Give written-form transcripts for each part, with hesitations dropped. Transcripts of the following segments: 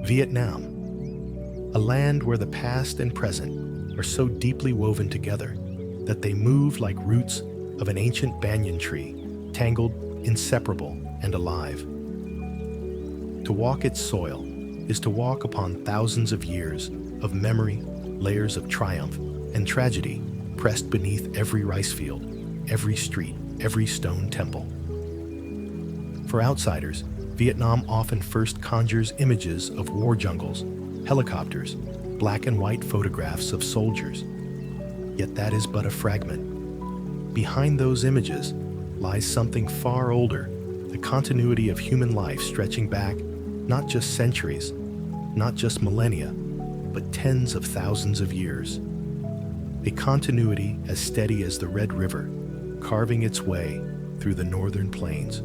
Vietnam, a land where the past and present are so deeply woven together that they move like roots of an ancient banyan tree, tangled, inseparable, and alive. To walk its soil is to walk upon thousands of years of memory, layers of triumph and tragedy pressed beneath every rice field, every street, every stone temple. For outsiders, Vietnam often first conjures images of war jungles, helicopters, black and white photographs of soldiers. Yet that is but a fragment. Behind those images lies something far older, the continuity of human life stretching back not just centuries, not just millennia, but tens of thousands of years. A continuity as steady as the Red River, carving its way through the northern plains,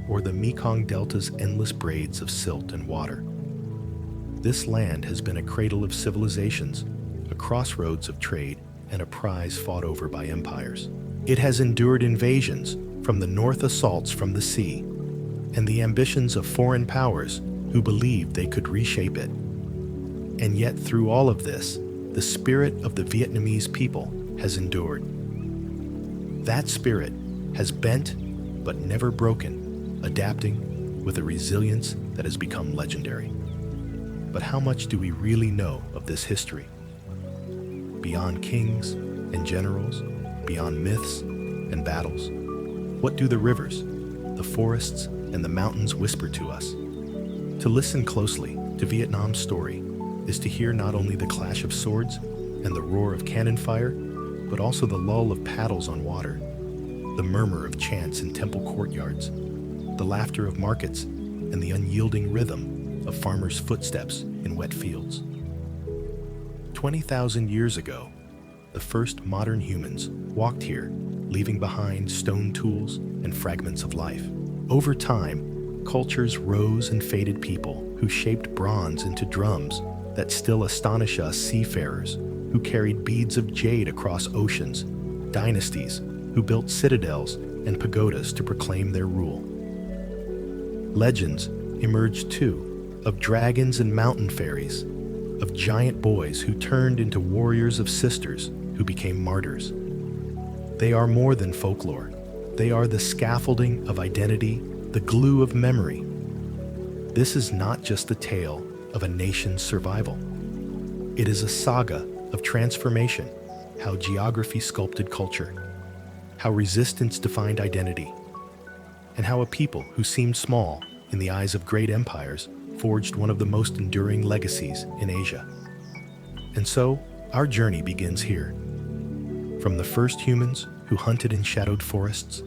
or the Mekong Delta's endless braids of silt and water. This land has been a cradle of civilizations, a crossroads of trade, and a prize fought over by empires. It has endured invasions, from the north assaults from the sea, and the ambitions of foreign powers who believed they could reshape it. And yet through all of this, the spirit of the Vietnamese people has endured. That spirit has bent but never broken, adapting with a resilience that has become legendary. But how much do we really know of this history? Beyond kings and generals, beyond myths and battles, what do the rivers, the forests, and the mountains whisper to us? To listen closely to Vietnam's story is to hear not only the clash of swords and the roar of cannon fire, but also the lull of paddles on water, the murmur of chants in temple courtyards, the laughter of markets, and the unyielding rhythm of farmers' footsteps in wet fields. 20,000 years ago, the first modern humans walked here, leaving behind stone tools and fragments of life. Over time, cultures rose and faded people who shaped bronze into drums that still astonish us seafarers who carried beads of jade across oceans, dynasties who built citadels and pagodas to proclaim their rule. Legends emerged too, of dragons and mountain fairies, of giant boys who turned into warriors of sisters who became martyrs. They are more than folklore. They are the scaffolding of identity, the glue of memory. This is not just the tale of a nation's survival. It is a saga of transformation, how geography sculpted culture, how resistance defined identity, and how a people who seemed small in the eyes of great empires forged one of the most enduring legacies in Asia. And so, our journey begins here. From the first humans who hunted in shadowed forests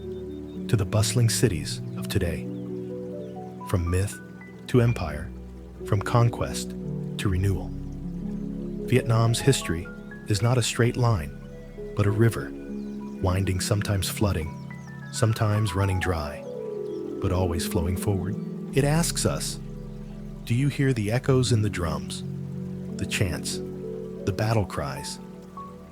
to the bustling cities of today. From myth to empire, from conquest to renewal. Vietnam's history is not a straight line, but a river, winding, sometimes flooding, sometimes running dry, but always flowing forward. It asks us, do you hear the echoes in the drums, the chants, the battle cries?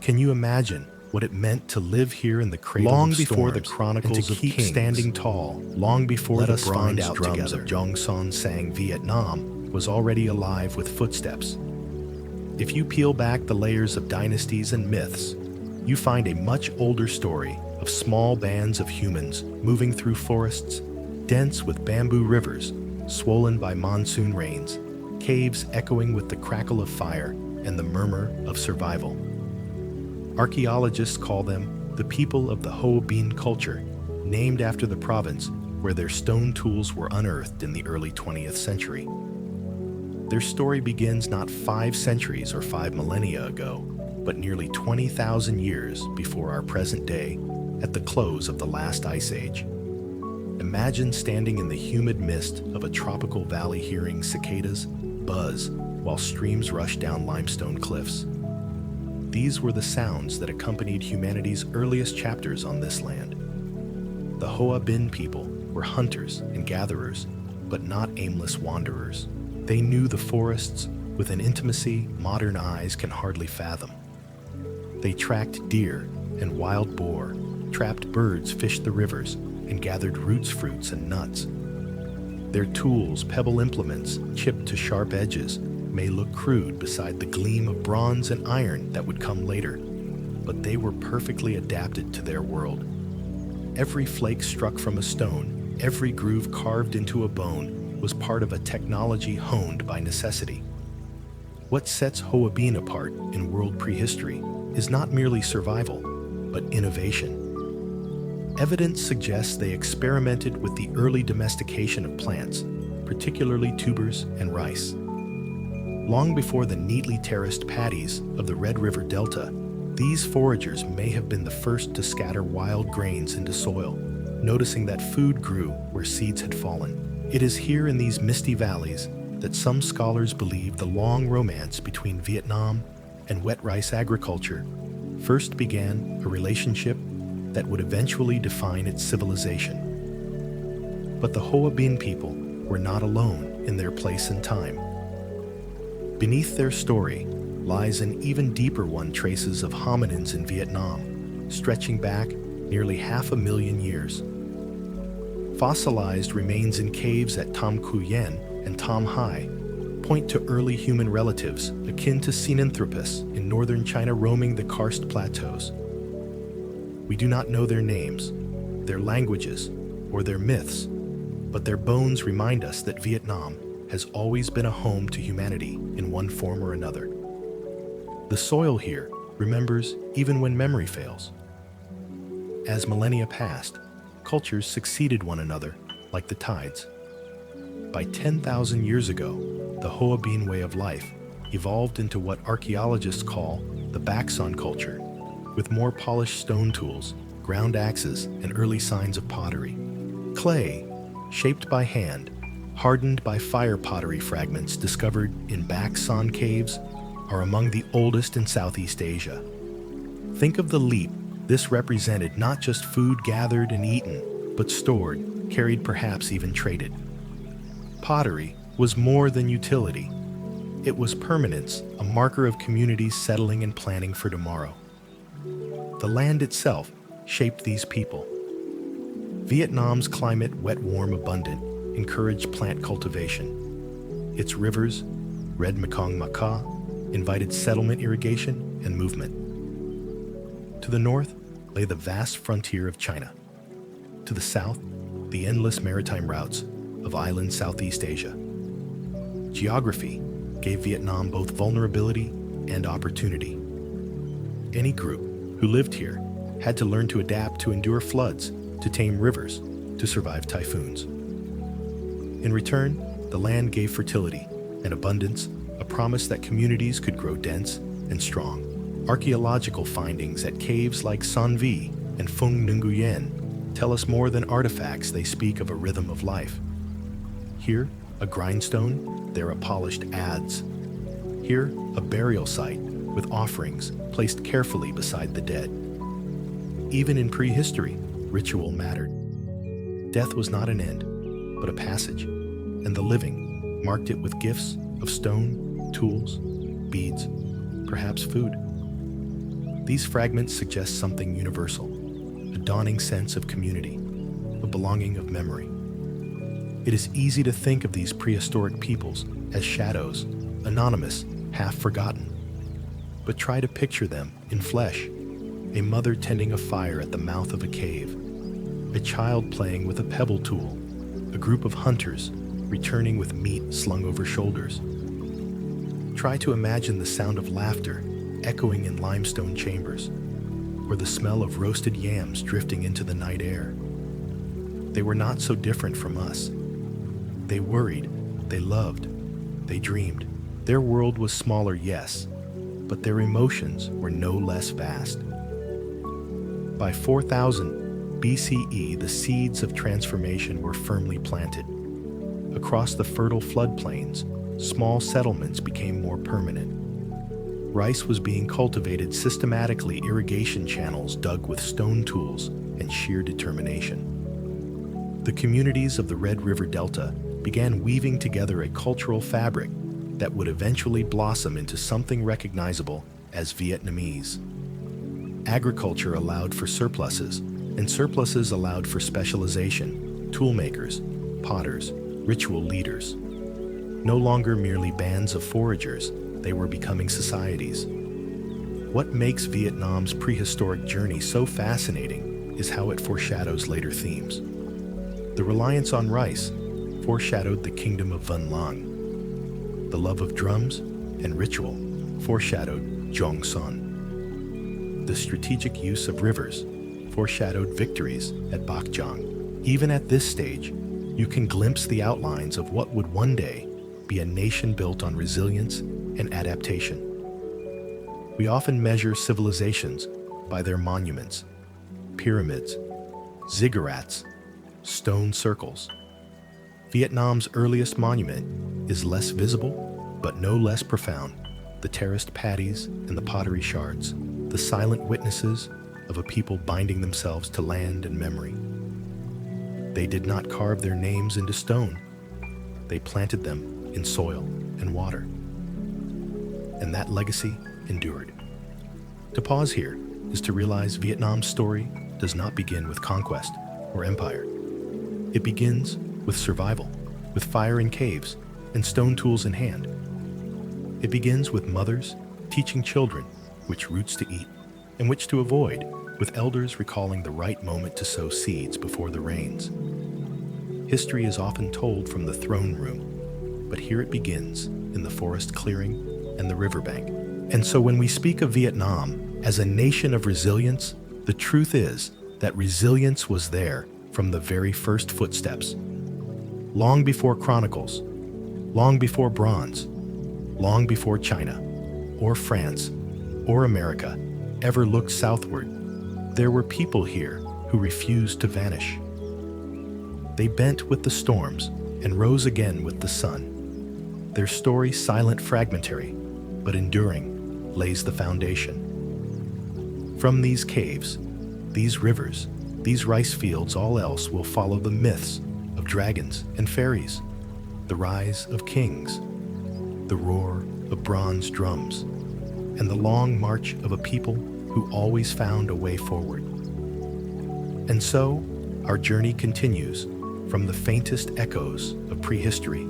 Can you imagine what it meant to live here in the cradle Long of before the storms, chronicles and to of keep kings, standing tall, long before let the us bronze find out drums together. of Đông Sơn sang Vietnam was already alive with footsteps. If you peel back the layers of dynasties and myths, you find a much older story of small bands of humans moving through forests, dense with bamboo rivers, swollen by monsoon rains, caves echoing with the crackle of fire and the murmur of survival. Archaeologists call them the people of the Ho Bin culture, named after the province where their stone tools were unearthed in the early 20th century. Their story begins not 5 centuries or 5 millennia ago, but nearly 20,000 years before our present day, at the close of the last ice age. Imagine standing in the humid mist of a tropical valley hearing cicadas buzz while streams rush down limestone cliffs. These were the sounds that accompanied humanity's earliest chapters on this land. The Hoa Bin people were hunters and gatherers, but not aimless wanderers. They knew the forests with an intimacy modern eyes can hardly fathom. They tracked deer and wild boar, trapped birds, fished the rivers, and gathered roots, fruits, and nuts. Their tools, pebble implements, chipped to sharp edges, may look crude beside the gleam of bronze and iron that would come later, but they were perfectly adapted to their world. Every flake struck from a stone, every groove carved into a bone, was part of a technology honed by necessity. What sets Hoabin apart in world prehistory is not merely survival, but innovation. Evidence suggests they experimented with the early domestication of plants, particularly tubers and rice. Long before the neatly terraced paddies of the Red River Delta, these foragers may have been the first to scatter wild grains into soil, noticing that food grew where seeds had fallen. It is here in these misty valleys that some scholars believe the long romance between Vietnam and wet rice agriculture first began, a relationship that would eventually define its civilization. But the Hoabin people were not alone in their place and time. Beneath their story lies an even deeper one, traces of hominins in Vietnam, stretching back nearly 500,000 years. Fossilized remains in caves at Tam Cu Yen and Tam Hai point to early human relatives akin to Sinanthropus in northern China roaming the karst plateaus. We do not know their names, their languages, or their myths, but their bones remind us that Vietnam has always been a home to humanity in one form or another. The soil here remembers even when memory fails. As millennia passed, cultures succeeded one another like the tides. By 10,000 years ago, the Hoabin way of life evolved into what archaeologists call the Baksan culture, with more polished stone tools, ground axes, and early signs of pottery. Clay, shaped by hand, hardened by fire pottery fragments discovered in Baksan caves, are among the oldest in Southeast Asia. Think of the leap. This represented not just food gathered and eaten, but stored, carried, perhaps even traded. Pottery was more than utility. It was permanence, a marker of communities settling and planning for tomorrow. The land itself shaped these people. Vietnam's climate, wet, warm, abundant, encouraged plant cultivation. Its rivers, Red Mekong Maka, invited settlement, irrigation, and movement. To the north lay the vast frontier of China. To the south, the endless maritime routes of island Southeast Asia. Geography gave Vietnam both vulnerability and opportunity. Any group who lived here had to learn to adapt, to endure floods, to tame rivers, to survive typhoons. In return, the land gave fertility and abundance, a promise that communities could grow dense and strong. Archaeological findings at caves like San Vi and Phung Nguyen tell us more than artifacts. They speak of a rhythm of life. Here, a grindstone, there a polished adze. Here, a burial site with offerings placed carefully beside the dead. Even in prehistory, ritual mattered. Death was not an end, but a passage, and the living marked it with gifts of stone, tools, beads, perhaps food. These fragments suggest something universal, a dawning sense of community, a belonging of memory. It is easy to think of these prehistoric peoples as shadows, anonymous, half forgotten. But try to picture them in flesh, a mother tending a fire at the mouth of a cave, a child playing with a pebble tool, a group of hunters returning with meat slung over shoulders. Try to imagine the sound of laughter echoing in limestone chambers, or the smell of roasted yams drifting into the night air. They were not so different from us. They worried, they loved, they dreamed. Their world was smaller, yes, but their emotions were no less vast. By 4000 BCE, the seeds of transformation were firmly planted. Across the fertile floodplains, small settlements became more permanent. Rice was being cultivated systematically, irrigation channels dug with stone tools and sheer determination. The communities of the Red River Delta began weaving together a cultural fabric that would eventually blossom into something recognizable as Vietnamese. Agriculture allowed for surpluses, and surpluses allowed for specialization, toolmakers, potters, ritual leaders. No longer merely bands of foragers, they were becoming societies. What makes Vietnam's prehistoric journey so fascinating is how it foreshadows later themes. The reliance on rice foreshadowed the kingdom of Vân Lang. The love of drums and ritual foreshadowed Đông Sơn. The strategic use of rivers foreshadowed victories at Bac Giang. Even at this stage, you can glimpse the outlines of what would one day be a nation built on resilience and adaptation. We often measure civilizations by their monuments, pyramids, ziggurats, stone circles. Vietnam's earliest monument is less visible, but no less profound. The terraced patties and the pottery shards, the silent witnesses of a people binding themselves to land and memory. They did not carve their names into stone. They planted them in soil and water. And that legacy endured. To pause here is to realize Vietnam's story does not begin with conquest or empire. It begins with survival, with fire in caves and stone tools in hand. It begins with mothers teaching children which roots to eat and which to avoid, with elders recalling the right moment to sow seeds before the rains. History is often told from the throne room, but here it begins in the forest clearing and the riverbank. And so when we speak of Vietnam as a nation of resilience, the truth is that resilience was there from the very first footsteps. Long before chronicles, long before bronze, long before China, or France, or America ever looked southward, there were people here who refused to vanish. They bent with the storms and rose again with the sun. Their story, silent, fragmentary, but enduring, lays the foundation. From these caves, these rivers, these rice fields, all else will follow the myths of dragons and fairies, the rise of kings, the roar of bronze drums, and the long march of a people who always found a way forward. And so, our journey continues from the faintest echoes of prehistory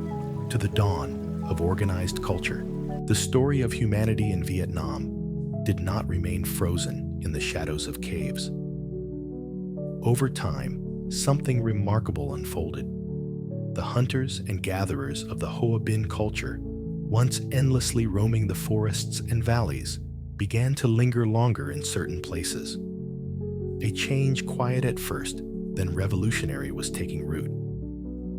to the dawn of organized culture. The story of humanity in Vietnam did not remain frozen in the shadows of caves. Over time, something remarkable unfolded. The hunters and gatherers of the Hoa Binh culture, once endlessly roaming the forests and valleys, began to linger longer in certain places. A change, quiet at first, then revolutionary, was taking root.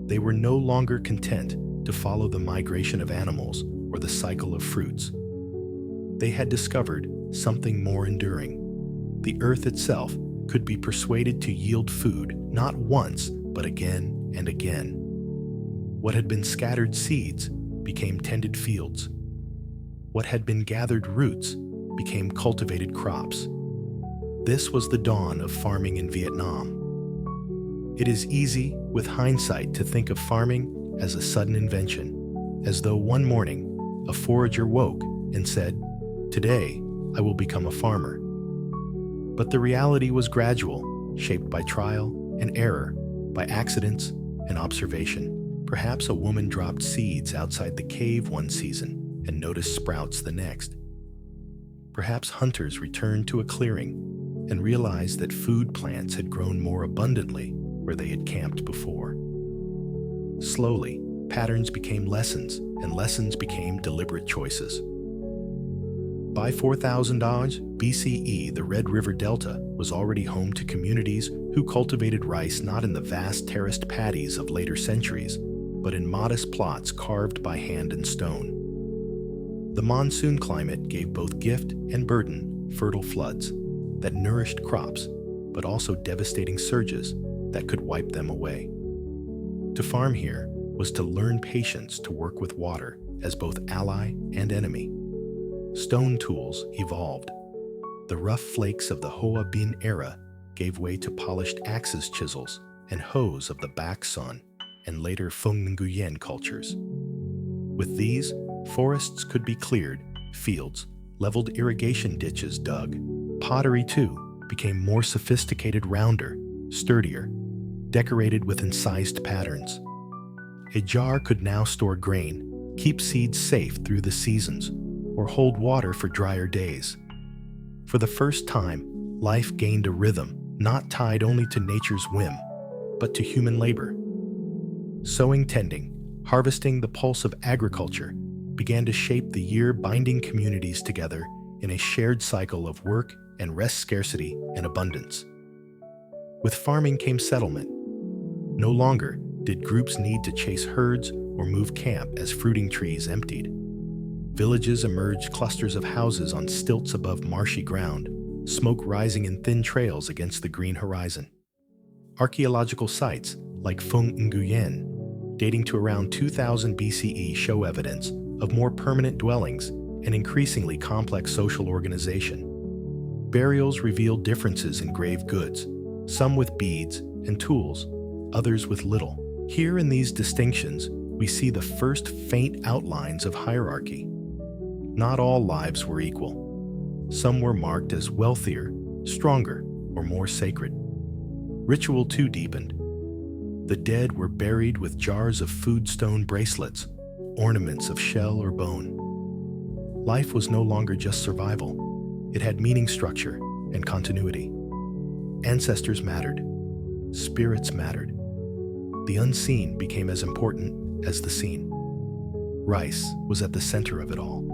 They were no longer content to follow the migration of animals or the cycle of fruits. They had discovered something more enduring. The earth itself could be persuaded to yield food not once, but again and again. What had been scattered seeds became tended fields. What had been gathered roots became cultivated crops. This was the dawn of farming in Vietnam. It is easy, with hindsight, to think of farming as a sudden invention, as though one morning a forager woke and said, "Today, I will become a farmer." But the reality was gradual, shaped by trial and error, by accidents and observation. Perhaps a woman dropped seeds outside the cave one season and noticed sprouts the next. Perhaps hunters returned to a clearing and realized that food plants had grown more abundantly where they had camped before. Slowly, patterns became lessons, and lessons became deliberate choices. By 4000 BCE, the Red River Delta was already home to communities who cultivated rice not in the vast terraced paddies of later centuries, but in modest plots carved by hand and stone. The monsoon climate gave both gift and burden, fertile floods that nourished crops, but also devastating surges that could wipe them away. To farm here was to learn patience, to work with water as both ally and enemy. Stone tools evolved. The rough flakes of the Hoa Binh era gave way to polished axes, chisels, and hoes of the Bac Son and later Phong Nguyen cultures. With these, forests could be cleared, fields, leveled, irrigation ditches dug. Pottery, too, became more sophisticated, rounder, sturdier, decorated with incised patterns. A jar could now store grain, keep seeds safe through the seasons, or hold water for drier days. For the first time, life gained a rhythm not tied only to nature's whim, but to human labor. Sowing, tending, harvesting, the pulse of agriculture began to shape the year, binding communities together in a shared cycle of work and rest, scarcity and abundance. With farming came settlement. No longer did groups need to chase herds or move camp as fruiting trees emptied. Villages emerged, clusters of houses on stilts above marshy ground, smoke rising in thin trails against the green horizon. Archaeological sites like Fung Nguyen, dating to around 2000 BCE, show evidence of more permanent dwellings and increasingly complex social organization. Burials revealed differences in grave goods, some with beads and tools, others with little. Here in these distinctions, we see the first faint outlines of hierarchy. Not all lives were equal. Some were marked as wealthier, stronger, or more sacred. Ritual too deepened. The dead were buried with jars of food, stone bracelets, ornaments of shell or bone. Life was no longer just survival. It had meaning, structure, and continuity. Ancestors mattered. Spirits mattered. The unseen became as important as the seen. Rice was at the center of it all.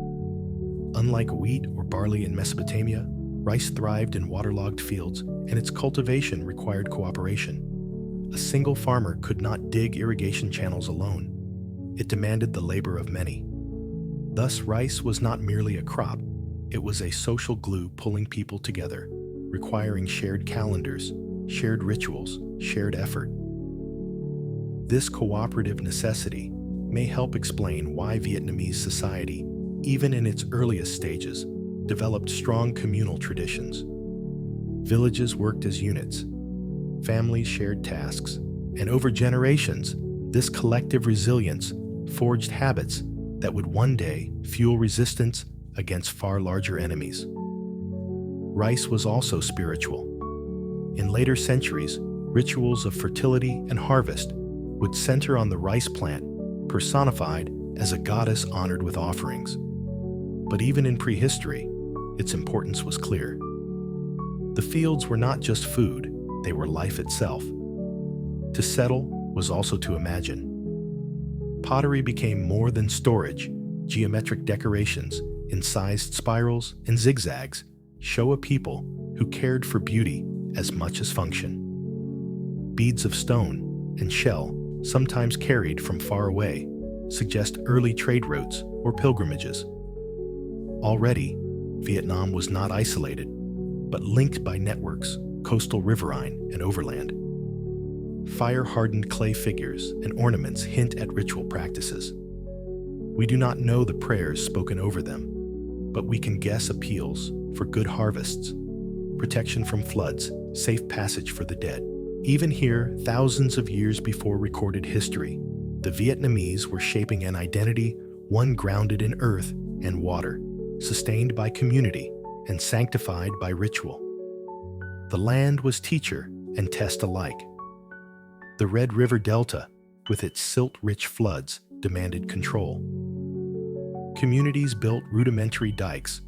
Unlike wheat or barley in Mesopotamia, rice thrived in waterlogged fields, and its cultivation required cooperation. A single farmer could not dig irrigation channels alone. It demanded the labor of many. Thus, rice was not merely a crop. It was a social glue pulling people together, requiring shared calendars, shared rituals, shared effort. This cooperative necessity may help explain why Vietnamese society, even in its earliest stages, developed strong communal traditions. Villages worked as units. Families shared tasks. And over generations, this collective resilience forged habits that would one day fuel resistance against far larger enemies. Rice was also spiritual. In later centuries, rituals of fertility and harvest would center on the rice plant, personified as a goddess honored with offerings. But even in prehistory, its importance was clear. The fields were not just food, they were life itself. To settle was also to imagine. Pottery became more than storage. Geometric decorations, incised spirals and zigzags, show a people who cared for beauty as much as function. Beads of stone and shell, sometimes carried from far away, suggest early trade routes or pilgrimages. Already, Vietnam was not isolated, but linked by networks, coastal riverine and overland. Fire-hardened clay figures and ornaments hint at ritual practices. We do not know the prayers spoken over them, but we can guess appeals for good harvests, protection from floods, safe passage for the dead. Even here, thousands of years before recorded history, the Vietnamese were shaping an identity, one grounded in earth and water, sustained by community and sanctified by ritual. The land was teacher and test alike. The Red River Delta, with its silt-rich floods, demanded control. Communities built rudimentary dikes,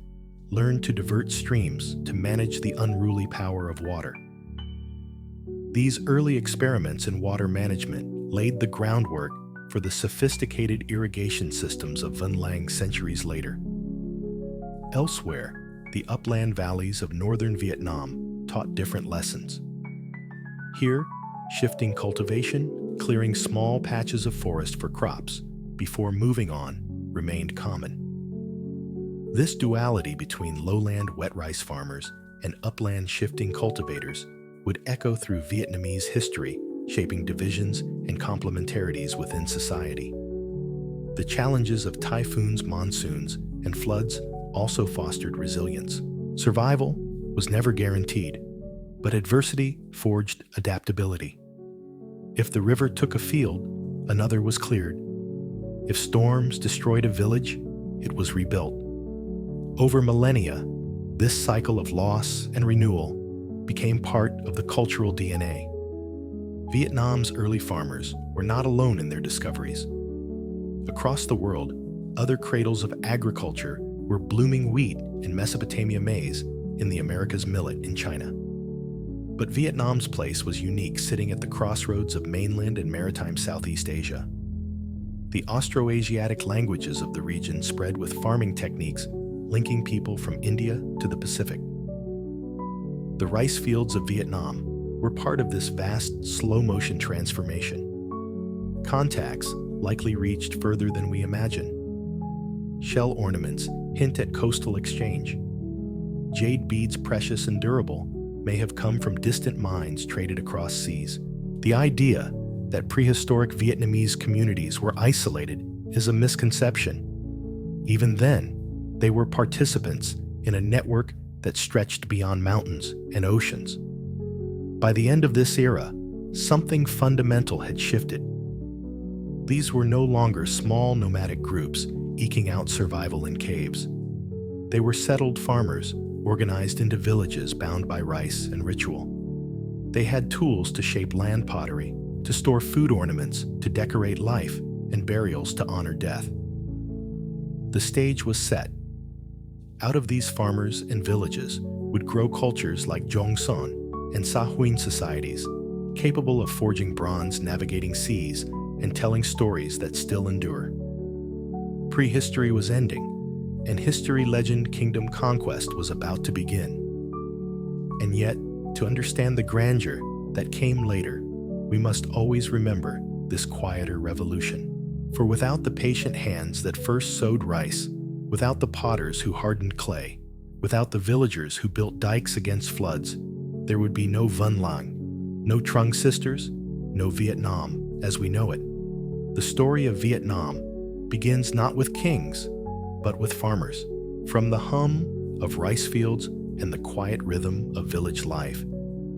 learned to divert streams to manage the unruly power of water. These early experiments in water management laid the groundwork for the sophisticated irrigation systems of Vân Lang centuries later. Elsewhere, the upland valleys of northern Vietnam taught different lessons. Here, shifting cultivation, clearing small patches of forest for crops before moving on, remained common. This duality between lowland wet rice farmers and upland shifting cultivators would echo through Vietnamese history, shaping divisions and complementarities within society. The challenges of typhoons, monsoons, and floods also fostered resilience. Survival was never guaranteed, but adversity forged adaptability. If the river took a field, another was cleared. If storms destroyed a village, it was rebuilt. Over millennia, this cycle of loss and renewal became part of the cultural DNA. Vietnam's early farmers were not alone in their discoveries. Across the world, Other cradles of agriculture were blooming wheat in Mesopotamia, maize in the Americas, millet in China. But Vietnam's place was unique, sitting at the crossroads of mainland and maritime Southeast Asia. The Austroasiatic languages of the region spread with farming techniques linking people from India to the Pacific. The rice fields of Vietnam were part of this vast, slow-motion transformation. Contacts likely reached further than we imagine. Shell ornaments hint at coastal exchange. Jade beads, precious and durable, may have come from distant mines traded across seas. The idea that prehistoric Vietnamese communities were isolated is a misconception. Even then, they were participants in a network that stretched beyond mountains and oceans. By the end of this era, something fundamental had shifted. These were no longer small nomadic groups eking out survival in caves. They were settled farmers, organized into villages bound by rice and ritual. They had tools to shape land pottery, to store food ornaments, to decorate life, and burials to honor death. The stage was set. Out of these farmers and villages would grow cultures like Đông Sơn and Sa Huỳnh societies, capable of forging bronze, navigating seas, and telling stories that still endure. Prehistory was ending, and history, legend, kingdom, conquest was about to begin. And yet, to understand the grandeur that came later, we must always remember this quieter revolution. For without the patient hands that first sowed rice, without the potters who hardened clay, without the villagers who built dikes against floods, there would be no Vân Lang, no Trưng Sisters, no Vietnam as we know it. The story of Vietnam begins not with kings, but with farmers. From the hum of rice fields and the quiet rhythm of village life,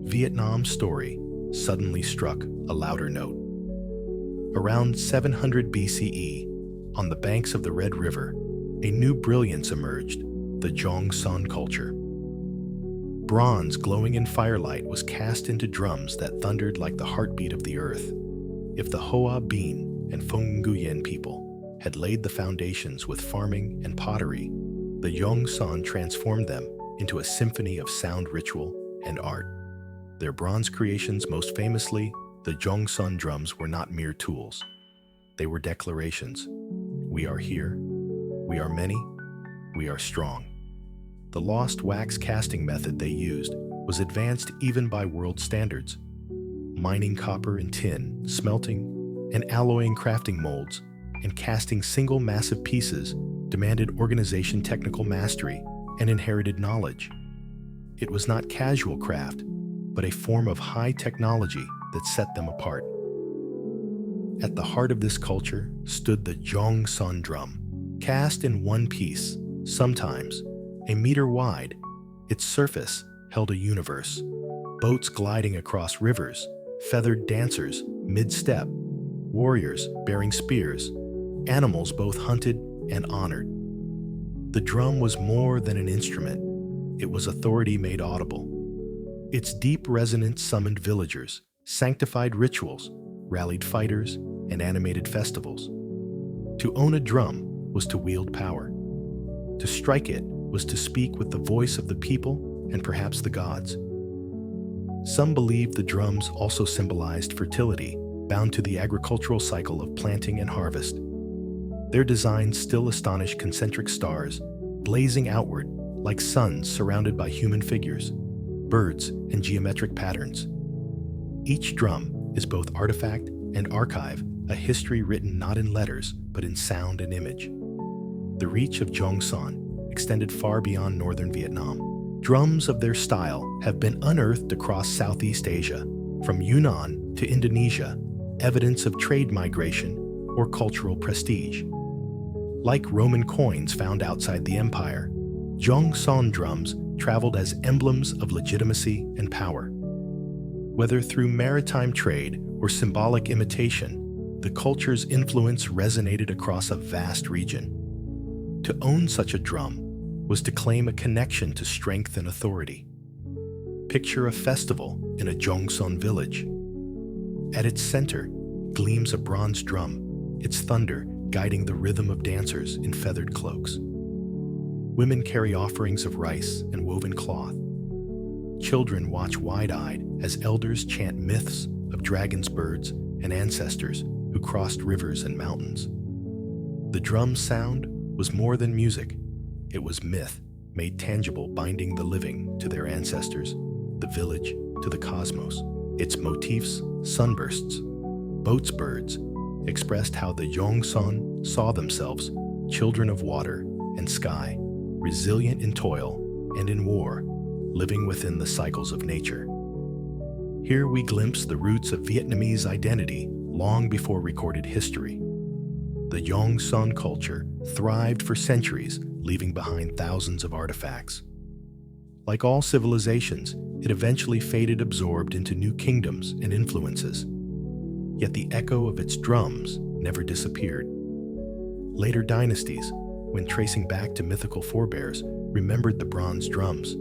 Vietnam's story suddenly struck a louder note. Around 700 BCE, on the banks of the Red River, a new brilliance emerged, the Đông Sơn culture. Bronze glowing in firelight was cast into drums that thundered like the heartbeat of the earth. If the Hoa Binh and Phong Nguyen people had laid the foundations with farming and pottery, the Đông Sơn transformed them into a symphony of sound, ritual, and art. Their bronze creations, most famously, the Đông Sơn drums, were not mere tools. They were declarations. We are here. We are many. We are strong. The lost wax casting method they used was advanced even by world standards. Mining copper and tin, smelting and alloying crafting molds, and casting single massive pieces demanded organization, technical mastery, and inherited knowledge. It was not casual craft, but a form of high technology that set them apart. At the heart of this culture stood the Đông Sơn drum, cast in one piece, sometimes a meter wide. Its surface held a universe. Boats gliding across rivers, feathered dancers mid-step, warriors bearing spears, animals both hunted and honored. The drum was more than an instrument. It was authority made audible. Its deep resonance summoned villagers, sanctified rituals, rallied fighters, and animated festivals. To own a drum was to wield power. To strike it was to speak with the voice of the people and perhaps the gods. Some believed the drums also symbolized fertility, bound to the agricultural cycle of planting and harvest. Their designs still astonish: concentric stars, blazing outward like suns surrounded by human figures, birds, and geometric patterns. Each drum is both artifact and archive, a history written not in letters, but in sound and image. The reach of Đông Sơn extended far beyond northern Vietnam. Drums of their style have been unearthed across Southeast Asia, from Yunnan to Indonesia, evidence of trade migration or cultural prestige. Like Roman coins found outside the empire, Đông Sơn drums traveled as emblems of legitimacy and power. Whether through maritime trade or symbolic imitation, the culture's influence resonated across a vast region. To own such a drum was to claim a connection to strength and authority. Picture a festival in a Đông Sơn village. At its center gleams a bronze drum, its thunder guiding the rhythm of dancers in feathered cloaks. Women carry offerings of rice and woven cloth. Children watch wide-eyed as elders chant myths of dragons, birds, and ancestors who crossed rivers and mountains. The drum's sound was more than music. It was myth, made tangible, binding the living to their ancestors, the village to the cosmos. Its motifs, sunbursts, boats, birds, expressed how the Yongsan saw themselves, children of water and sky, resilient in toil and in war, living within the cycles of nature. Here we glimpse the roots of Vietnamese identity long before recorded history. The Yongsan culture thrived for centuries, leaving behind thousands of artifacts. Like all civilizations, it eventually faded, absorbed into new kingdoms and influences. Yet the echo of its drums never disappeared. Later dynasties, when tracing back to mythical forebears, remembered the bronze drums.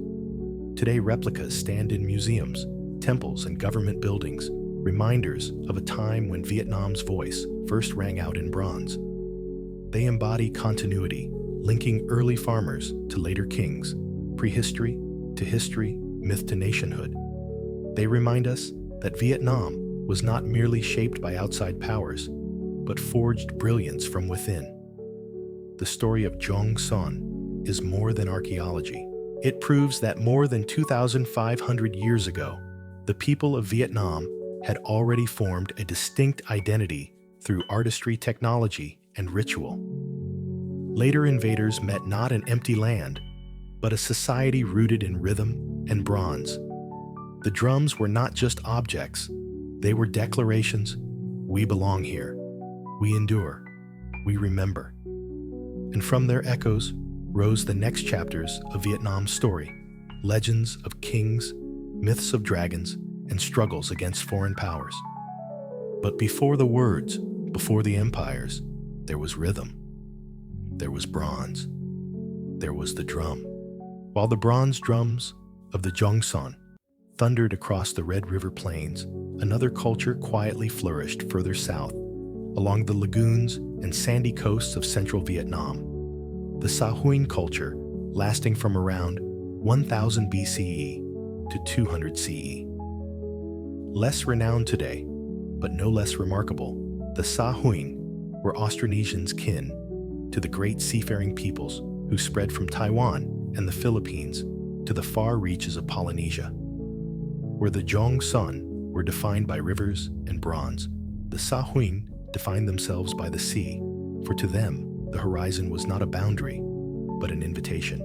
Today, replicas stand in museums, temples, and government buildings, reminders of a time when Vietnam's voice first rang out in bronze. They embody continuity, linking early farmers to later kings, prehistory to history, myth to nationhood. They remind us that Vietnam was not merely shaped by outside powers, but forged brilliance from within. The story of Yongsan is more than archaeology. It proves that more than 2,500 years ago, the people of Vietnam had already formed a distinct identity through artistry, technology, and ritual. Later invaders met not an empty land, but a society rooted in rhythm and bronze. The drums were not just objects, they were declarations. We belong here. We endure. We remember. And from their echoes rose the next chapters of Vietnam's story, legends of kings, myths of dragons, and struggles against foreign powers. But before the words, before the empires, there was rhythm. There was bronze. There was the drum. While the bronze drums of the Yongsan thundered across the Red River Plains, another culture quietly flourished further south, along the lagoons and sandy coasts of central Vietnam. The Sa Huyn culture, lasting from around 1000 BCE to 200 CE. Less renowned today, but no less remarkable, the Sa Huyn were Austronesians kin to the great seafaring peoples who spread from Taiwan and the Philippines to the far reaches of Polynesia. Where the Yongsan were defined by rivers and bronze, the Sa Huyn defined themselves by the sea, for to them the horizon was not a boundary, but an invitation.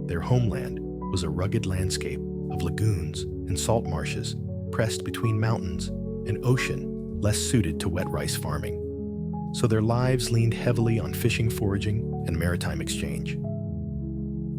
Their homeland was a rugged landscape of lagoons and salt marshes pressed between mountains, an ocean less suited to wet rice farming. So their lives leaned heavily on fishing, foraging, and maritime exchange.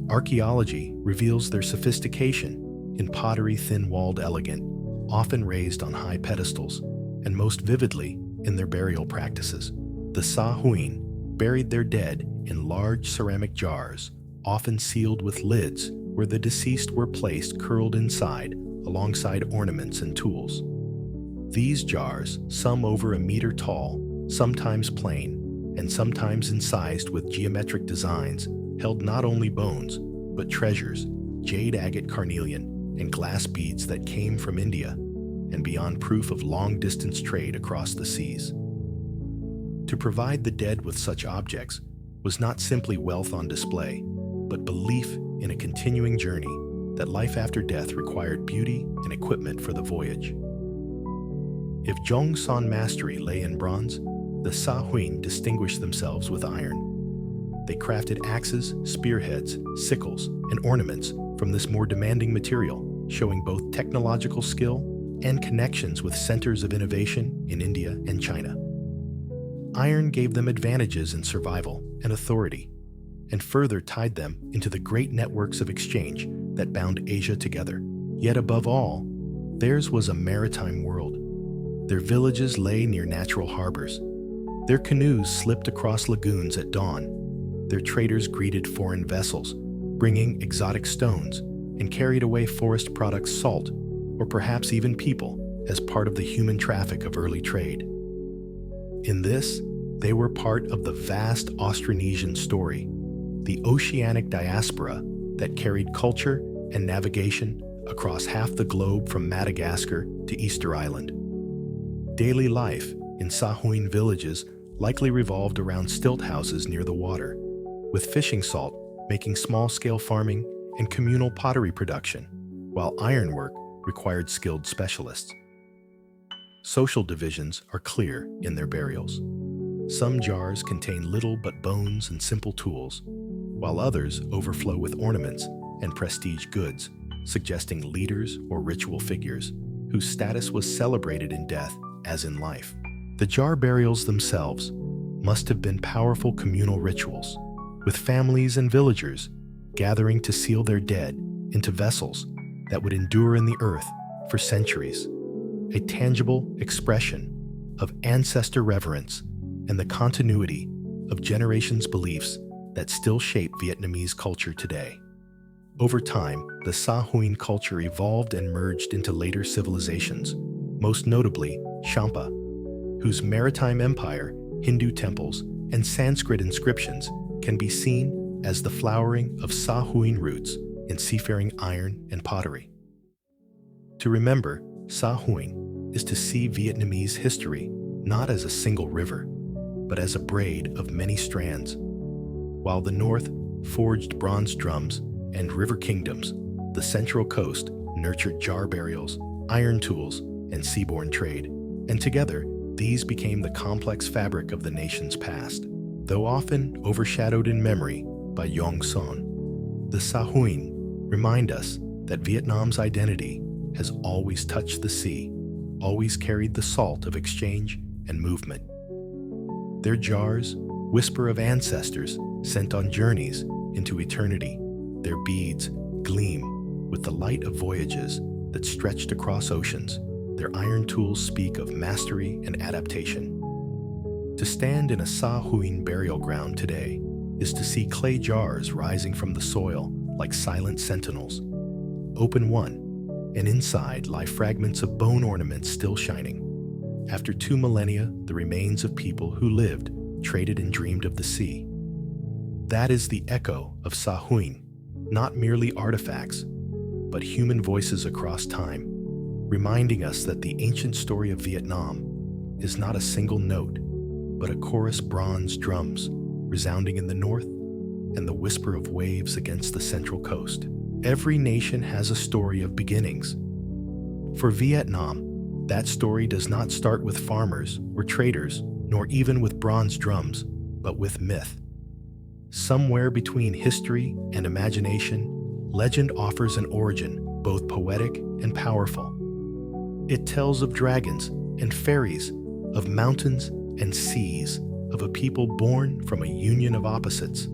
Archaeology reveals their sophistication in pottery, thin-walled, elegant, often raised on high pedestals, and most vividly in their burial practices. The Sa Huyn buried their dead in large ceramic jars, often sealed with lids, where the deceased were placed curled inside, alongside ornaments and tools. These jars, some over a meter tall, sometimes plain, and sometimes incised with geometric designs, held not only bones, but treasures, jade, agate, carnelian, and glass beads that came from India, and beyond, proof of long-distance trade across the seas. To provide the dead with such objects was not simply wealth on display, but belief in a continuing journey, that life after death required beauty and equipment for the voyage. If Yongsan mastery lay in bronze, the Sa Huyn distinguished themselves with iron. They crafted axes, spearheads, sickles, and ornaments from this more demanding material, showing both technological skill and connections with centers of innovation in India and China. Iron gave them advantages in survival and authority, and further tied them into the great networks of exchange that bound Asia together. Yet above all, theirs was a maritime world. Their villages lay near natural harbors. Their canoes slipped across lagoons at dawn. Their traders greeted foreign vessels, bringing exotic stones, and carried away forest products, salt, or perhaps even people, as part of the human traffic of early trade. In this, They were part of the vast Austronesian story, the oceanic diaspora that carried culture and navigation across half the globe from Madagascar to Easter Island. Daily life in Sahuin villages likely revolved around stilt houses near the water, with fishing salt making small-scale farming and communal pottery production, while ironwork required skilled specialists. Social divisions are clear in their burials. Some jars contain little but bones and simple tools, while others overflow with ornaments and prestige goods, suggesting leaders or ritual figures whose status was celebrated in death as in life. The jar burials themselves must have been powerful communal rituals, with families and villagers gathering to seal their dead into vessels that would endure in the earth for centuries, a tangible expression of ancestor reverence and the continuity of generations' beliefs that still shape Vietnamese culture today. Over time, the Sahuin culture evolved and merged into later civilizations, most notably Champa, whose maritime empire, Hindu temples, and Sanskrit inscriptions can be seen as the flowering of Sahuin roots in seafaring iron and pottery. To remember Sahuin is to see Vietnamese history not as a single river, but as a braid of many strands. While the north forged bronze drums and river kingdoms, the central coast nurtured jar burials, iron tools, and seaborne trade, and together these became the complex fabric of the nation's past. Though often overshadowed in memory by Đông Sơn, the Sahuin remind us that Vietnam's identity has always touched the sea, always carried the salt of exchange and movement. Their jars whisper of ancestors sent on journeys into eternity. Their beads gleam with the light of voyages that stretched across oceans. Their iron tools speak of mastery and adaptation. To stand in a Sahuin burial ground today is to see clay jars rising from the soil like silent sentinels. Open one, and inside lie fragments of bone ornaments still shining. After 2 millennia, the remains of people who lived, traded, and dreamed of the sea. That is the echo of Sahuin, not merely artifacts, but human voices across time, reminding us that the ancient story of Vietnam is not a single note, but a chorus bronze drums resounding in the north and the whisper of waves against the central coast. Every nation has a story of beginnings. For Vietnam, that story does not start with farmers or traders, nor even with bronze drums, but with myth. Somewhere between history and imagination, legend offers an origin both poetic and powerful. It tells of dragons and fairies, of mountains and seas, of a people born from a union of opposites.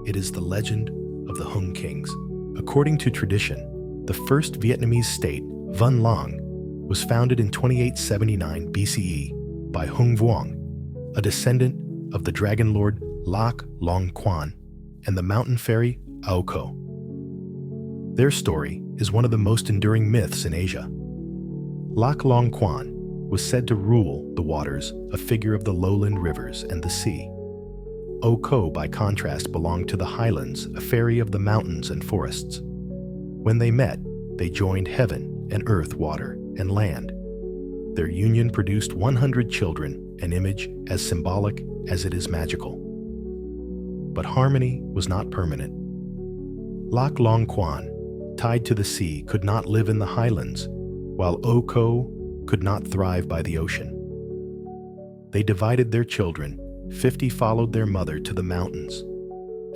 It is the legend of the Hung Kings. According to tradition, the first Vietnamese state, Van Long, was founded in 2879 BCE by Hung Vuong, a descendant of the dragon lord Lac Long Quan and the mountain fairy Ao Co. Their story is one of the most enduring myths in Asia. Lac Long Quan was said to rule the waters, a figure of the lowland rivers and the sea. Ao Co, by contrast, belonged to the highlands, a fairy of the mountains and forests. When they met, they joined heaven and earth, water, and land. Their union produced 100 children, an image as symbolic as it is magical. But harmony was not permanent. Lac Long Quan, tied to the sea, could not live in the highlands, while Ao Co could not thrive by the ocean. They divided their children. 50 followed their mother to the mountains.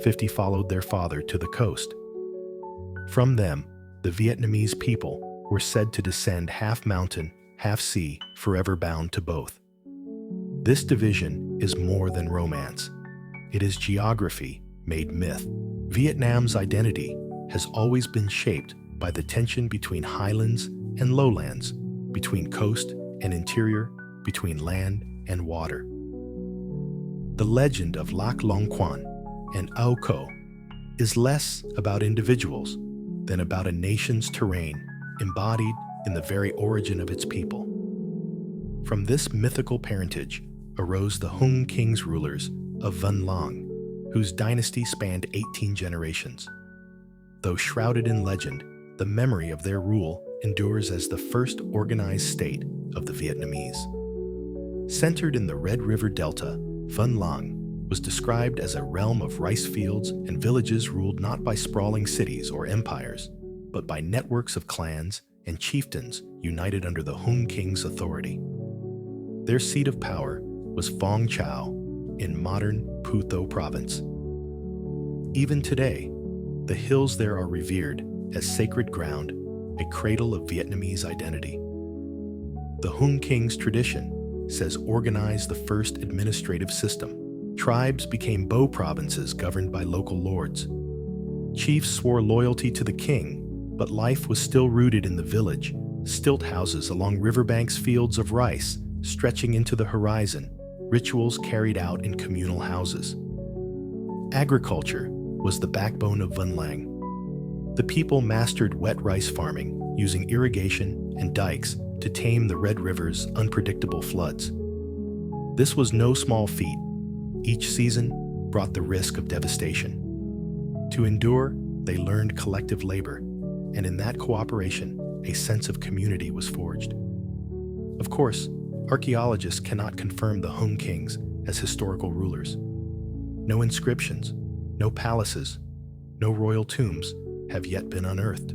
50 followed their father to the coast. From them, the Vietnamese people were said to descend half mountain, half sea, forever bound to both. This division is more than romance. It is geography made myth. Vietnam's identity has always been shaped by the tension between highlands and lowlands, between coast and interior, between land and water. The legend of Lac Long Quan and Ao Co is less about individuals than about a nation's terrain embodied in the very origin of its people. From this mythical parentage arose the Hung King's rulers of Vân Long, whose dynasty spanned 18 generations. Though shrouded in legend, the memory of their rule endures as the first organized state of the Vietnamese. Centered in the Red River Delta, Vân Long was described as a realm of rice fields and villages ruled not by sprawling cities or empires, but by networks of clans and chieftains united under the Hung King's authority. Their seat of power was Phong Chau in modern Phu Tho province. Even today, the hills there are revered as sacred ground, a cradle of Vietnamese identity. The Hung King's tradition says organized the first administrative system. Tribes became Bo provinces governed by local lords. Chiefs swore loyalty to the king, but life was still rooted in the village, stilt houses along riverbanks, fields of rice stretching into the horizon, rituals carried out in communal houses. Agriculture was the backbone of Vân Lang. The people mastered wet rice farming, using irrigation and dikes to tame the Red River's unpredictable floods. This was no small feat. Each season brought the risk of devastation. To endure, they learned collective labor, and in that cooperation, a sense of community was forged. Of course, archaeologists cannot confirm the Hung Kings as historical rulers. No inscriptions, no palaces, no royal tombs have yet been unearthed.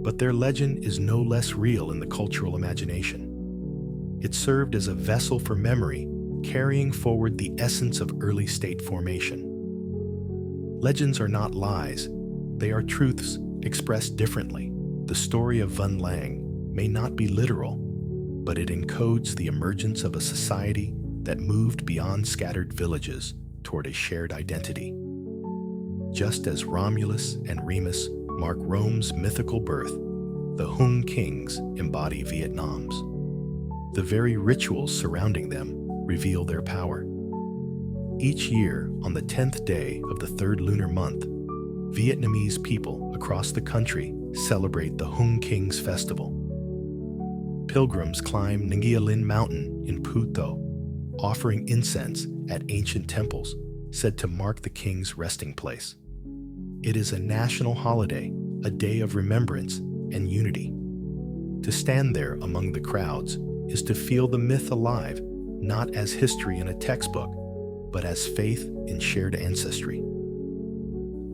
But their legend is no less real in the cultural imagination. It served as a vessel for memory, carrying forward the essence of early state formation. Legends are not lies, they are truths expressed differently. The story of Vân Lang may not be literal, but it encodes the emergence of a society that moved beyond scattered villages toward a shared identity. Just as Romulus and Remus mark Rome's mythical birth, the Hung Kings embody Vietnam's. The very rituals surrounding them reveal their power. Each year, on the 10th day of the third lunar month, Vietnamese people across the country celebrate the Hung King's festival. Pilgrims climb Nghia Linh Mountain in Phu Tho, offering incense at ancient temples said to mark the king's resting place. It is a national holiday, a day of remembrance and unity. To stand there among the crowds is to feel the myth alive, not as history in a textbook, but as faith in shared ancestry.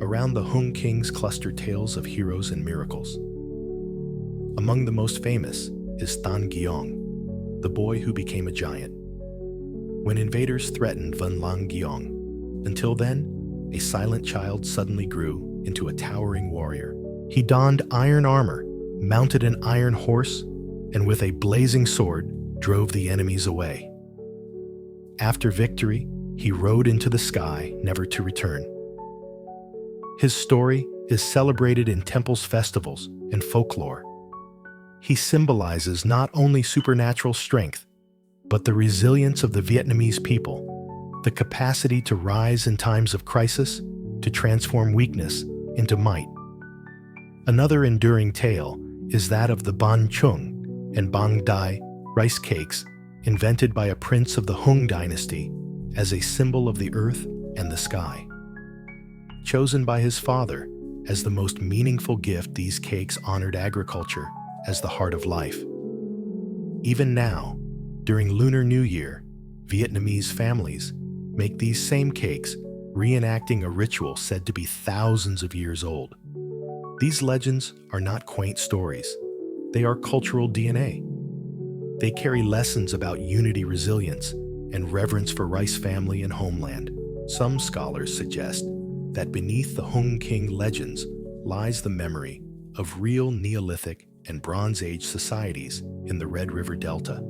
Around the Hung Kings cluster tales of heroes and miracles. Among the most famous is Tan Giong, the boy who became a giant. When invaders threatened Vân Lang Giong, until then, a silent child suddenly grew into a towering warrior. He donned iron armor, mounted an iron horse, and with a blazing sword, drove the enemies away. After victory, he rode into the sky, never to return. His story is celebrated in temples, festivals, and folklore. He symbolizes not only supernatural strength, but the resilience of the Vietnamese people, the capacity to rise in times of crisis, to transform weakness into might. Another enduring tale is that of the Ban Chung and Bang Dai rice cakes, invented by a prince of the Hung dynasty as a symbol of the earth and the sky. Chosen by his father as the most meaningful gift, these cakes honored agriculture as the heart of life. Even now, during Lunar New Year, Vietnamese families make these same cakes, reenacting a ritual said to be thousands of years old. These legends are not quaint stories. They are cultural DNA. They carry lessons about unity, resilience, and reverence for rice family and homeland. Some scholars suggest that beneath the Hung King legends lies the memory of real Neolithic and Bronze Age societies in the Red River Delta.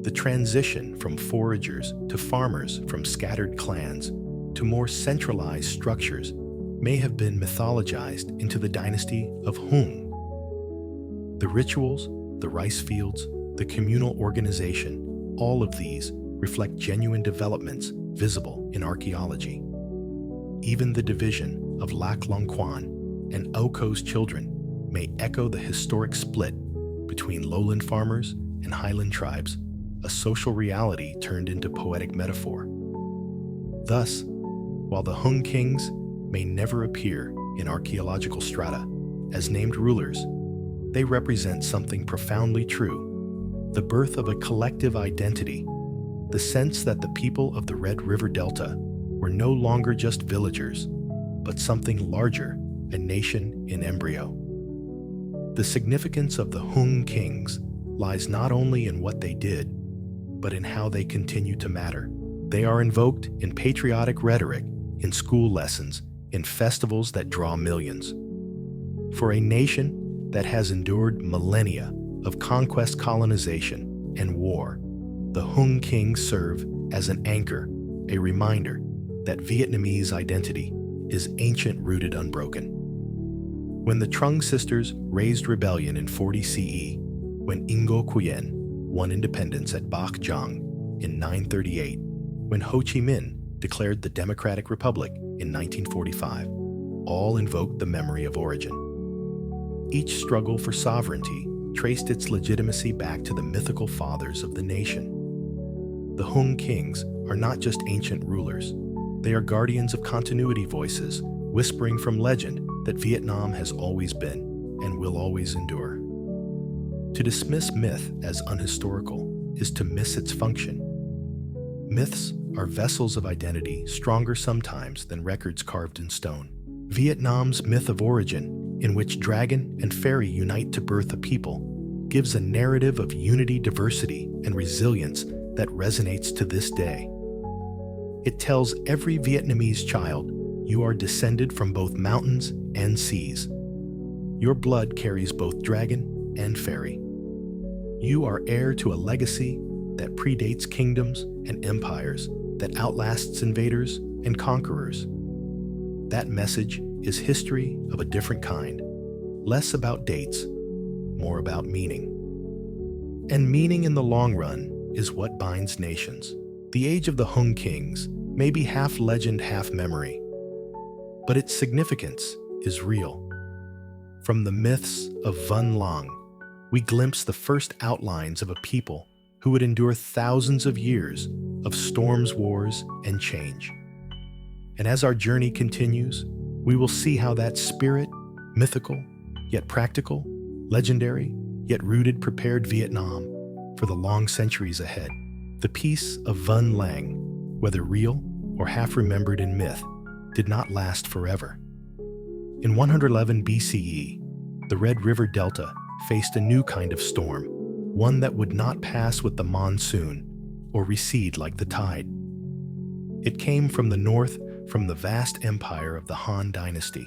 The transition from foragers to farmers, from scattered clans to more centralized structures, may have been mythologized into the dynasty of Hung. The rituals, the rice fields, the communal organization, all of these reflect genuine developments visible in archaeology. Even the division of Lac Long Quan and Oko's children may echo the historic split between lowland farmers and highland tribes, a social reality turned into poetic metaphor. Thus, while the Hung kings may never appear in archaeological strata as named rulers, they represent something profoundly true: the birth of a collective identity, the sense that the people of the Red River Delta were no longer just villagers, but something larger, a nation in embryo. The significance of the Hung kings lies not only in what they did, but in how they continue to matter. They are invoked in patriotic rhetoric, in school lessons, in festivals that draw millions. For a nation that has endured millennia of conquest, colonization, and war, the Hung kings serve as an anchor, a reminder that Vietnamese identity is ancient, rooted, unbroken. When the Trưng Sisters raised rebellion in 40 CE, when Ngo Nguyen won independence at Bac Giang in 938, when Ho Chi Minh declared the Democratic Republic in 1945, all invoked the memory of origin. Each struggle for sovereignty traced its legitimacy back to the mythical fathers of the nation. The Hung kings are not just ancient rulers. They are guardians of continuity, voices whispering from legend that Vietnam has always been and will always endure. To dismiss myth as unhistorical is to miss its function. Myths are vessels of identity, stronger sometimes than records carved in stone. Vietnam's myth of origin, in which dragon and fairy unite to birth a people, gives a narrative of unity, diversity, and resilience that resonates to this day. It tells every Vietnamese child you are descended from both mountains and seas. Your blood carries both dragon and fairy. You are heir to a legacy that predates kingdoms and empires, that outlasts invaders and conquerors. That message is history of a different kind, less about dates, more about meaning. And meaning in the long run is what binds nations. The age of the Hung kings may be half legend, half memory, but its significance is real. From the myths of Vân Long, we glimpse the first outlines of a people who would endure thousands of years of storms, wars, and change. And as our journey continues, we will see how that spirit, mythical, yet practical, legendary, yet rooted, prepared Vietnam for the long centuries ahead. The peace of Vân Lang, whether real or half remembered in myth, did not last forever. In 111 BCE, the Red River Delta faced a new kind of storm, one that would not pass with the monsoon or recede like the tide. It came from the north, from the vast empire of the Han dynasty.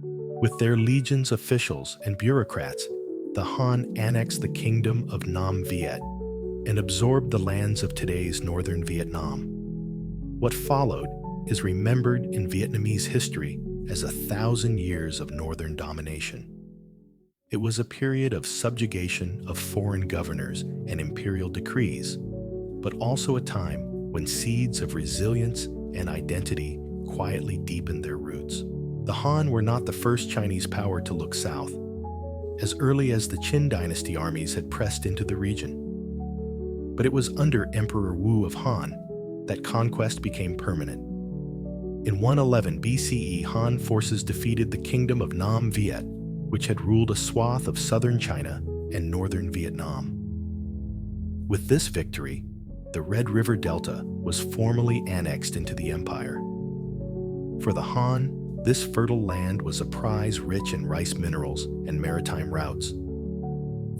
With their legions of officials and bureaucrats, the Han annexed the kingdom of Nam Viet and absorbed the lands of today's northern Vietnam. What followed is remembered in Vietnamese history as 1,000 years of northern domination. It was a period of subjugation of foreign governors and imperial decrees, but also a time when seeds of resilience and identity quietly deepened their roots. The Han were not the first Chinese power to look south. As early as the Qin dynasty, armies had pressed into the region. But it was under Emperor Wu of Han that conquest became permanent. In 111 BCE, Han forces defeated the kingdom of Nam Viet, which had ruled a swath of southern China and northern Vietnam. With this victory, the Red River Delta was formally annexed into the empire. For the Han, this fertile land was a prize rich in rice minerals and maritime routes.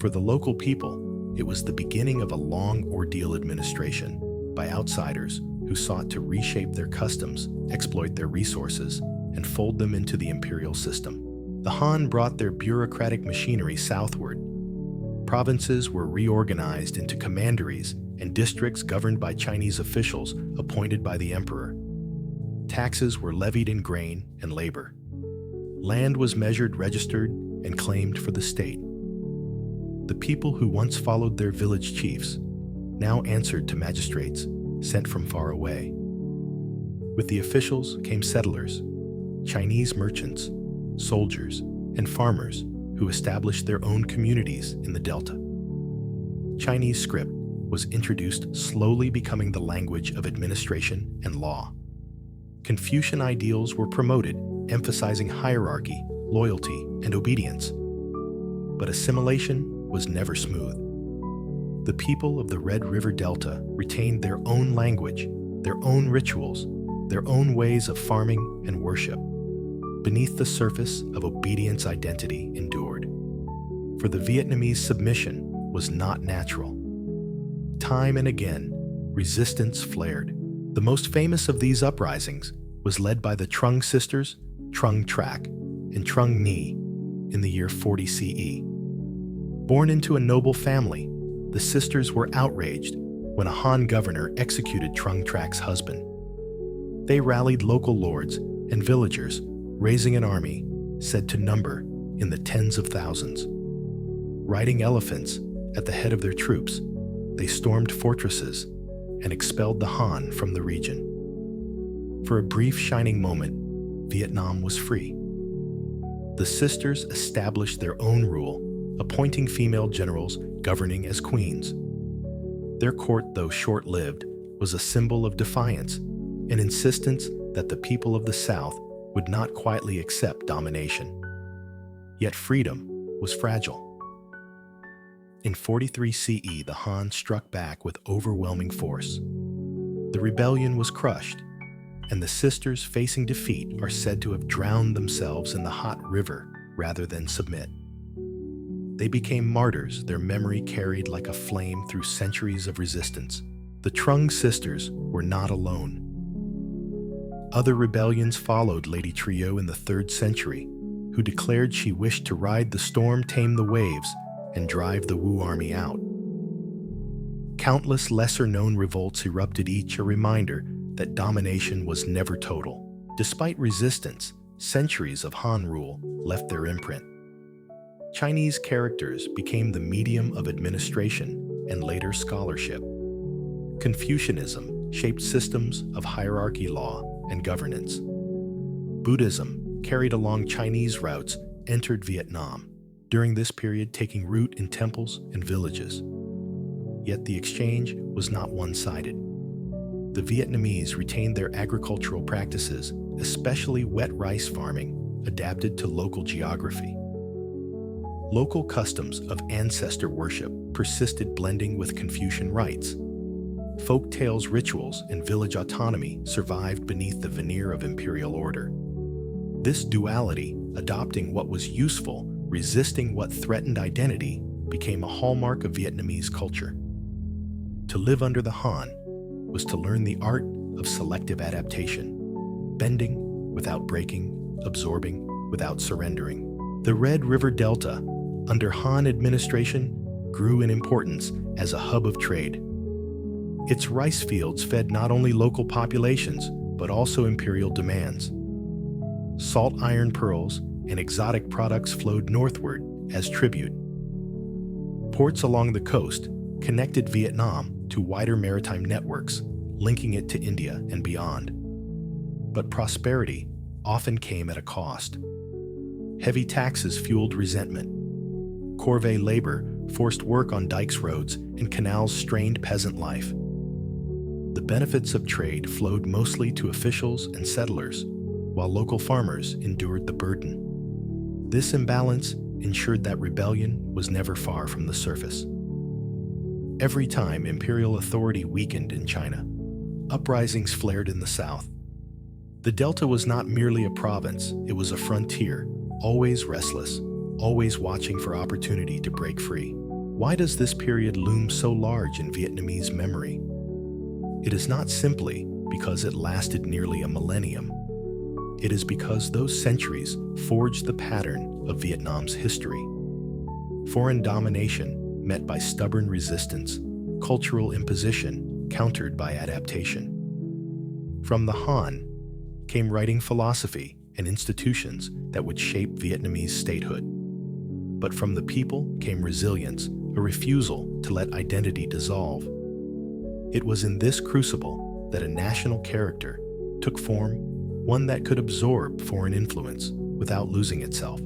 For the local people, it was the beginning of a long ordeal administration by outsiders who sought to reshape their customs, exploit their resources, and fold them into the imperial system. The Han brought their bureaucratic machinery southward. Provinces were reorganized into commanderies and districts governed by Chinese officials appointed by the emperor. Taxes were levied in grain and labor. Land was measured, registered, and claimed for the state. The people who once followed their village chiefs now answered to magistrates sent from far away. With the officials came settlers, Chinese merchants, soldiers, and farmers who established their own communities in the delta. Chinese script, was introduced, slowly becoming the language of administration and law. Confucian ideals were promoted, emphasizing hierarchy, loyalty, and obedience. But assimilation was never smooth. The people of the Red River Delta retained their own language, their own rituals, their own ways of farming and worship. Beneath the surface of obedience, identity endured. For the Vietnamese, submission was not natural. Time and again, resistance flared. The most famous of these uprisings was led by the Trưng Sisters, Trung Trak, and Trung Ni in the year 40 CE. Born into a noble family, the sisters were outraged when a Han governor executed Trung Trak's husband. They rallied local lords and villagers, raising an army said to number in the tens of thousands. Riding elephants at the head of their troops, they stormed fortresses and expelled the Han from the region. For a brief shining moment, Vietnam was free. The sisters established their own rule, appointing female generals governing as queens. Their court, though short-lived, was a symbol of defiance, an insistence that the people of the South would not quietly accept domination. Yet freedom was fragile. In 43 CE, the Han struck back with overwhelming force. The rebellion was crushed, and the sisters, facing defeat, are said to have drowned themselves in the hot river rather than submit. They became martyrs, their memory carried like a flame through centuries of resistance. The Trưng Sisters were not alone. Other rebellions followed Lady Trio in the 3rd century, who declared she wished to ride the storm, tame the waves, and drive the Wu army out. Countless lesser-known revolts erupted, each a reminder that domination was never total. Despite resistance, centuries of Han rule left their imprint. Chinese characters became the medium of administration and later scholarship. Confucianism shaped systems of hierarchy, law, and governance. Buddhism, carried along Chinese routes, entered Vietnam, during this period taking root in temples and villages. Yet the exchange was not one-sided. The Vietnamese retained their agricultural practices, especially wet rice farming, adapted to local geography. Local customs of ancestor worship persisted, blending with Confucian rites. Folk tales, rituals, and village autonomy survived beneath the veneer of imperial order. This duality, adopting what was useful, resisting what threatened identity, became a hallmark of Vietnamese culture. To live under the Han was to learn the art of selective adaptation, bending without breaking, absorbing without surrendering. The Red River Delta, under Han administration, grew in importance as a hub of trade. Its rice fields fed not only local populations, but also imperial demands. Salt iron pearls and exotic products flowed northward as tribute. Ports along the coast connected Vietnam to wider maritime networks, linking it to India and beyond. But prosperity often came at a cost. Heavy taxes fueled resentment. Corvée labor forced work on dikes, roads, and canals, strained peasant life. The benefits of trade flowed mostly to officials and settlers, while local farmers endured the burden. This imbalance ensured that rebellion was never far from the surface. Every time imperial authority weakened in China, uprisings flared in the south. The Delta was not merely a province, it was a frontier, always restless, always watching for opportunity to break free. Why does this period loom so large in Vietnamese memory? It is not simply because it lasted nearly a millennium. It is because those centuries forged the pattern of Vietnam's history. Foreign domination met by stubborn resistance, cultural imposition countered by adaptation. From the Han came writing philosophy and institutions that would shape Vietnamese statehood. But from the people came resilience, a refusal to let identity dissolve. It was in this crucible that a national character took form, one that could absorb foreign influence without losing itself.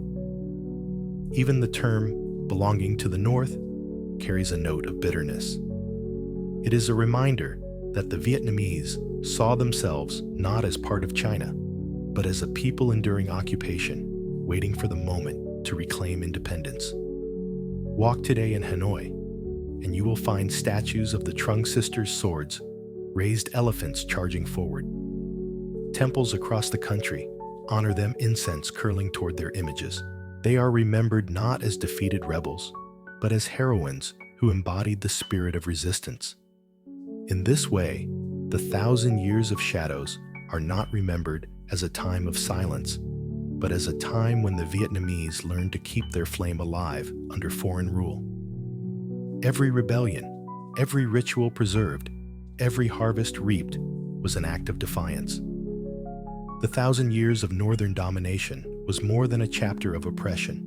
Even the term belonging to the North carries a note of bitterness. It is a reminder that the Vietnamese saw themselves not as part of China, but as a people enduring occupation, waiting for the moment to reclaim independence. Walk today in Hanoi, and you will find statues of the Trưng Sisters' swords, raised elephants charging forward. Temples across the country honor them, incense curling toward their images. They are remembered not as defeated rebels, but as heroines who embodied the spirit of resistance. In this way, the 1,000 years of shadows are not remembered as a time of silence, but as a time when the Vietnamese learned to keep their flame alive under foreign rule. Every rebellion, every ritual preserved, every harvest reaped was an act of defiance. The 1,000 years of Northern domination was more than a chapter of oppression.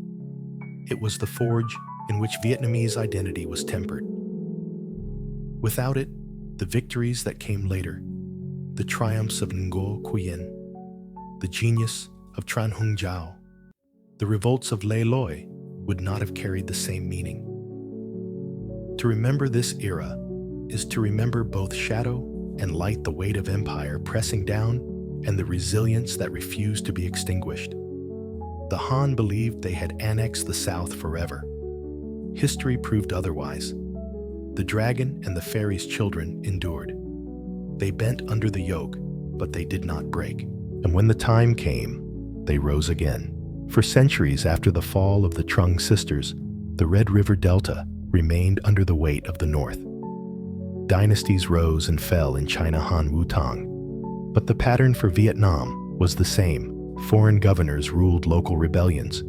It was the forge in which Vietnamese identity was tempered. Without it, the victories that came later, the triumphs of Ngo Quyen, the genius of Tran Hung Giao, the revolts of Lê Loi would not have carried the same meaning. To remember this era is to remember both shadow and light, the weight of empire pressing down and the resilience that refused to be extinguished. The Han believed they had annexed the South forever. History proved otherwise. The dragon and the fairy's children endured. They bent under the yoke, but they did not break. And when the time came, they rose again. For centuries after the fall of the Trưng Sisters, the Red River Delta remained under the weight of the North. Dynasties rose and fell in China, Han, Wu Tang. But the pattern for Vietnam was the same. Foreign governors ruled local rebellions,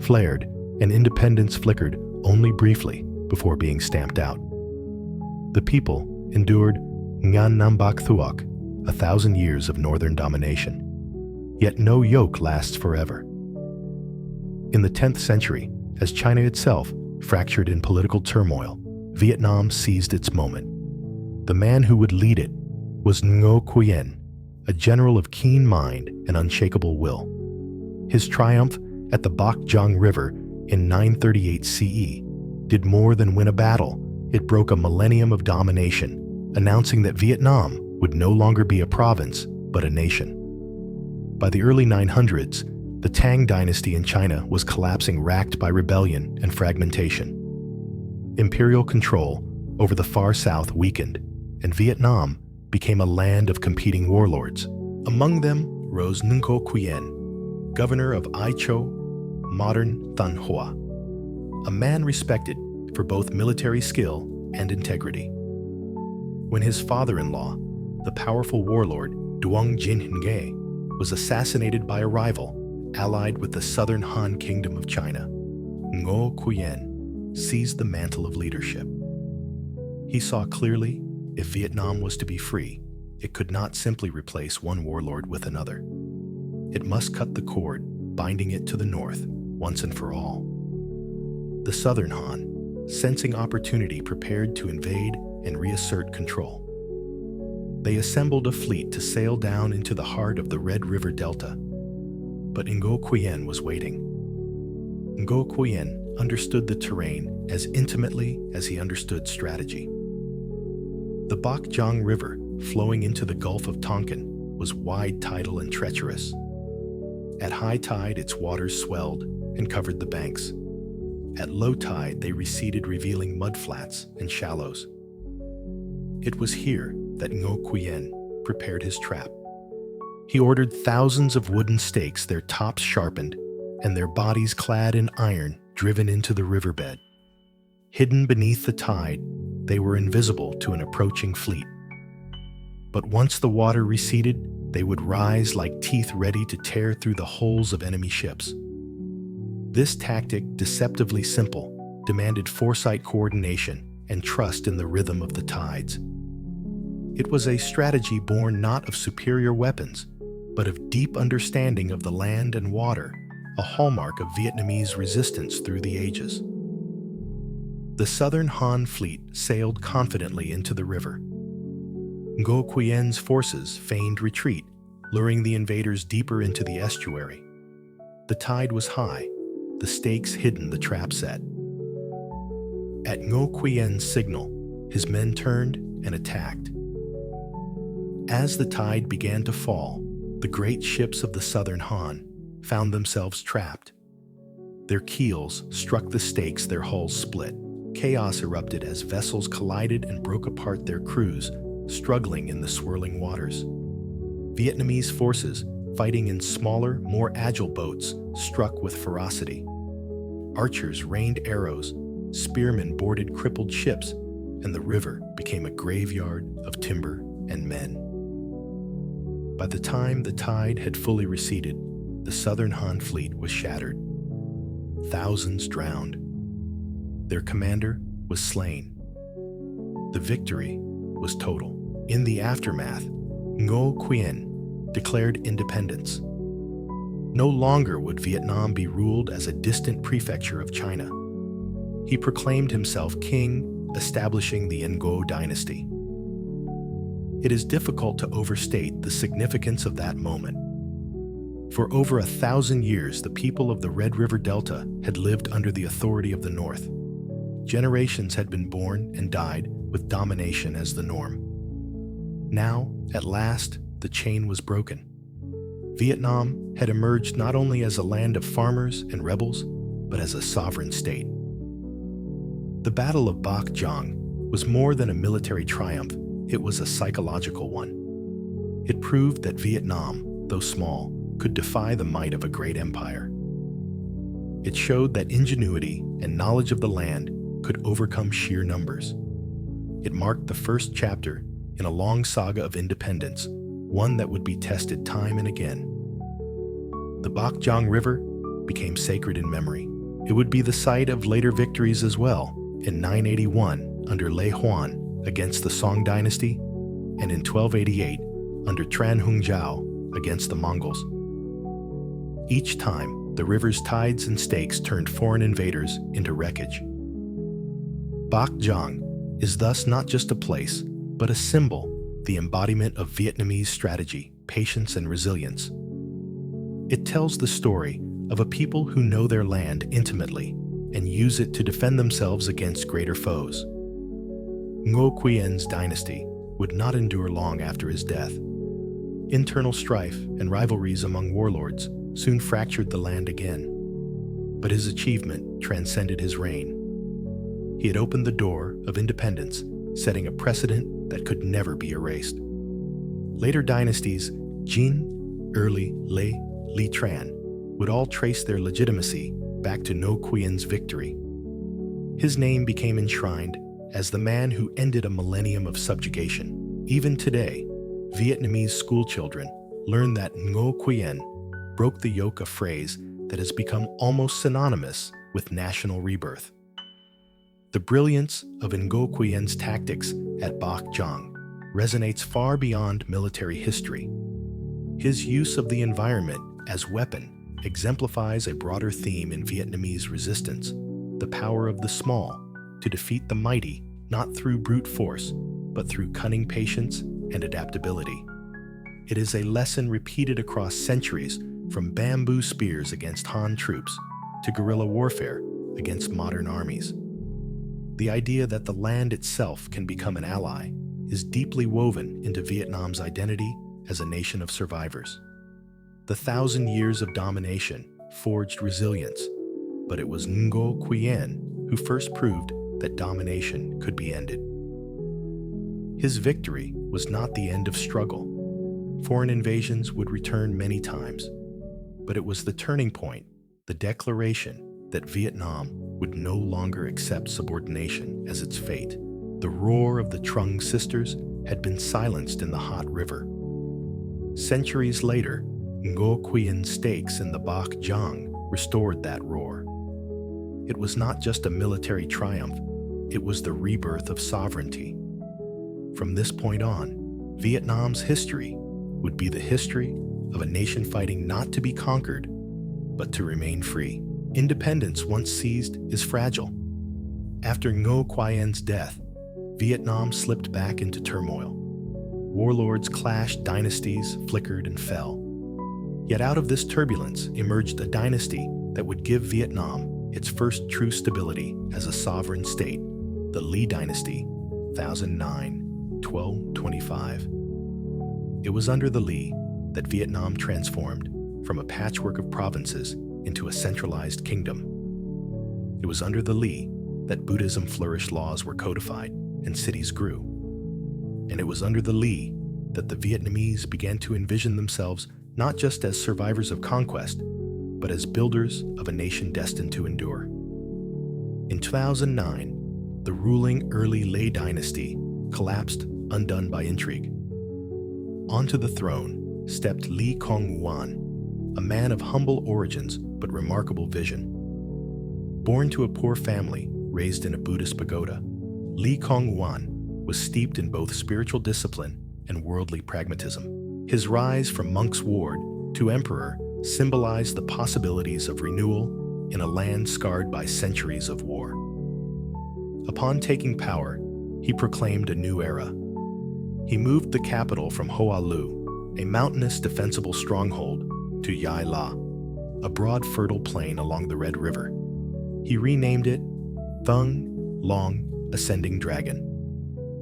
flared, and independence flickered only briefly before being stamped out. The people endured Ngan Nam Bak Thuok, 1,000 years of northern domination. Yet no yoke lasts forever. In the 10th century, as China itself fractured in political turmoil, Vietnam seized its moment. The man who would lead it was Ngo Quyen, a general of keen mind and unshakable will. His triumph at the Bac Giang River in 938 CE did more than win a battle. It broke a millennium of domination, announcing that Vietnam would no longer be a province, but a nation. By the early 900s, the Tang dynasty in China was collapsing, racked by rebellion and fragmentation. Imperial control over the far south weakened, and Vietnam became a land of competing warlords. Among them rose Ngo Quyen, governor of Ai Châu, modern Thanh Hoa, a man respected for both military skill and integrity. When his father-in-law, the powerful warlord Duong Jin Henge, was assassinated by a rival allied with the southern Han Kingdom of China, Ngo Quyen seized the mantle of leadership. He saw clearly, if Vietnam was to be free, it could not simply replace one warlord with another. It must cut the cord, binding it to the north, once and for all. The southern Han, sensing opportunity, prepared to invade and reassert control. They assembled a fleet to sail down into the heart of the Red River Delta. But Ngo Quyen was waiting. Ngo Quyen understood the terrain as intimately as he understood strategy. The Bac Giang River, flowing into the Gulf of Tonkin, was wide, tidal, and treacherous. At high tide, its waters swelled and covered the banks. At low tide, they receded, revealing mudflats and shallows. It was here that Ngo Quyen prepared his trap. He ordered thousands of wooden stakes, their tops sharpened and their bodies clad in iron, driven into the riverbed. Hidden beneath the tide, they were invisible to an approaching fleet. But once the water receded, they would rise like teeth ready to tear through the hulls of enemy ships. This tactic, deceptively simple, demanded foresight, coordination, and trust in the rhythm of the tides. It was a strategy born not of superior weapons, but of deep understanding of the land and water, a hallmark of Vietnamese resistance through the ages. The southern Han fleet sailed confidently into the river. Ngo Quyen's forces feigned retreat, luring the invaders deeper into the estuary. The tide was high, the stakes hidden, the trap set. At Ngo Quyen's signal, his men turned and attacked. As the tide began to fall, the great ships of the Southern Han found themselves trapped. Their keels struck the stakes, their hulls split. Chaos erupted as vessels collided and broke apart, their crews struggling in the swirling waters. Vietnamese forces, fighting in smaller, more agile boats, struck with ferocity. Archers rained arrows, spearmen boarded crippled ships, and the river became a graveyard of timber and men. By the time the tide had fully receded, the Southern Han fleet was shattered. Thousands drowned. Their commander was slain. The victory was total. In the aftermath, Ngo Quyen declared independence. No longer would Vietnam be ruled as a distant prefecture of China. He proclaimed himself king, establishing the Ngo dynasty. It is difficult to overstate the significance of that moment. For over 1,000 years, the people of the Red River Delta had lived under the authority of the North. Generations had been born and died with domination as the norm. Now, at last, the chain was broken. Vietnam had emerged not only as a land of farmers and rebels, but as a sovereign state. The Battle of Bac Giang was more than a military triumph, it was a psychological one. It proved that Vietnam, though small, could defy the might of a great empire. It showed that ingenuity and knowledge of the land could overcome sheer numbers. It marked the first chapter in a long saga of independence, one that would be tested time and again. The Bac Giang River became sacred in memory. It would be the site of later victories as well, in 981 under Lê Huan against the Song dynasty, and in 1288 under Tran Hung Zhao against the Mongols. Each time, the river's tides and stakes turned foreign invaders into wreckage. Bac Giang is thus not just a place, but a symbol, the embodiment of Vietnamese strategy, patience, and resilience. It tells the story of a people who know their land intimately and use it to defend themselves against greater foes. Ngo Quien's dynasty would not endure long after his death. Internal strife and rivalries among warlords soon fractured the land again, but his achievement transcended his reign. He had opened the door of independence, setting a precedent that could never be erased. Later dynasties, Jin, Early, Lê, Lý Tran, would all trace their legitimacy back to Ngo Quien's victory. His name became enshrined as the man who ended a millennium of subjugation. Even today, Vietnamese schoolchildren learn that Ngo Quien broke the yoke, a phrase that has become almost synonymous with national rebirth. The brilliance of Ngo Quien's tactics at Bac Giang resonates far beyond military history. His use of the environment as weapon exemplifies a broader theme in Vietnamese resistance, the power of the small to defeat the mighty, not through brute force, but through cunning patience and adaptability. It is a lesson repeated across centuries, from bamboo spears against Han troops to guerrilla warfare against modern armies. The idea that the land itself can become an ally is deeply woven into Vietnam's identity as a nation of survivors. The 1,000 years of domination forged resilience, but it was Ngo Quien who first proved that domination could be ended. His victory was not the end of struggle. Foreign invasions would return many times, but it was the turning point, the declaration that Vietnam would no longer accept subordination as its fate. The roar of the Trưng Sisters had been silenced in the hot river. Centuries later, Ngo Quien's stakes in the Bac Giang restored that roar. It was not just a military triumph, it was the rebirth of sovereignty. From this point on, Vietnam's history would be the history of a nation fighting not to be conquered, but to remain free. Independence, once seized, is fragile. After Ngo Quien's death, Vietnam slipped back into turmoil. Warlords clashed, dynasties flickered and fell. Yet out of this turbulence emerged a dynasty that would give Vietnam its first true stability as a sovereign state, the Lý dynasty, 1009-1225. It was under the Li that Vietnam transformed from a patchwork of provinces into a centralized kingdom. It was under the Li that Buddhism flourished, laws were codified, and cities grew. And it was under the Li that the Vietnamese began to envision themselves not just as survivors of conquest, but as builders of a nation destined to endure. In 2009, the ruling early Lei dynasty collapsed, undone by intrigue. Onto the throne stepped Li Konghuan, a man of humble origins but remarkable vision. Born to a poor family, raised in a Buddhist pagoda, Li Konghuan was steeped in both spiritual discipline and worldly pragmatism. His rise from monk's ward to emperor symbolized the possibilities of renewal in a land scarred by centuries of war. Upon taking power, he proclaimed a new era. He moved the capital from Hoa Lu, a mountainous defensible stronghold, to Yai La, a broad fertile plain along the Red River. He renamed it Thung Long Ascending Dragon.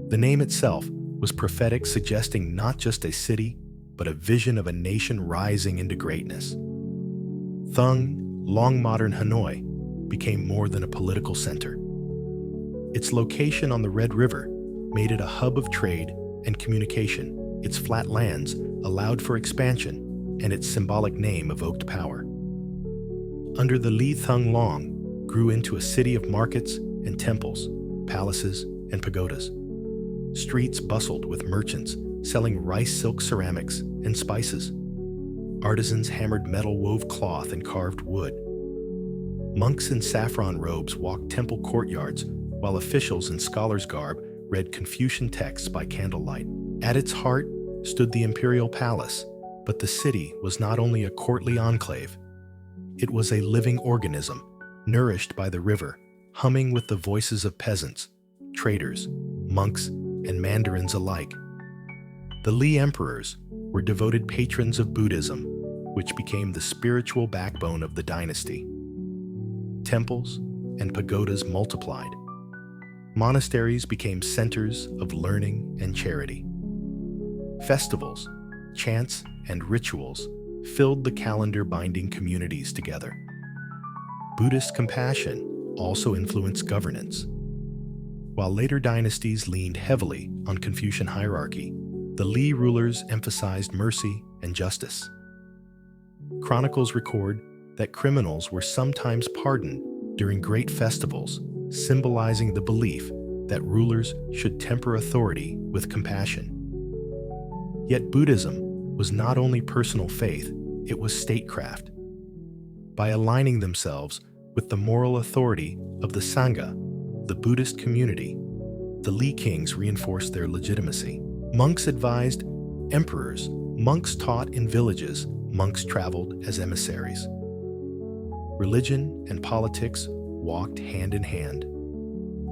The name itself was prophetic, suggesting not just a city, but a vision of a nation rising into greatness. Thung Long modern Hanoi became more than a political center. Its location on the Red River made it a hub of trade and communication. Its flat lands allowed for expansion, and its symbolic name evoked power. Under the Li, Thung Long grew into a city of markets and temples, palaces and pagodas. Streets bustled with merchants selling rice silk ceramics and spices. Artisans hammered metal, wove cloth, and carved wood. Monks in saffron robes walked temple courtyards, while officials in scholars' garb read Confucian texts by candlelight. At its heart stood the imperial palace, but the city was not only a courtly enclave. It was a living organism, nourished by the river, humming with the voices of peasants, traders, monks, and mandarins alike. The Li emperors were devoted patrons of Buddhism, which became the spiritual backbone of the dynasty. Temples and pagodas multiplied. Monasteries became centers of learning and charity. Festivals, chants, and rituals filled the calendar, binding communities together. Buddhist compassion also influenced governance. While later dynasties leaned heavily on Confucian hierarchy, the Li rulers emphasized mercy and justice. Chronicles record that criminals were sometimes pardoned during great festivals, symbolizing the belief that rulers should temper authority with compassion. Yet Buddhism was not only personal faith, it was statecraft. By aligning themselves with the moral authority of the Sangha, the Buddhist community, the Li kings reinforced their legitimacy. Monks advised emperors, monks taught in villages, monks traveled as emissaries. Religion and politics walked hand in hand.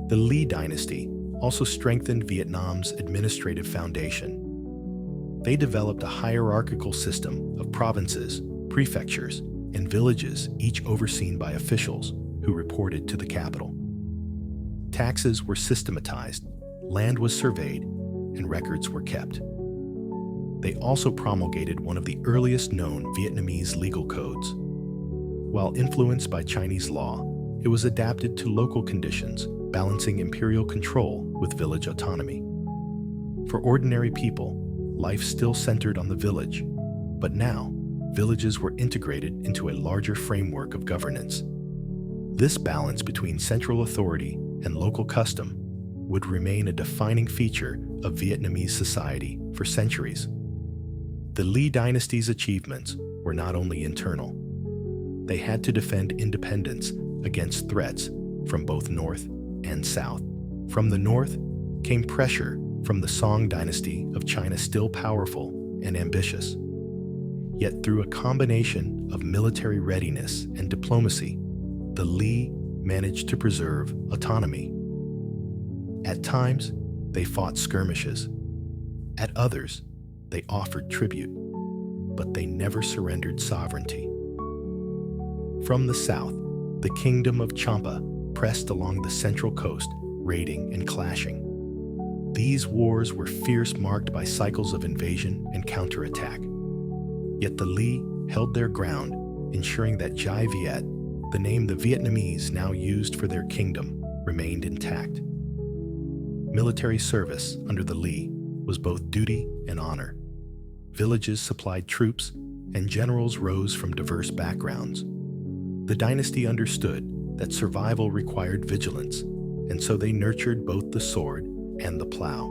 The Li dynasty also strengthened Vietnam's administrative foundation. They developed a hierarchical system of provinces, prefectures, and villages, each overseen by officials who reported to the capital. Taxes were systematized, land was surveyed, and records were kept. They also promulgated one of the earliest known Vietnamese legal codes. While influenced by Chinese law, it was adapted to local conditions, balancing imperial control with village autonomy. For ordinary people, life still centered on the village, but now, villages were integrated into a larger framework of governance. This balance between central authority and local custom would remain a defining feature of Vietnamese society for centuries. The Li dynasty's achievements were not only internal. They had to defend independence against threats from both north and south. From the north came pressure from the Song dynasty of China, still powerful and ambitious. Yet through a combination of military readiness and diplomacy, the Li managed to preserve autonomy. At times, they fought skirmishes. At others, they offered tribute, but they never surrendered sovereignty. From the south, the kingdom of Champa pressed along the central coast, raiding and clashing. These wars were fierce, marked by cycles of invasion and counterattack. Yet the Li held their ground, ensuring that Jai Viet, the name the Vietnamese now used for their kingdom, remained intact. Military service under the Li was both duty and honor. Villages supplied troops, and generals rose from diverse backgrounds. The dynasty understood that survival required vigilance, and so they nurtured both the sword and the plow.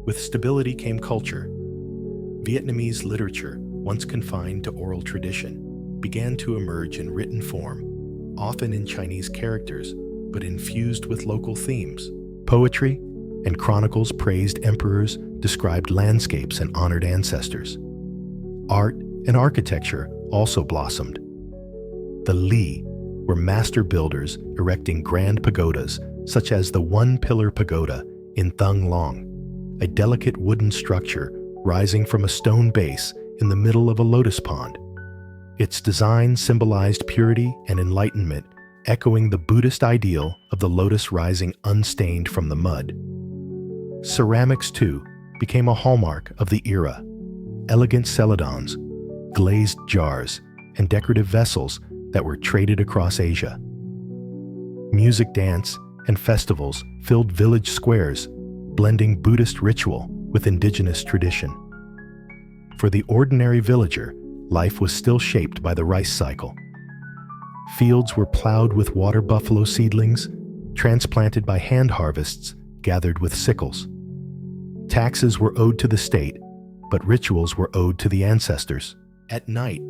With stability came culture. Vietnamese literature, once confined to oral tradition, began to emerge in written form, often in Chinese characters, but infused with local themes. Poetry and chronicles praised emperors, described landscapes, and honored ancestors. Art and architecture also blossomed. The Li were master builders, erecting grand pagodas, such as the one-pillar pagoda in Thung Long, a delicate wooden structure rising from a stone base in the middle of a lotus pond. Its design symbolized purity and enlightenment, echoing the Buddhist ideal of the lotus rising unstained from the mud. Ceramics, too, became a hallmark of the era. Elegant celadons, glazed jars, and decorative vessels that were traded across Asia. Music, dance, and festivals filled village squares, blending Buddhist ritual with indigenous tradition. For the ordinary villager, life was still shaped by the rice cycle. Fields were plowed with water buffalo seedlings, transplanted by hand harvests gathered with sickles. Taxes were owed to the state, but rituals were owed to the ancestors. At night,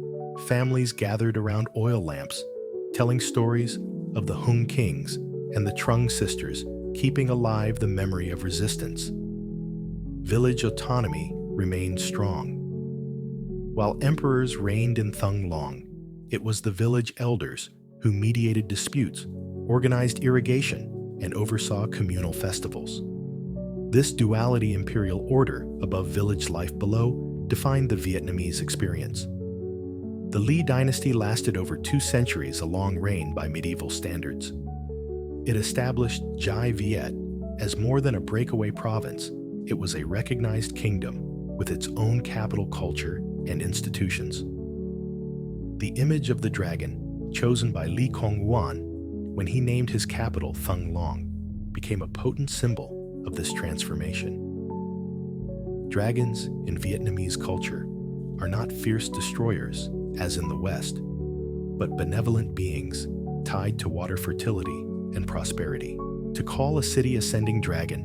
families gathered around oil lamps, telling stories of the Hung kings and the Trưng sisters, keeping alive the memory of resistance. Village autonomy remained strong. While emperors reigned in Thung Long, it was the village elders who mediated disputes, organized irrigation, and oversaw communal festivals. This duality, imperial order above, village life below, defined the Vietnamese experience. The Li dynasty lasted over 2 centuries, a long reign by medieval standards. It established Jai Viet as more than a breakaway province. It was a recognized kingdom with its own capital, culture, and institutions. The image of the dragon, chosen by Li Konghuan when he named his capital Thung Long, became a potent symbol of this transformation. Dragons in Vietnamese culture are not fierce destroyers, as in the West, but benevolent beings tied to water, fertility, and prosperity. To call a city ascending dragon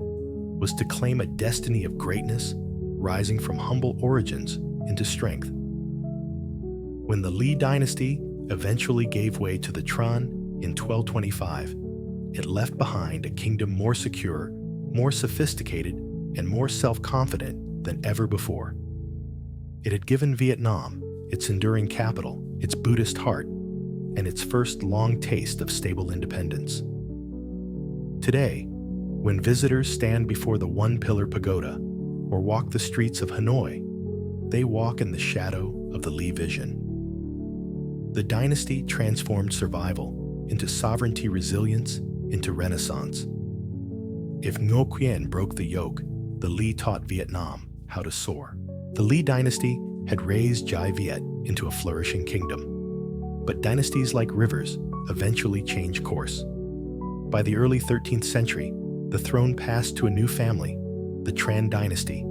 was to claim a destiny of greatness, rising from humble origins into strength. When the Li dynasty eventually gave way to the Tran in 1225, it left behind a kingdom more secure, more sophisticated, and more self-confident than ever before. It had given Vietnam its enduring capital, its Buddhist heart, and its first long taste of stable independence. Today, when visitors stand before the one-pillar pagoda or walk the streets of Hanoi, they walk in the shadow of the Li vision. The dynasty transformed survival into sovereignty, resilience into renaissance. If Ngo Quyen broke the yoke, the Li taught Vietnam how to soar. The Li dynasty had raised Jai Viet into a flourishing kingdom. But dynasties, like rivers, eventually change course. By the early 13th century, the throne passed to a new family, the Tran dynasty,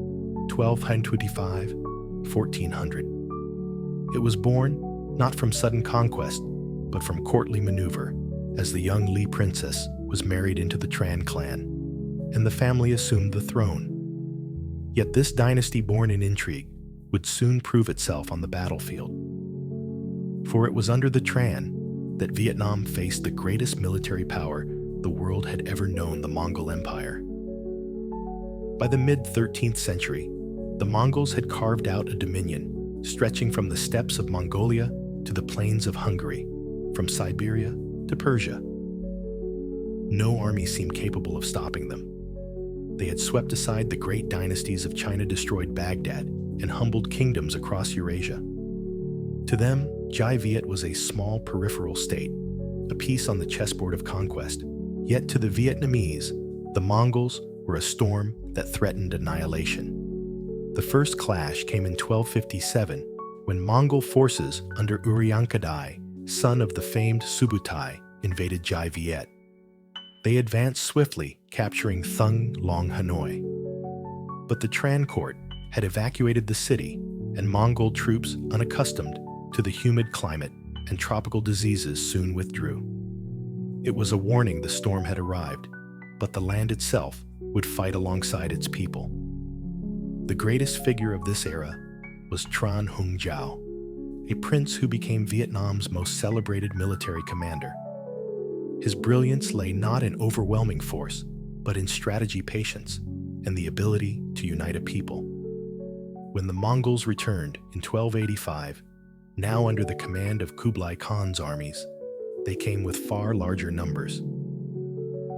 1225-1400. It was born not from sudden conquest, but from courtly maneuver, as the young Li princess was married into the Tran clan, and the family assumed the throne. Yet this dynasty, born in intrigue, would soon prove itself on the battlefield. For it was under the Tran that Vietnam faced the greatest military power the world had ever known, the Mongol Empire. By the mid-13th century, the Mongols had carved out a dominion stretching from the steppes of Mongolia to the plains of Hungary, from Siberia to Persia. No army seemed capable of stopping them. They had swept aside the great dynasties of China, destroyed Baghdad, and humbled kingdoms across Eurasia. To them, Jai Viet was a small peripheral state, a piece on the chessboard of conquest. Yet to the Vietnamese, the Mongols were a storm that threatened annihilation. The first clash came in 1257 when Mongol forces under Uryankadai, son of the famed Subutai, invaded Jai Viet. They advanced swiftly, capturing Thung Long Hanoi. But the Tran court had evacuated the city, and Mongol troops, unaccustomed to the humid climate and tropical diseases, soon withdrew. It was a warning the storm had arrived, but the land itself would fight alongside its people. The greatest figure of this era was Tran Hung Giao, a prince who became Vietnam's most celebrated military commander. His brilliance lay not in overwhelming force, but in strategy, patience, and the ability to unite a people. When the Mongols returned in 1285, now under the command of Kublai Khan's armies, they came with far larger numbers.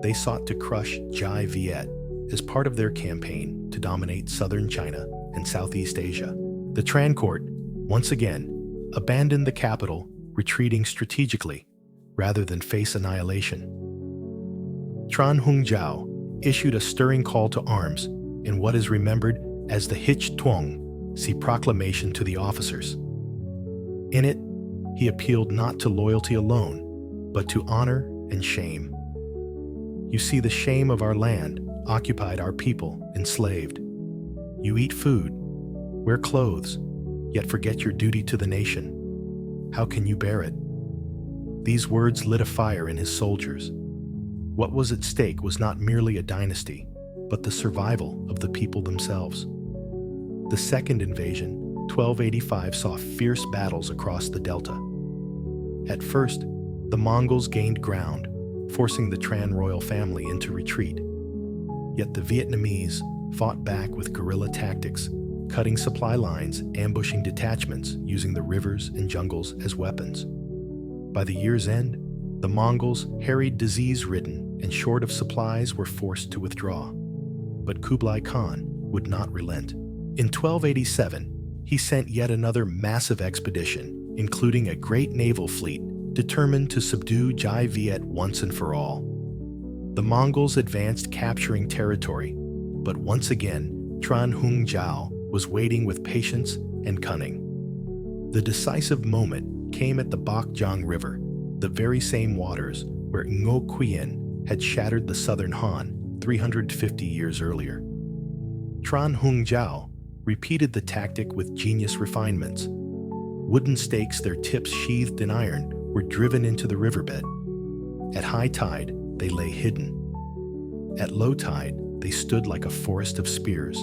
They sought to crush Jai Viet as part of their campaign to dominate southern China and Southeast Asia. The Tran court, once again, abandoned the capital, retreating strategically rather than face annihilation. Tran Hung Giao issued a stirring call to arms in what is remembered as the Hich Tuong, see proclamation to the officers. In it, he appealed not to loyalty alone, but to honor and shame. You see the shame of our land, occupied our people, enslaved. You eat food, wear clothes, yet forget your duty to the nation. How can you bear it? These words lit a fire in his soldiers. What was at stake was not merely a dynasty, but the survival of the people themselves. The second invasion, 1285, saw fierce battles across the delta. At first, the Mongols gained ground, forcing the Tran royal family into retreat. Yet the Vietnamese fought back with guerrilla tactics, cutting supply lines, ambushing detachments, using the rivers and jungles as weapons. By the year's end, the Mongols, harried, disease-ridden, and short of supplies, were forced to withdraw. But Kublai Khan would not relent. In 1287, he sent yet another massive expedition, including a great naval fleet, determined to subdue Jai Viet once and for all. The Mongols advanced, capturing territory, but once again, Tran Hung Giao was waiting with patience and cunning. The decisive moment came at the Bok Jang River, the very same waters where Ngo Quyen had shattered the southern Han 350 years earlier. Tran Hung Giao repeated the tactic with genius refinements. Wooden stakes, their tips sheathed in iron, were driven into the riverbed. At high tide, they lay hidden. At low tide, they stood like a forest of spears.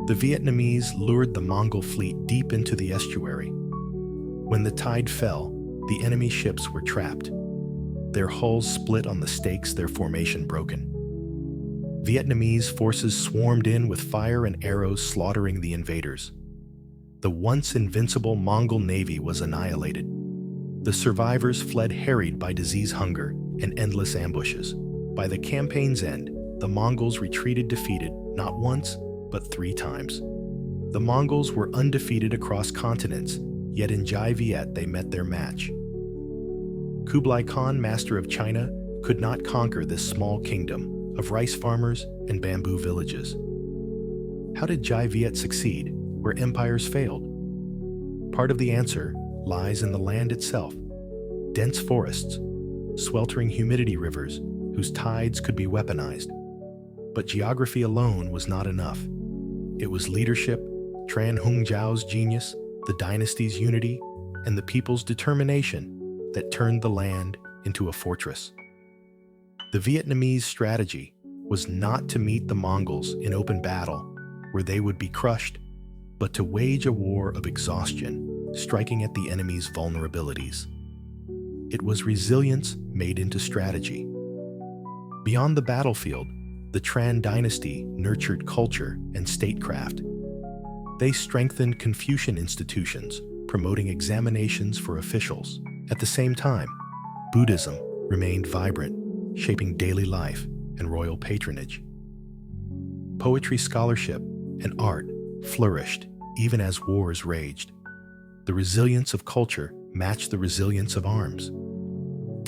The Vietnamese lured the Mongol fleet deep into the estuary. When the tide fell, the enemy ships were trapped. Their hulls split on the stakes, their formation broken. Vietnamese forces swarmed in with fire and arrows, slaughtering the invaders. The once invincible Mongol navy was annihilated. The survivors fled, harried by disease, hunger, and endless ambushes. By the campaign's end, the Mongols retreated defeated, not once, but 3 times. The Mongols were undefeated across continents, yet in Jai Viet they met their match. Kublai Khan, master of China, could not conquer this small kingdom of rice farmers and bamboo villages. How did Jai Viet succeed where empires failed? Part of the answer lies in the land itself. Dense forests, sweltering humidity rivers whose tides could be weaponized. But geography alone was not enough. It was leadership, Tran Hung Zhao's genius, the dynasty's unity, and the people's determination that turned the land into a fortress. The Vietnamese strategy was not to meet the Mongols in open battle, where they would be crushed, but to wage a war of exhaustion, striking at the enemy's vulnerabilities. It was resilience made into strategy. Beyond the battlefield, the Tran dynasty nurtured culture and statecraft. They strengthened Confucian institutions, promoting examinations for officials. At the same time, Buddhism remained vibrant, shaping daily life and royal patronage. Poetry, scholarship, and art flourished even as wars raged. The resilience of culture matched the resilience of arms.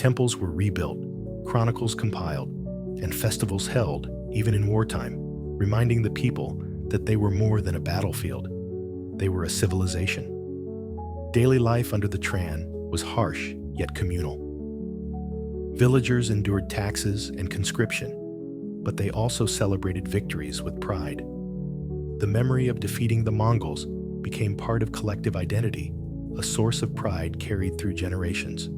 Temples were rebuilt, chronicles compiled, and festivals held even in wartime, reminding the people that they were more than a battlefield. They were a civilization. Daily life under the Tran was harsh yet communal. Villagers endured taxes and conscription, but they also celebrated victories with pride. The memory of defeating the Mongols became part of collective identity, a source of pride carried through generations.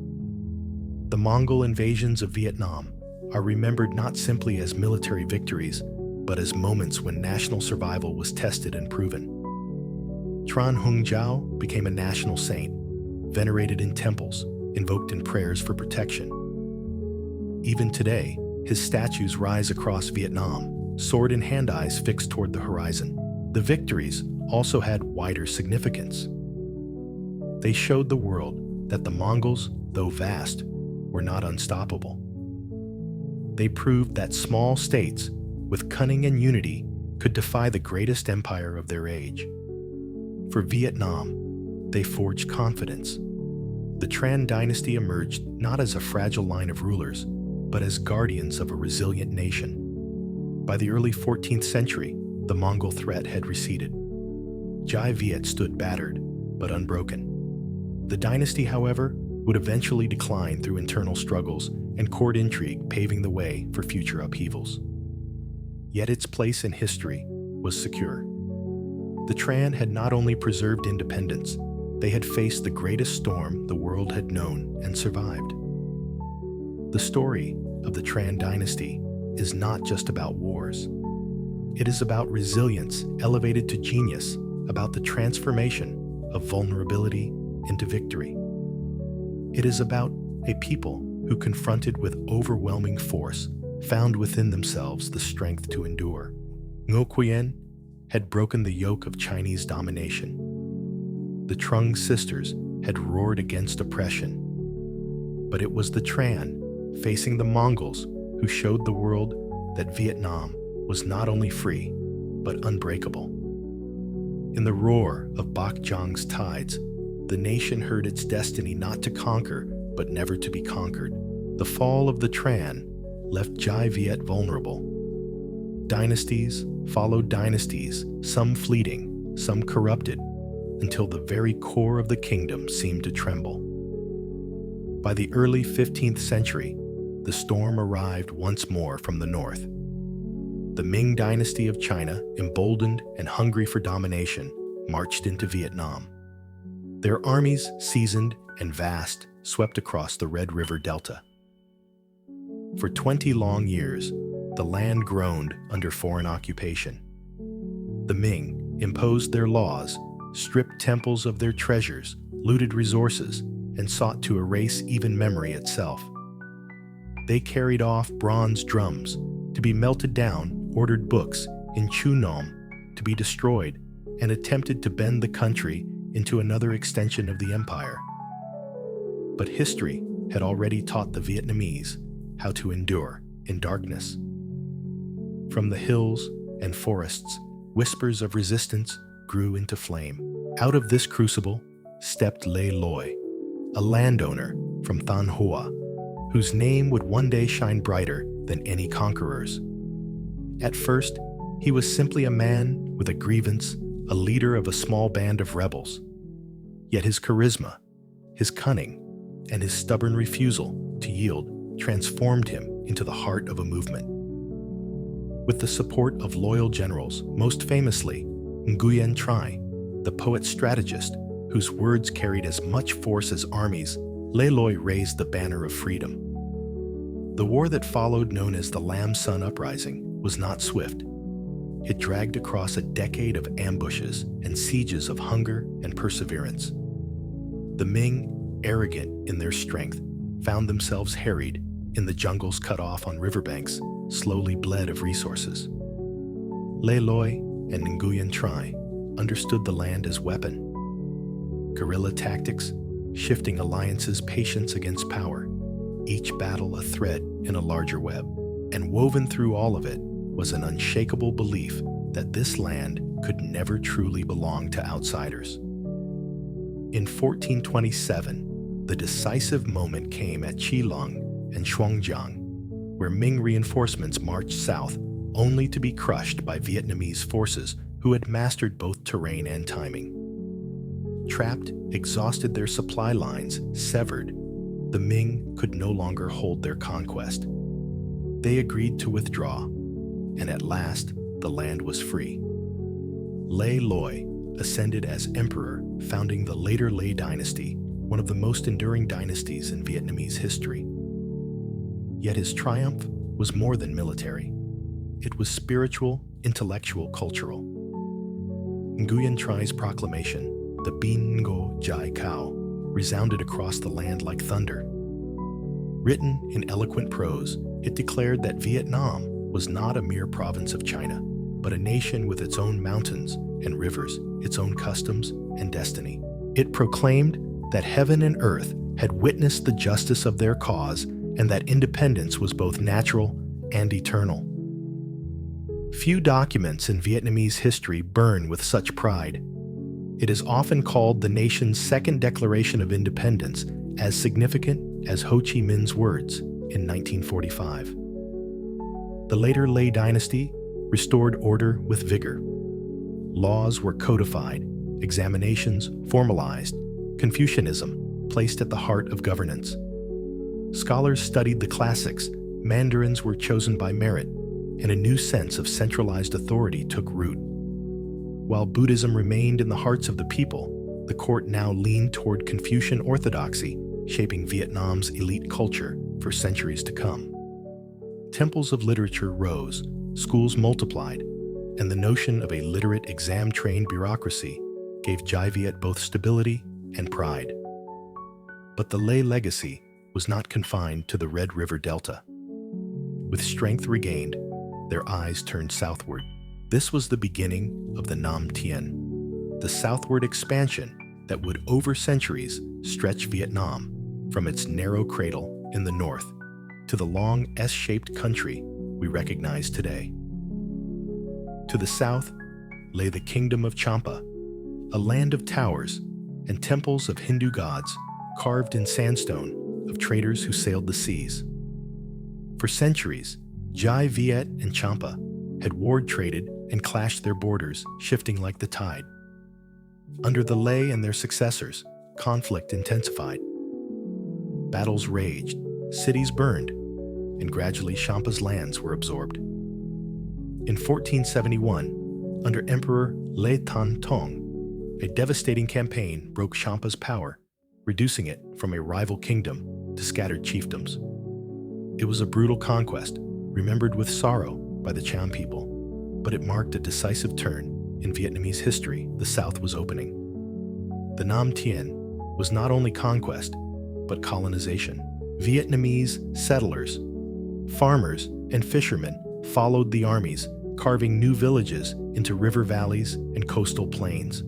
The Mongol invasions of Vietnam are remembered not simply as military victories, but as moments when national survival was tested and proven. Tran Hung Jiao became a national saint, venerated in temples, invoked in prayers for protection. Even today, his statues rise across Vietnam, sword in hand, eyes fixed toward the horizon. The victories also had wider significance. They showed the world that the Mongols, though vast, were not unstoppable. They proved that small states, with cunning and unity, could defy the greatest empire of their age. For Vietnam, they forged confidence. The Tran dynasty emerged not as a fragile line of rulers, but as guardians of a resilient nation. By the early 14th century, the Mongol threat had receded. Jai Viet stood battered, but unbroken. The dynasty, however, would eventually decline through internal struggles and court intrigue, paving the way for future upheavals. Yet its place in history was secure. The Tran had not only preserved independence, they had faced the greatest storm the world had known and survived. The story of the Tran dynasty is not just about wars. It is about resilience elevated to genius, about the transformation of vulnerability into victory. It is about a people who, confronted with overwhelming force, found within themselves the strength to endure. Ngo Quyen had broken the yoke of Chinese domination. The Trưng Sisters had roared against oppression. But it was the Tran, facing the Mongols, who showed the world that Vietnam was not only free, but unbreakable. In the roar of Bach Jang's tides, the nation heard its destiny not to conquer, but never to be conquered. The fall of the Tran left Jai Viet vulnerable. Dynasties followed dynasties, some fleeting, some corrupted, until the very core of the kingdom seemed to tremble. By the early 15th century, the storm arrived once more from the north. The Ming dynasty of China, emboldened and hungry for domination, marched into Vietnam. Their armies, seasoned and vast, swept across the Red River Delta. For 20 long years, the land groaned under foreign occupation. The Ming imposed their laws, stripped temples of their treasures, looted resources, and sought to erase even memory itself. They carried off bronze drums to be melted down, ordered books in Chu Nom to be destroyed, and attempted to bend the country into another extension of the empire. But history had already taught the Vietnamese how to endure in darkness. From the hills and forests, whispers of resistance grew into flame. Out of this crucible stepped Lê Loi, a landowner from Thanh Hoa, whose name would one day shine brighter than any conqueror's. At first, he was simply a man with a grievance, a leader of a small band of rebels. Yet his charisma, his cunning, and his stubborn refusal to yield transformed him into the heart of a movement. With the support of loyal generals, most famously Nguyen Trai, the poet-strategist whose words carried as much force as armies, Lê Loi raised the banner of freedom. The war that followed, known as the Lam Son Uprising, was not swift. It dragged across a decade of ambushes and sieges of hunger and perseverance. The Ming, arrogant in their strength, found themselves harried in the jungles cut off on riverbanks, slowly bled of resources. Lê Loi and Nguyen Trai understood the land as weapon. Guerrilla tactics, shifting alliances, patience against power, each battle a thread in a larger web. And woven through all of it was an unshakable belief that this land could never truly belong to outsiders. In 1427, the decisive moment came at Chilong and Shuangjiang, where Ming reinforcements marched south, only to be crushed by Vietnamese forces who had mastered both terrain and timing. Trapped, exhausted, their supply lines severed, the Ming could no longer hold their conquest. They agreed to withdraw, and at last the land was free. Lê Loi ascended as emperor, founding the later Lê dynasty, one of the most enduring dynasties in Vietnamese history. Yet his triumph was more than military. It was spiritual, intellectual, cultural. Nguyen Trai's proclamation, the Bin Ngo Jai Cao, resounded across the land like thunder. Written in eloquent prose, it declared that Vietnam was not a mere province of China, but a nation with its own mountains and rivers, its own customs and destiny. It proclaimed that heaven and earth had witnessed the justice of their cause and that independence was both natural and eternal. Few documents in Vietnamese history burn with such pride. It is often called the nation's second declaration of independence, as significant as Ho Chi Minh's words in 1945. The later Lê dynasty restored order with vigor. Laws were codified, examinations formalized, Confucianism placed at the heart of governance. Scholars studied the classics, mandarins were chosen by merit, and a new sense of centralized authority took root. While Buddhism remained in the hearts of the people, the court now leaned toward Confucian orthodoxy, shaping Vietnam's elite culture for centuries to come. Temples of literature rose, schools multiplied, and the notion of a literate, exam-trained bureaucracy gave Jai Viet both stability and pride. But the Lê legacy was not confined to the Red River Delta. With strength regained, their eyes turned southward. This was the beginning of the Nam Tien, the southward expansion that would, over centuries, stretch Vietnam from its narrow cradle in the north to the long S-shaped country we recognize today. To the south lay the Kingdom of Champa, a land of towers and temples of Hindu gods carved in sandstone of traders who sailed the seas. For centuries, Jai Viet and Champa had warred, traded, and clashed, their borders shifting like the tide. Under the Lê and their successors, conflict intensified. Battles raged, cities burned, and gradually Champa's lands were absorbed. In 1471, under Emperor Lê Thanh Tông, a devastating campaign broke Champa's power, reducing it from a rival kingdom to scattered chiefdoms. It was a brutal conquest, remembered with sorrow by the Cham people, but it marked a decisive turn in Vietnamese history. The South was opening. The Nam Tien was not only conquest, but colonization. Vietnamese settlers, farmers, and fishermen followed the armies, carving new villages into river valleys and coastal plains.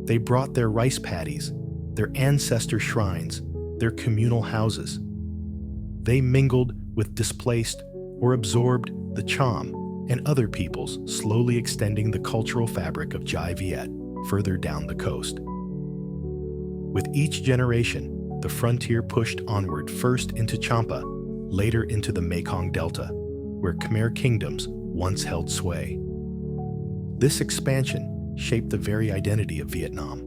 They brought their rice paddies, their ancestor shrines, their communal houses. They mingled with displaced or absorbed the Cham and other peoples, slowly extending the cultural fabric of Jai Viet further down the coast. With each generation, the frontier pushed onward, first into Champa, later into the Mekong Delta, where Khmer kingdoms once held sway. This expansion shaped the very identity of Vietnam.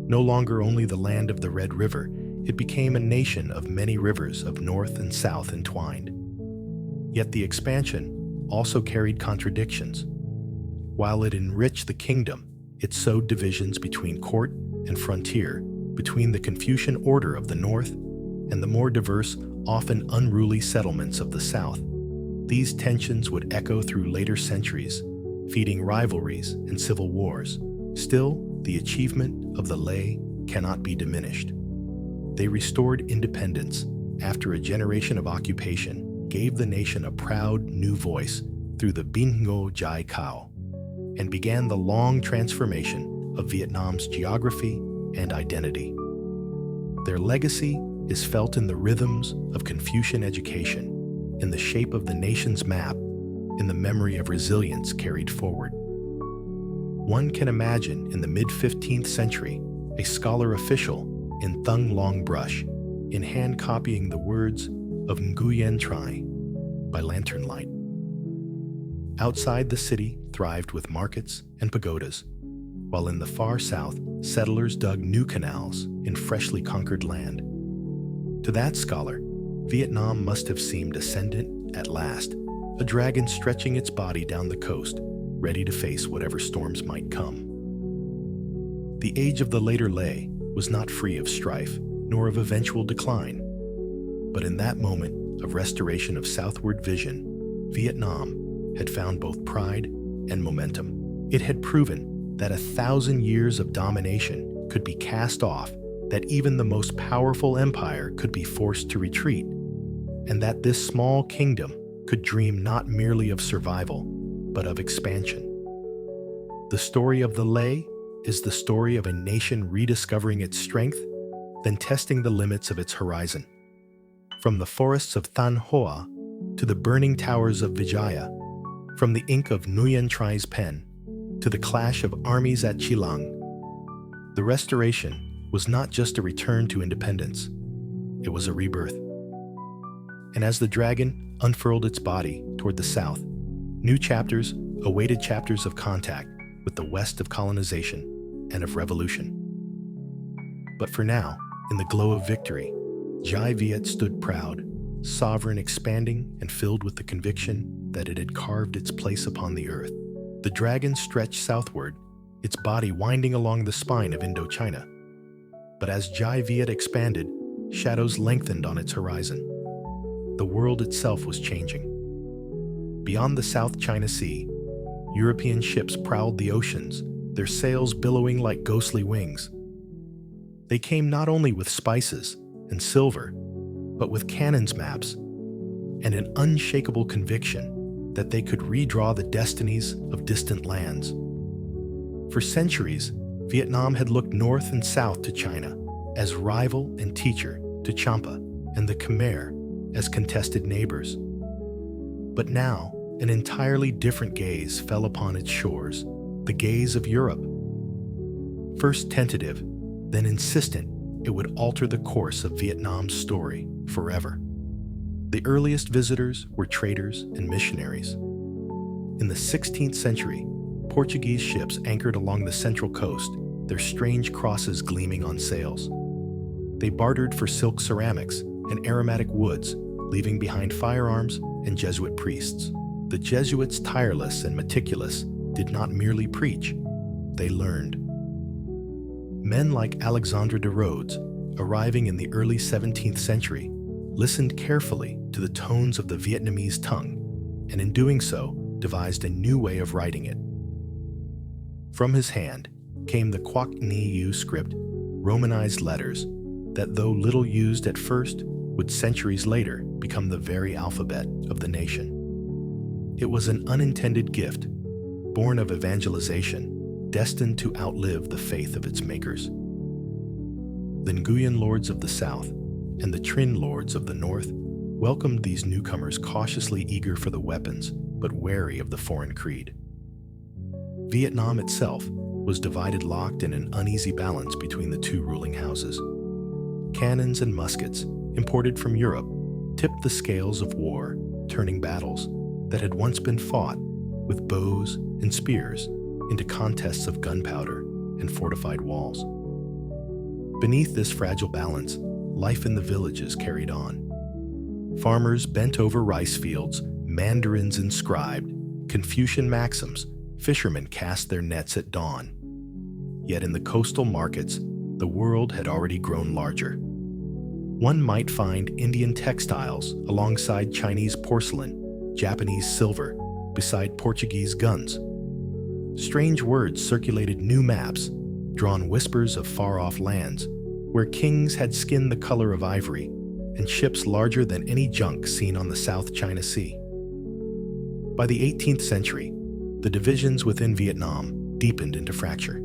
No longer only the land of the Red River, it became a nation of many rivers of north and south entwined. Yet the expansion also carried contradictions. While it enriched the kingdom, it sowed divisions between court and frontier, between the Confucian order of the north and the more diverse, often unruly settlements of the south. These tensions would echo through later centuries, feeding rivalries and civil wars. Still, the achievement of the Lê cannot be diminished. They restored independence after a generation of occupation, gave the nation a proud new voice through the Bin Ngo Jai Cao, and began the long transformation of Vietnam's geography and identity. Their legacy is felt in the rhythms of Confucian education, in the shape of the nation's map, in the memory of resilience carried forward. One can imagine in the mid-15th century a scholar official in Thung Long Brush, in hand copying the words of Nguyen Trai by lantern light. Outside the city thrived with markets and pagodas, while in the far south, settlers dug new canals in freshly conquered land. To that scholar, Vietnam must have seemed ascendant at last, a dragon stretching its body down the coast, ready to face whatever storms might come. The age of the later Lei was not free of strife, nor of eventual decline. But in that moment of restoration of southward vision, Vietnam had found both pride and momentum. It had proven that 1,000 years of domination could be cast off, that even the most powerful empire could be forced to retreat, and that this small kingdom could dream not merely of survival, but of expansion. The story of the Lei is the story of a nation rediscovering its strength, then testing the limits of its horizon. From the forests of Than Hoa to the burning towers of Vijaya, from the ink of Nguyen Trai's pen to the clash of armies at Chilang, the restoration was not just a return to independence, it was a rebirth. And as the dragon unfurled its body toward the south, new chapters awaited chapters of contact with the west of colonization and of revolution. But for now, in the glow of victory, Jai Viet stood proud, sovereign, expanding, and filled with the conviction that it had carved its place upon the earth. The dragon stretched southward, its body winding along the spine of Indochina. But as Jai Viet expanded, shadows lengthened on its horizon. The world itself was changing. Beyond the South China Sea, European ships prowled the oceans, their sails billowing like ghostly wings. They came not only with spices and silver, but with cannons, maps, and an unshakable conviction that they could redraw the destinies of distant lands. For centuries, Vietnam had looked north and south to China as rival and teacher to Champa and the Khmer as contested neighbors. But now, an entirely different gaze fell upon its shores, the gaze of Europe. First tentative, then insistent, it would alter the course of Vietnam's story forever. The earliest visitors were traders and missionaries. In the 16th century, Portuguese ships anchored along the central coast, their strange crosses gleaming on sails. They bartered for silk ceramics and aromatic woods, leaving behind firearms and Jesuit priests. The Jesuits, tireless and meticulous, did not merely preach, they learned. Men like Alexandre de Rhodes, arriving in the early 17th century, listened carefully to the tones of the Vietnamese tongue, and in doing so, devised a new way of writing it. From his hand came the Quoc Ni U script, Romanized letters that, though little used at first, would centuries later become the very alphabet of the nation. It was an unintended gift, born of evangelization, destined to outlive the faith of its makers. The Nguyen lords of the south and the Trinh lords of the north welcomed these newcomers, cautiously eager for the weapons, but wary of the foreign creed. Vietnam itself was divided, locked in an uneasy balance between the two ruling houses. Cannons and muskets, imported from Europe, tipped the scales of war, turning battles that had once been fought with bows and spears into contests of gunpowder and fortified walls. Beneath this fragile balance, life in the villages carried on. Farmers bent over rice fields, mandarins inscribed, Confucian maxims, fishermen cast their nets at dawn. Yet in the coastal markets, the world had already grown larger. One might find Indian textiles alongside Chinese porcelain, Japanese silver beside Portuguese guns. Strange words circulated, new maps, drawn whispers of far-off lands, where kings had skin the color of ivory and ships larger than any junk seen on the South China Sea. By the 18th century, the divisions within Vietnam deepened into fracture.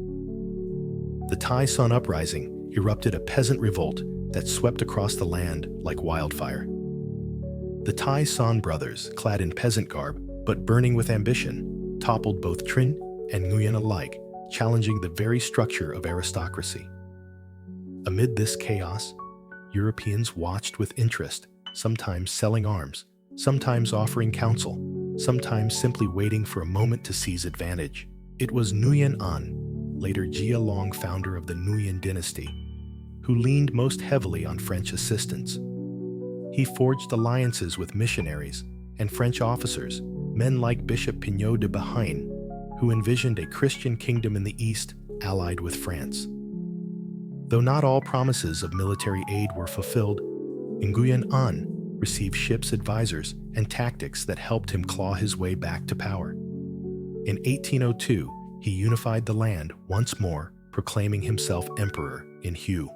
The Thai Son Uprising erupted, a peasant revolt that swept across the land like wildfire. The Thai Son brothers, clad in peasant garb but burning with ambition, toppled both Trinh and Nguyen alike, challenging the very structure of aristocracy. Amid this chaos, Europeans watched with interest, sometimes selling arms, sometimes offering counsel, sometimes simply waiting for a moment to seize advantage. It was Nguyen An, later Jia Long, founder of the Nguyen dynasty, who leaned most heavily on French assistance. He forged alliances with missionaries and French officers, men like Bishop Pignot de Behain, who envisioned a Christian kingdom in the East allied with France. Though not all promises of military aid were fulfilled, Nguyen An received ships, advisors, and tactics that helped him claw his way back to power. In 1802, he unified the land once more, proclaiming himself emperor in Hue.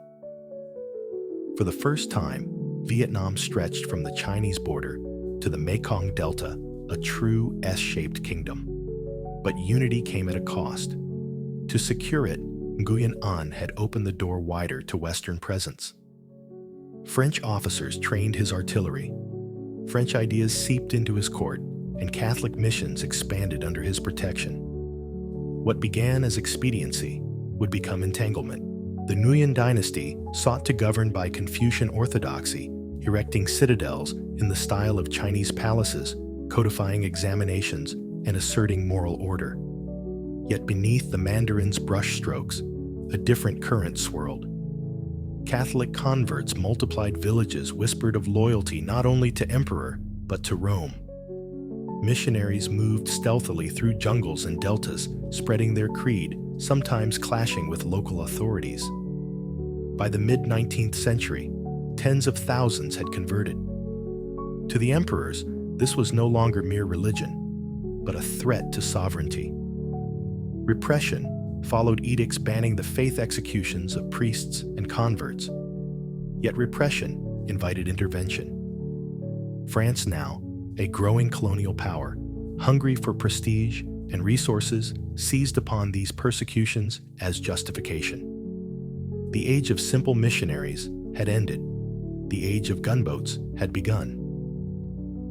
For the first time, Vietnam stretched from the Chinese border to the Mekong Delta, a true S-shaped kingdom. But unity came at a cost. To secure it, Nguyen An had opened the door wider to Western presence. French officers trained his artillery. French ideas seeped into his court, and Catholic missions expanded under his protection. What began as expediency would become entanglement. The Nguyen dynasty sought to govern by Confucian orthodoxy, erecting citadels in the style of Chinese palaces, codifying examinations, and asserting moral order. Yet beneath the Mandarin's brushstrokes, a different current swirled. Catholic converts multiplied, villages whispered of loyalty not only to emperor, but to Rome. Missionaries moved stealthily through jungles and deltas, spreading their creed, sometimes clashing with local authorities. By the mid-19th century, tens of thousands had converted. To the emperors, this was no longer mere religion, but a threat to sovereignty. Repression followed edicts banning the faith executions of priests and converts. Yet repression invited intervention. France now, a growing colonial power, hungry for prestige and resources, seized upon these persecutions as justification. The age of simple missionaries had ended. The age of gunboats had begun.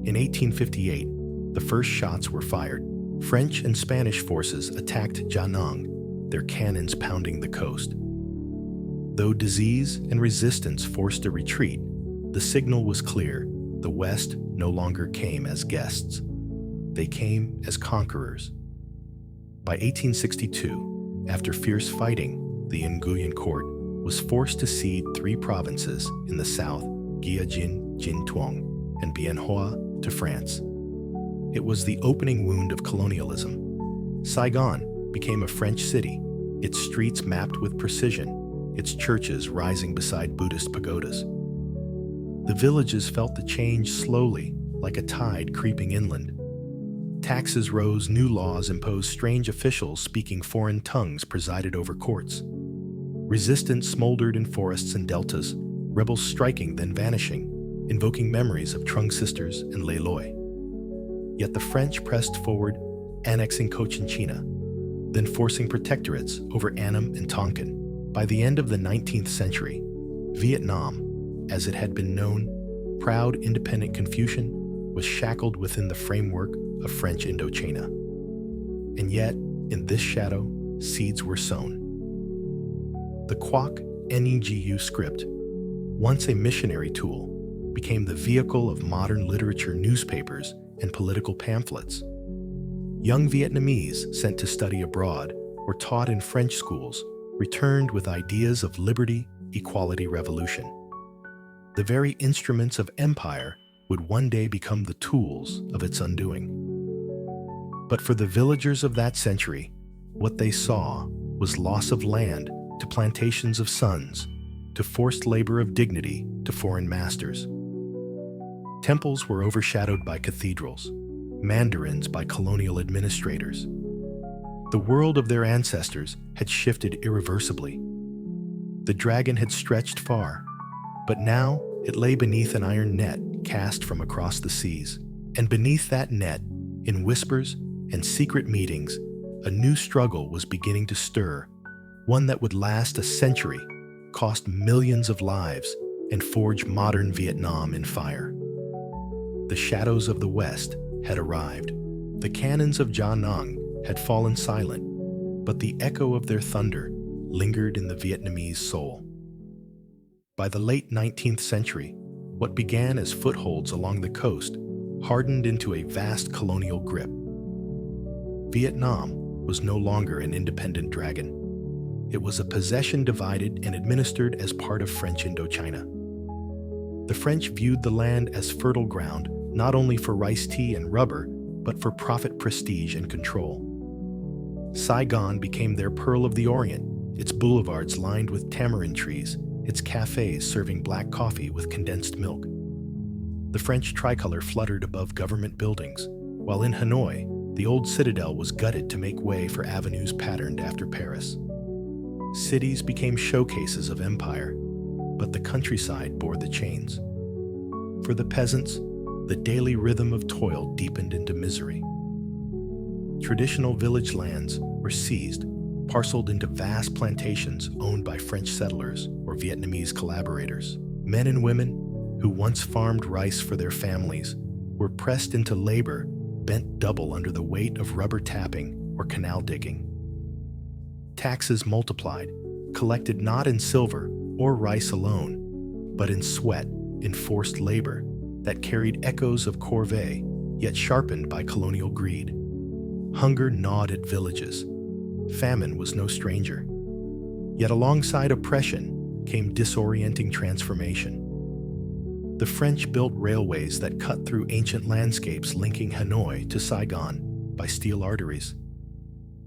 In 1858, the first shots were fired. French and Spanish forces attacked Da Nang, their cannons pounding the coast. Though disease and resistance forced a retreat, the signal was clear. The West no longer came as guests. They came as conquerors. By 1862, after fierce fighting, the Nguyen court was forced to cede 3 provinces in the south, Gia Jin, Jin Tuong, and Bien Hoa, to France. It was the opening wound of colonialism. Saigon became a French city, its streets mapped with precision, its churches rising beside Buddhist pagodas. The villages felt the change slowly, like a tide creeping inland. Taxes rose, new laws imposed, strange officials speaking foreign tongues presided over courts. Resistance smoldered in forests and deltas, rebels striking then vanishing, invoking memories of Trưng Sisters and Lê Loi. Yet the French pressed forward, annexing Cochinchina, then forcing protectorates over Annam and Tonkin. By the end of the 19th century, Vietnam, as it had been known, proud independent Confucian, was shackled within the framework of French Indochina. And yet, in this shadow, seeds were sown. The Quoc Negu script, once a missionary tool, became the vehicle of modern literature, newspapers, and political pamphlets. Young Vietnamese sent to study abroad or taught in French schools returned with ideas of liberty, equality, revolution. The very instruments of empire would one day become the tools of its undoing. But for the villagers of that century, what they saw was loss of land to plantations of sons, to forced labor of dignity to foreign masters. Temples were overshadowed by cathedrals, mandarins by colonial administrators. The world of their ancestors had shifted irreversibly. The dragon had stretched far, but now it lay beneath an iron net cast from across the seas. And beneath that net, in whispers and secret meetings, a new struggle was beginning to stir, one that would last a century, cost millions of lives, and forge modern Vietnam in fire. The shadows of the West had arrived. The cannons of Da Nang had fallen silent, but the echo of their thunder lingered in the Vietnamese soul. By the late 19th century, what began as footholds along the coast hardened into a vast colonial grip. Vietnam was no longer an independent dragon. It was a possession divided and administered as part of French Indochina. The French viewed the land as fertile ground, not only for rice tea and rubber, but for profit, prestige, and control. Saigon became their Pearl of the Orient, its boulevards lined with tamarind trees, its cafes serving black coffee with condensed milk. The French tricolor fluttered above government buildings, while in Hanoi, the old citadel was gutted to make way for avenues patterned after Paris. Cities became showcases of empire, but the countryside bore the chains. For the peasants, the daily rhythm of toil deepened into misery. Traditional village lands were seized, parceled into vast plantations owned by French settlers or Vietnamese collaborators. Men and women who once farmed rice for their families were pressed into labor bent double under the weight of rubber tapping or canal digging. Taxes multiplied, collected not in silver or rice alone, but in sweat, in forced labor that carried echoes of corvée, yet sharpened by colonial greed. Hunger gnawed at villages. Famine was no stranger. Yet alongside oppression came disorienting transformation. The French built railways that cut through ancient landscapes linking Hanoi to Saigon by steel arteries.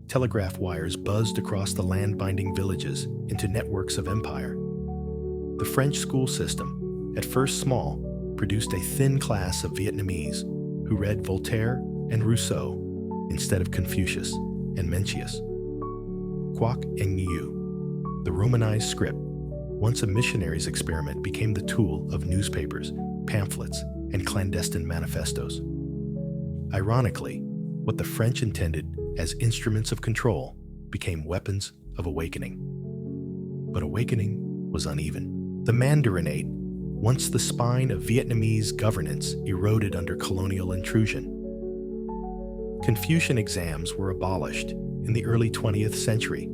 Telegraph wires buzzed across the land-binding villages into networks of empire. The French school system, at first small, produced a thin class of Vietnamese who read Voltaire and Rousseau instead of Confucius and Mencius. Quoc and Ngu, the Romanized script, once a missionary's experiment, became the tool of newspapers, pamphlets, and clandestine manifestos. Ironically, what the French intended as instruments of control became weapons of awakening. But awakening was uneven. The Mandarinate, once the spine of Vietnamese governance, eroded under colonial intrusion. Confucian exams were abolished in the early 20th century,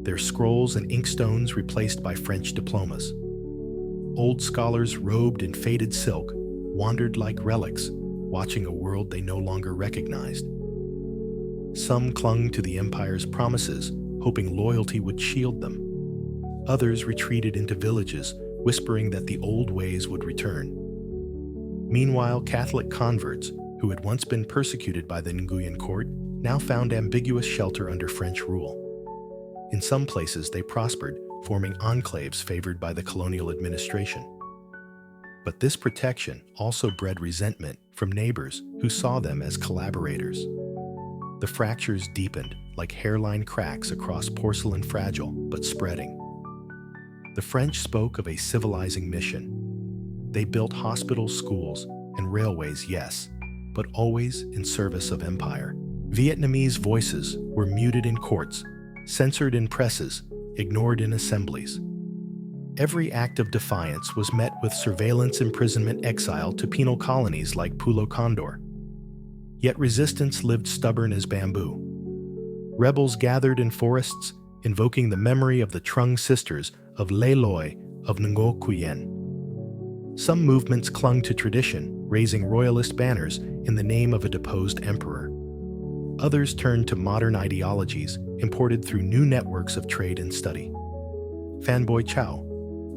their scrolls and inkstones replaced by French diplomas. Old scholars robed in faded silk wandered like relics, watching a world they no longer recognized. Some clung to the empire's promises, hoping loyalty would shield them. Others retreated into villages, whispering that the old ways would return. Meanwhile, Catholic converts, who had once been persecuted by the Nguyen court, now found ambiguous shelter under French rule. In some places, they prospered, forming enclaves favored by the colonial administration. But this protection also bred resentment from neighbors who saw them as collaborators. The fractures deepened like hairline cracks across porcelain, fragile but spreading. The French spoke of a civilizing mission. They built hospitals, schools, and railways, yes, but always in service of empire. Vietnamese voices were muted in courts, censored in presses, ignored in assemblies. Every act of defiance was met with surveillance, imprisonment, exile to penal colonies like Pulo Condor. Yet resistance lived stubborn as bamboo. Rebels gathered in forests, invoking the memory of the Trưng Sisters of Le Loi of Ngo Quyen. Some movements clung to tradition, raising royalist banners in the name of a deposed emperor. Others turned to modern ideologies imported through new networks of trade and study. Fanboy Chow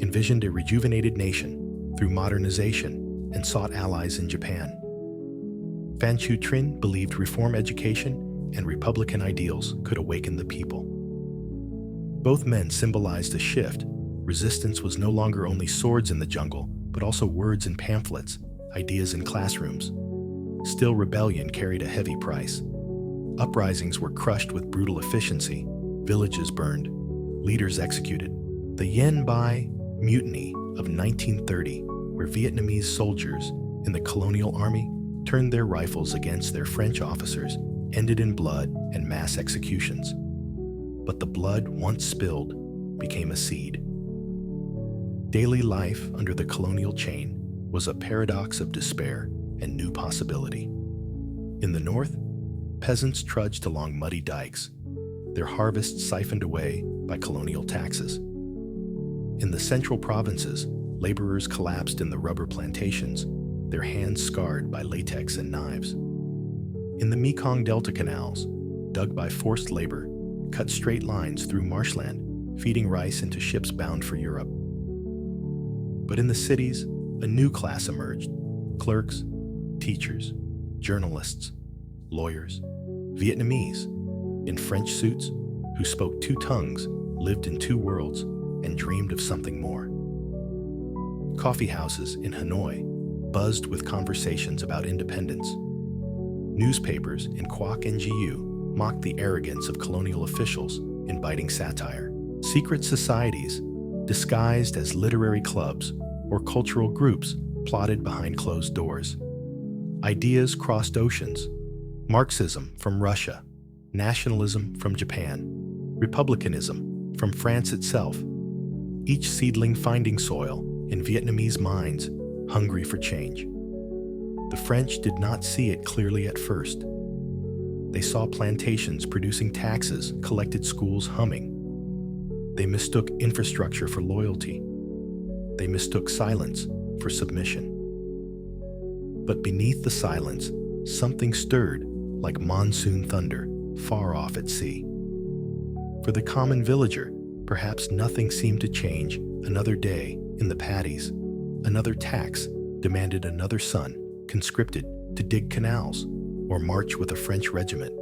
envisioned a rejuvenated nation through modernization and sought allies in Japan. Phan Chu Trinh believed reform education and republican ideals could awaken the people. Both men symbolized a shift. Resistance was no longer only swords in the jungle, but also words in pamphlets, ideas in classrooms. Still, rebellion carried a heavy price. Uprisings were crushed with brutal efficiency, villages burned, leaders executed. The Yen Bai Mutiny of 1930, where Vietnamese soldiers in the colonial army turned their rifles against their French officers, ended in blood and mass executions. But the blood once spilled became a seed. Daily life under the colonial chain was a paradox of despair and new possibility. In the north, peasants trudged along muddy dikes, their harvests siphoned away by colonial taxes. In the central provinces, laborers collapsed in the rubber plantations, their hands scarred by latex and knives. In the Mekong Delta canals, dug by forced labor, cut straight lines through marshland, feeding rice into ships bound for Europe. But in the cities, a new class emerged: clerks, teachers, journalists, lawyers, Vietnamese, in French suits, who spoke two tongues, lived in two worlds, and dreamed of something more. Coffee houses in Hanoi buzzed with conversations about independence. Newspapers in Quoc Ngu mocked the arrogance of colonial officials in biting satire. Secret societies, disguised as literary clubs or cultural groups, plotted behind closed doors. Ideas crossed oceans: Marxism from Russia, nationalism from Japan, republicanism from France itself, each seedling finding soil in Vietnamese minds hungry for change. The French did not see it clearly at first. They saw plantations producing taxes, collected schools humming. They mistook infrastructure for loyalty. They mistook silence for submission. But beneath the silence, something stirred like monsoon thunder far off at sea. For the common villager, perhaps nothing seemed to change. Another day in the paddies, another tax demanded another son conscripted to dig canals or march with a French regiment.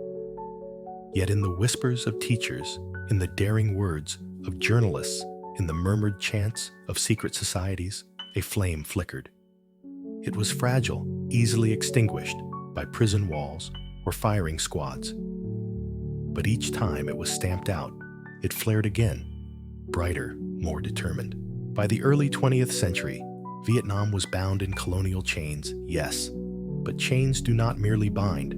Yet in the whispers of teachers, in the daring words of journalists, in the murmured chants of secret societies, a flame flickered. It was fragile, easily extinguished by prison walls or firing squads. But each time it was stamped out, it flared again, brighter, more determined. By the early 20th century, Vietnam was bound in colonial chains, yes, but chains do not merely bind.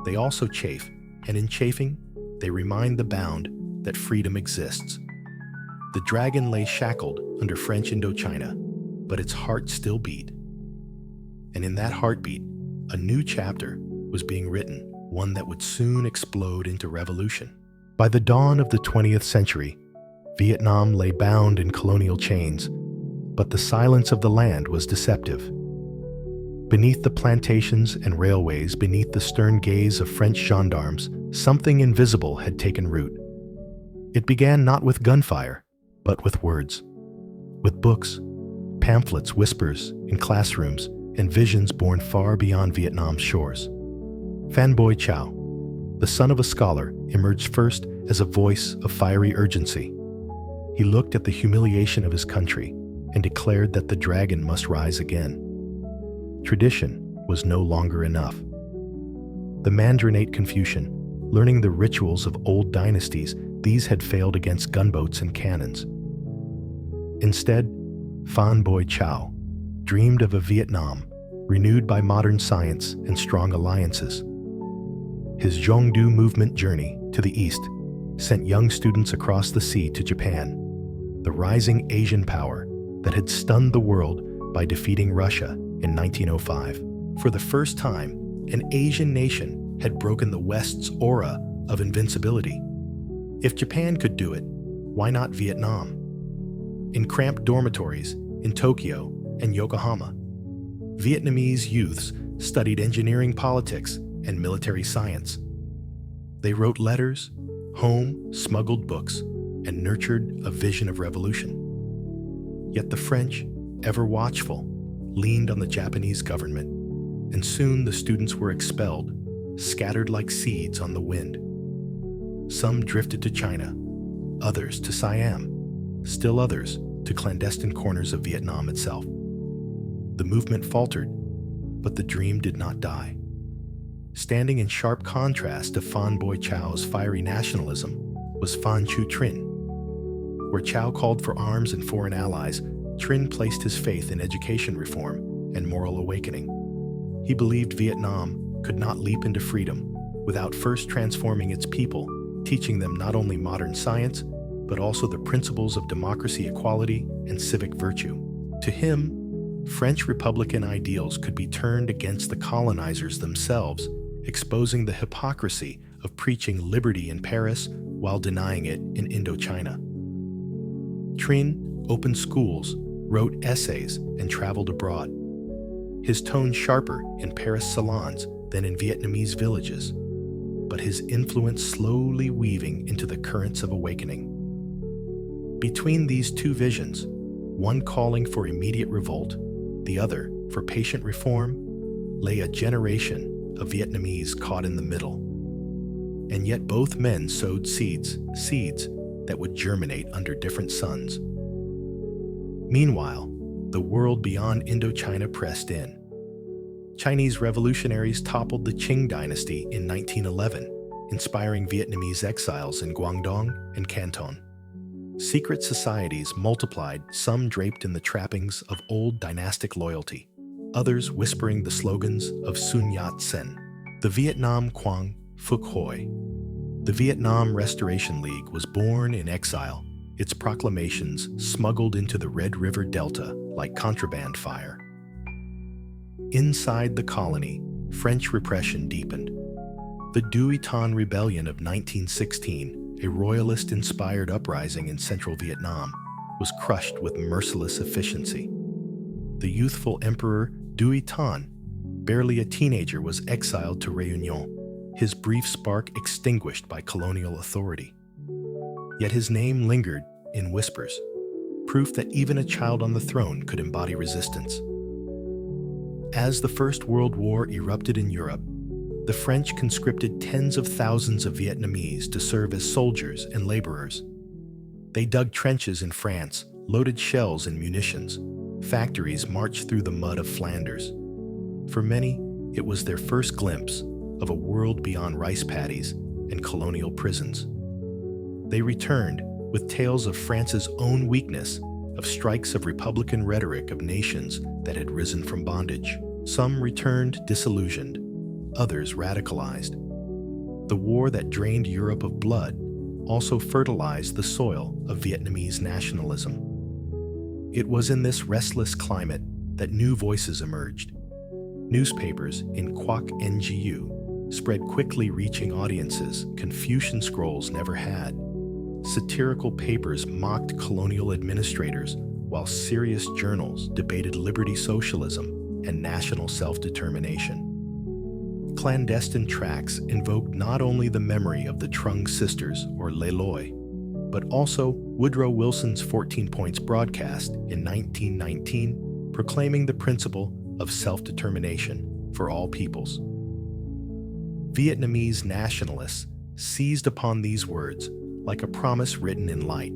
They also chafe, and in chafing, they remind the bound that freedom exists. The dragon lay shackled under French Indochina, but its heart still beat. And in that heartbeat, a new chapter was being written, one that would soon explode into revolution. By the dawn of the 20th century, Vietnam lay bound in colonial chains, but the silence of the land was deceptive. Beneath the plantations and railways, beneath the stern gaze of French gendarmes, something invisible had taken root. It began not with gunfire, but with words, with books, pamphlets, whispers in classrooms, and visions born far beyond Vietnam's shores. Phan Boi Chau, the son of a scholar, emerged first as a voice of fiery urgency. He looked at the humiliation of his country and declared that the dragon must rise again. Tradition was no longer enough. The Mandarin ate Confucian, learning the rituals of old dynasties, these had failed against gunboats and cannons. Instead, Phan Boi Chau dreamed of a Vietnam renewed by modern science and strong alliances. His Zhongdu movement journey to the east sent young students across the sea to Japan, the rising Asian power that had stunned the world by defeating Russia in 1905. For the first time, an Asian nation had broken the West's aura of invincibility. If Japan could do it, why not Vietnam? In cramped dormitories in Tokyo and Yokohama, Vietnamese youths studied engineering, politics, and military science. They wrote letters, home, smuggled books, and nurtured a vision of revolution. Yet the French, ever watchful, leaned on the Japanese government, and soon the students were expelled, scattered like seeds on the wind. Some drifted to China, others to Siam, still others to clandestine corners of Vietnam itself. The movement faltered, but the dream did not die. Standing in sharp contrast to Phan Boi Chau's fiery nationalism was Phan Chu Trinh. Where Chau called for arms and foreign allies, Trinh placed his faith in education reform and moral awakening. He believed Vietnam could not leap into freedom without first transforming its people, teaching them not only modern science, but also the principles of democracy, equality, and civic virtue. To him, French Republican ideals could be turned against the colonizers themselves, exposing the hypocrisy of preaching liberty in Paris while denying it in Indochina. Trinh opened schools, wrote essays, and traveled abroad. his tone sharper in Paris salons than in Vietnamese villages, but his influence slowly weaving into the currents of awakening. Between these two visions, one calling for immediate revolt, the other for patient reform, lay a generation of Vietnamese caught in the middle. And yet both men sowed seeds that would germinate under different suns. Meanwhile, the world beyond Indochina pressed in. Chinese revolutionaries toppled the Qing dynasty in 1911, inspiring Vietnamese exiles in Guangdong and Canton. Secret societies multiplied, some draped in the trappings of old dynastic loyalty, others whispering the slogans of Sun Yat-sen. The Vietnam Quang Phuc Hoi. The Vietnam Restoration League was born in exile, its proclamations smuggled into the Red River Delta like contraband fire. Inside the colony, French repression deepened. The Duy Ton Rebellion of 1916, a royalist-inspired uprising in central Vietnam, was crushed with merciless efficiency. The youthful Emperor Duy Ton, barely a teenager, was exiled to Réunion, his brief spark extinguished by colonial authority. Yet his name lingered in whispers, proof that even a child on the throne could embody resistance. As the First World War erupted in Europe, the French conscripted tens of thousands of Vietnamese to serve as soldiers and laborers. They dug trenches in France, loaded shells and munitions. Factories marched through the mud of Flanders. For many, it was their first glimpse of a world beyond rice paddies and colonial prisons. They returned with tales of France's own weakness, of strikes of Republican rhetoric of nations that had risen from bondage. Some returned disillusioned, others radicalized. The war that drained Europe of blood also fertilized the soil of Vietnamese nationalism. It was in this restless climate that new voices emerged. Newspapers in Quoc Ngu spread quickly, reaching audiences Confucian scrolls never had. Satirical papers mocked colonial administrators, while serious journals debated liberty socialism and national self-determination. Clandestine tracts invoked not only the memory of the Trưng Sisters or Le Loi, but also Woodrow Wilson's 14 Points broadcast in 1919, proclaiming the principle of self-determination for all peoples. Vietnamese nationalists seized upon these words like a promise written in light.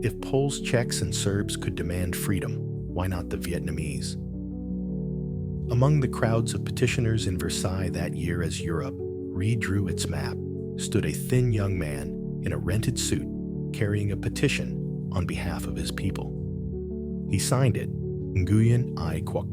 If Poles, Czechs, and Serbs could demand freedom, why not the Vietnamese? Among the crowds of petitioners in Versailles that year, as Europe redrew its map, stood a thin young man in a rented suit carrying a petition on behalf of his people. He signed it, Nguyen Ai Quoc,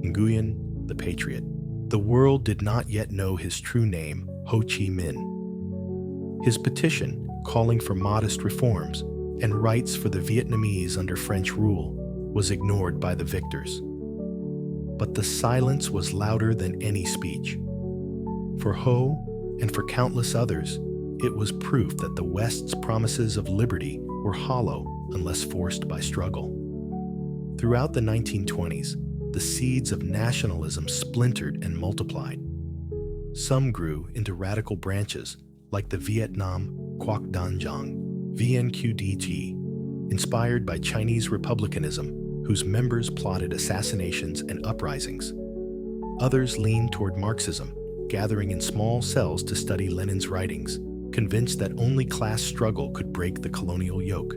Nguyen the Patriot. The world did not yet know his true name, Ho Chi Minh. His petition, calling for modest reforms and rights for the Vietnamese under French rule, was ignored by the victors. But the silence was louder than any speech. For Ho, and for countless others, it was proof that the West's promises of liberty were hollow unless forced by struggle. Throughout the 1920s, the seeds of nationalism splintered and multiplied. Some grew into radical branches, like the Vietnam QuocDan Giang, VNQDG, inspired by Chinese republicanism, whose members plotted assassinations and uprisings. Others leaned toward Marxism, gathering in small cells to study Lenin's writings, convinced that only class struggle could break the colonial yoke.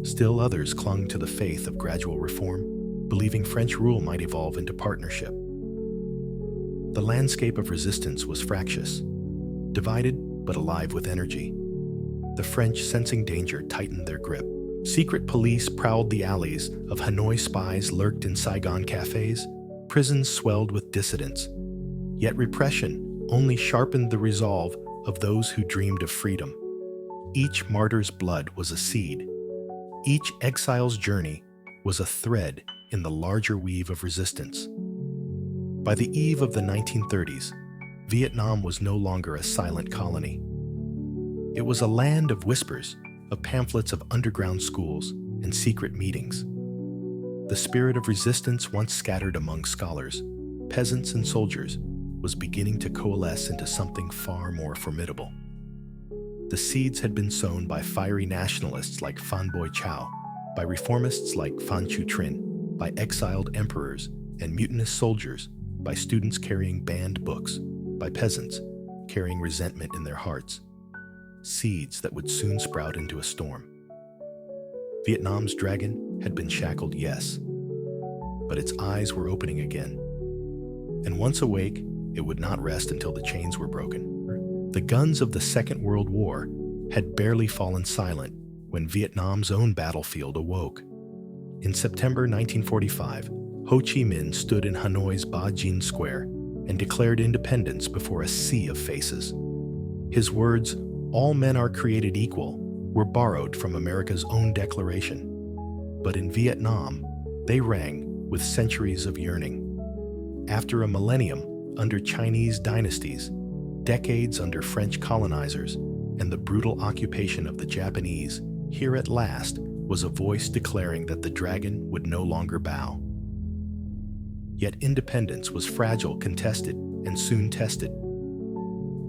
Still others clung to the faith of gradual reform, believing French rule might evolve into partnership. The landscape of resistance was fractious, divided but alive with energy. The French, sensing danger, tightened their grip. Secret police prowled the alleys of Hanoi, spies lurked in Saigon cafes, prisons swelled with dissidents. Yet repression only sharpened the resolve of those who dreamed of freedom. Each martyr's blood was a seed. Each exile's journey was a thread in the larger weave of resistance. By the eve of the 1930s, Vietnam was no longer a silent colony. It was a land of whispers, of pamphlets, of underground schools and secret meetings. The spirit of resistance once scattered among scholars, peasants, and soldiers was beginning to coalesce into something far more formidable. The seeds had been sown by fiery nationalists like Fan Boichao, by reformists like Fan Chu-trin, by exiled emperors and mutinous soldiers, by students carrying banned books, by peasants carrying resentment in their hearts. Seeds that would soon sprout into a storm. Vietnam's dragon had been shackled, yes, but its eyes were opening again. And once awake, it would not rest until the chains were broken. The guns of the Second World War had barely fallen silent when Vietnam's own battlefield awoke. In September 1945, Ho Chi Minh stood in Hanoi's Ba Jin Square and declared independence before a sea of faces. His words, "All men are created equal," were borrowed from America's own declaration. But in Vietnam, they rang with centuries of yearning. After a millennium under Chinese dynasties, decades under French colonizers, and the brutal occupation of the Japanese, here at last was a voice declaring that the dragon would no longer bow. Yet independence was fragile, contested, and soon tested.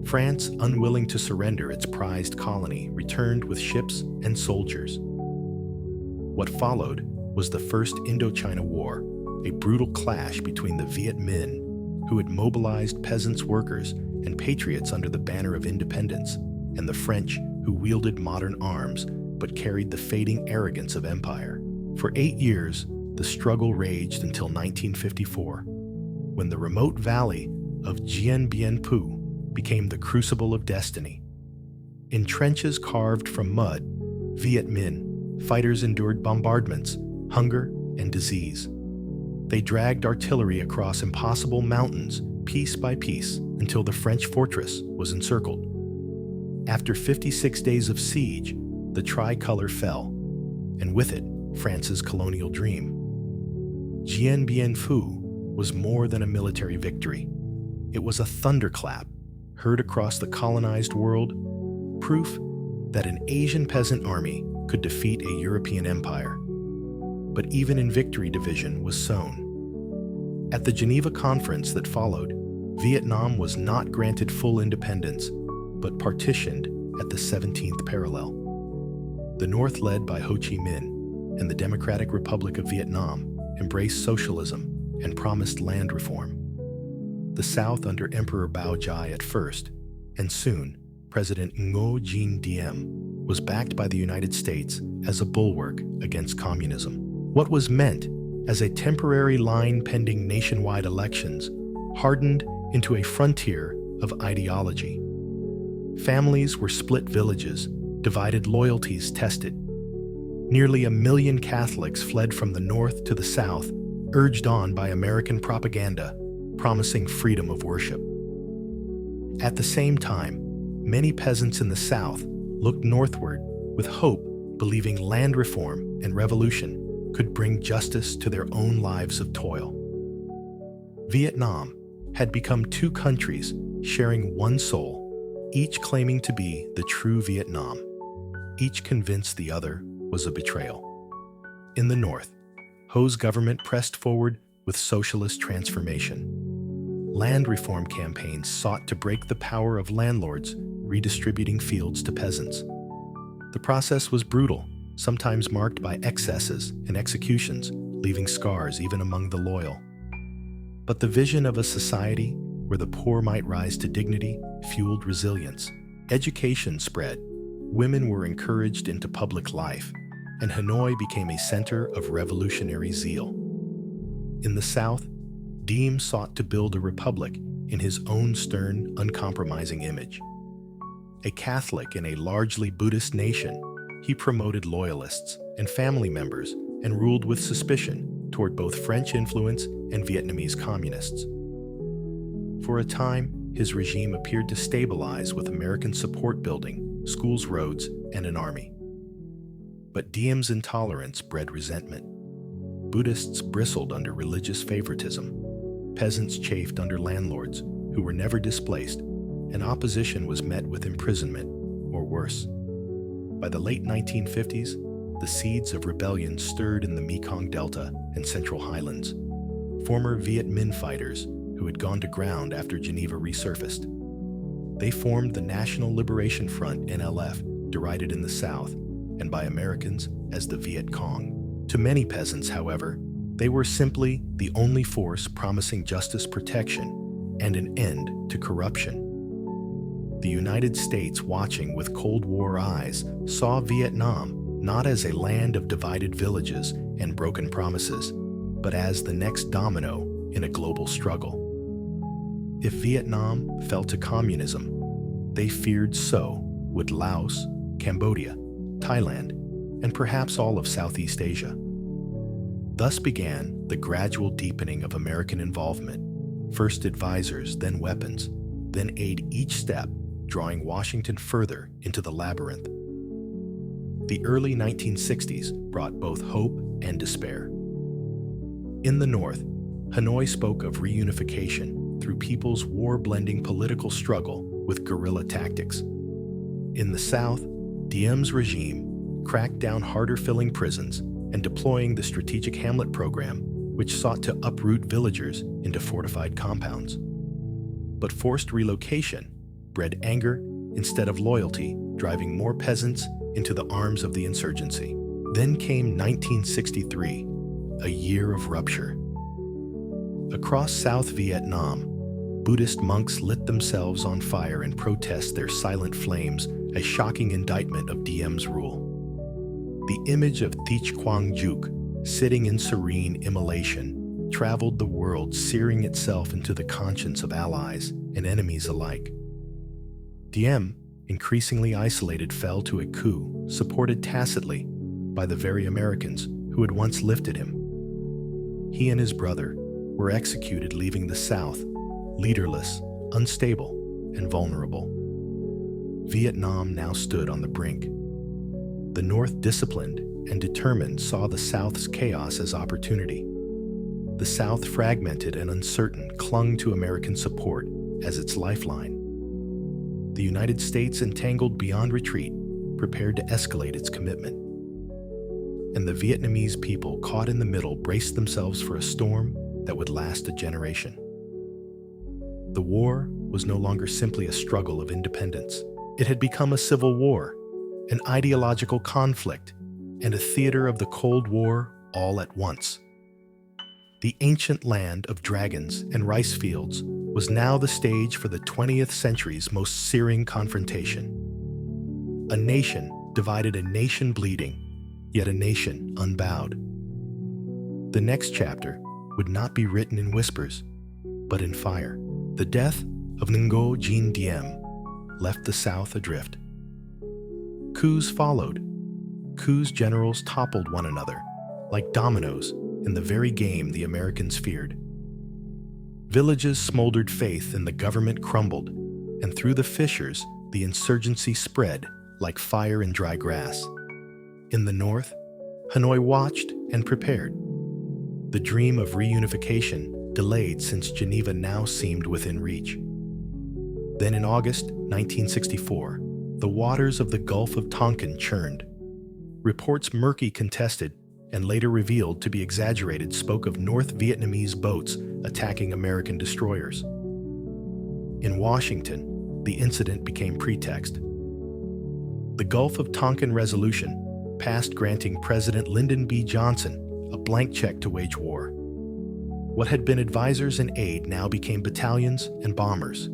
France, unwilling to surrender its prized colony, returned with ships and soldiers. What followed was the First Indochina War, a brutal clash between the Viet Minh, who had mobilized peasants, workers, and patriots under the banner of independence, and the French, who wielded modern arms but carried the fading arrogance of empire. For 8 years, the struggle raged until 1954, when the remote valley of Dien Bien Phu became the crucible of destiny. In trenches carved from mud, Viet Minh fighters endured bombardments, hunger, and disease. They dragged artillery across impossible mountains, piece by piece, until the French fortress was encircled. After 56 days of siege, the tricolor fell, and with it, France's colonial dream. Dien Bien Phu was more than a military victory. It was a thunderclap heard across the colonized world, proof that an Asian peasant army could defeat a European empire. But even in victory, division was sown. At the Geneva Conference that followed, Vietnam was not granted full independence, but partitioned at the 17th parallel. The North, led by Ho Chi Minh, and the Democratic Republic of Vietnam embraced socialism and promised land reform. The South, under Emperor Bao Jai at first, and soon President Ngo Dinh Diem, was backed by the United States as a bulwark against communism. What was meant as a temporary line pending nationwide elections hardened into a frontier of ideology. Families were split, villages, divided, loyalties tested. Nearly 1 million Catholics fled from the north to the south, urged on by American propaganda, promising freedom of worship. At the same time, many peasants in the south looked northward with hope, believing land reform and revolution could bring justice to their own lives of toil. Vietnam had become two countries sharing one soul, each claiming to be the true Vietnam, each convinced the other was a betrayal. In the north, Ho's government pressed forward with socialist transformation. Land reform campaigns sought to break the power of landlords redistributing fields to peasants. The process was brutal, sometimes marked by excesses and executions, leaving scars even among the loyal. But the vision of a society where the poor might rise to dignity fueled resilience. Education spread, women were encouraged into public life, and Hanoi became a center of revolutionary zeal. In the South, Diem sought to build a republic in his own stern, uncompromising image. A Catholic in a largely Buddhist nation, he promoted loyalists and family members and ruled with suspicion toward both French influence and Vietnamese communists. For a time, his regime appeared to stabilize with American support building, schools, roads, and an army. But Diem's intolerance bred resentment. Buddhists bristled under religious favoritism. Peasants chafed under landlords who were never displaced, and opposition was met with imprisonment or worse. By the late 1950s, the seeds of rebellion stirred in the Mekong Delta and Central Highlands. Former Viet Minh fighters who had gone to ground after Geneva resurfaced. They formed the National Liberation Front (NLF), derided in the South and by Americans as the Viet Cong. To many peasants, however, they were simply the only force promising justice, protection, and an end to corruption. The United States, watching with Cold War eyes, saw Vietnam not as a land of divided villages and broken promises, but as the next domino in a global struggle. If Vietnam fell to communism, they feared so would Laos, Cambodia, Thailand, and perhaps all of Southeast Asia. Thus began the gradual deepening of American involvement, first advisors, then weapons, then aid each step, drawing Washington further into the labyrinth. The early 1960s brought both hope and despair. In the North, Hanoi spoke of reunification through people's war-blending political struggle with guerrilla tactics. In the South, Diem's regime cracked down harder filling prisons and deploying the Strategic Hamlet program, which sought to uproot villagers into fortified compounds. But forced relocation bred anger instead of loyalty, driving more peasants into the arms of the insurgency. Then came 1963, a year of rupture. Across South Vietnam, Buddhist monks lit themselves on fire in protest, their silent flames a shocking indictment of Diem's rule. The image of Thich Quang Duc, sitting in serene immolation, traveled the world, searing itself into the conscience of allies and enemies alike. Diem, increasingly isolated, fell to a coup, supported tacitly by the very Americans who had once lifted him. He and his brother were executed, leaving the South leaderless, unstable, and vulnerable. Vietnam now stood on the brink. The North, disciplined and determined, saw the South's chaos as opportunity. The South, fragmented and uncertain, clung to American support as its lifeline. The United States, entangled beyond retreat, prepared to escalate its commitment. And the Vietnamese people, caught in the middle, braced themselves for a storm that would last a generation. The war was no longer simply a struggle of independence. It had become a civil war, an ideological conflict, and a theater of the Cold War all at once. The ancient land of dragons and rice fields was now the stage for the 20th century's most searing confrontation. A nation divided, a nation bleeding, yet a nation unbowed. The next chapter would not be written in whispers, but in fire. The death of Ngo Dinh Diem left the South adrift. Coups followed. Coups' generals toppled one another, like dominoes in the very game the Americans feared. Villages smoldered, faith in the government crumbled, and through the fissures, the insurgency spread like fire in dry grass. In the North, Hanoi watched and prepared. The dream of reunification delayed, since Geneva now seemed within reach. Then in August 1964, the waters of the Gulf of Tonkin churned. Reports, murky, contested, and later revealed to be exaggerated, spoke of North Vietnamese boats attacking American destroyers. In Washington, the incident became pretext. The Gulf of Tonkin Resolution passed, granting President Lyndon B. Johnson a blank check to wage war. What had been advisors and aid now became battalions and bombers.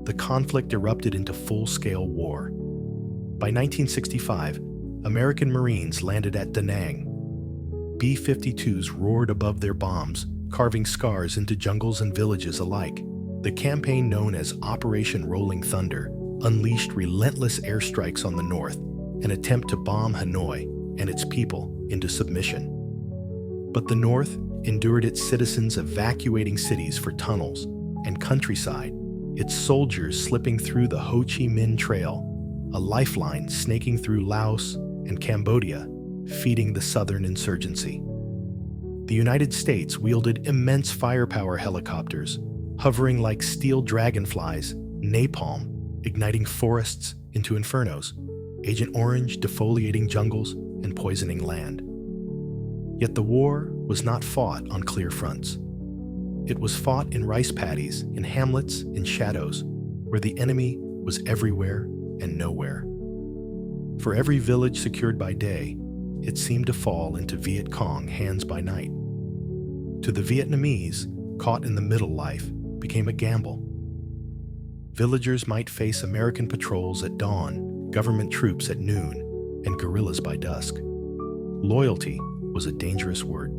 The conflict erupted into full-scale war. By 1965, American Marines landed at Da Nang. B-52s roared above their bombs, carving scars into jungles and villages alike. The campaign, known as Operation Rolling Thunder, unleashed relentless airstrikes on the North, an attempt to bomb Hanoi and its people into submission. But the North endured, its citizens evacuating cities for tunnels and countryside, its soldiers slipping through the Ho Chi Minh Trail, a lifeline snaking through Laos and Cambodia, feeding the southern insurgency. The United States wielded immense firepower helicopters, hovering like steel dragonflies, napalm igniting forests into infernos, Agent Orange defoliating jungles, and poisoning land. Yet the war was not fought on clear fronts. It was fought in rice paddies, in hamlets, in shadows, where the enemy was everywhere and nowhere. For every village secured by day, it seemed to fall into Viet Cong hands by night. To the Vietnamese, caught in the middle life became a gamble. Villagers might face American patrols at dawn, government troops at noon, and guerrillas by dusk. Loyalty was a dangerous word.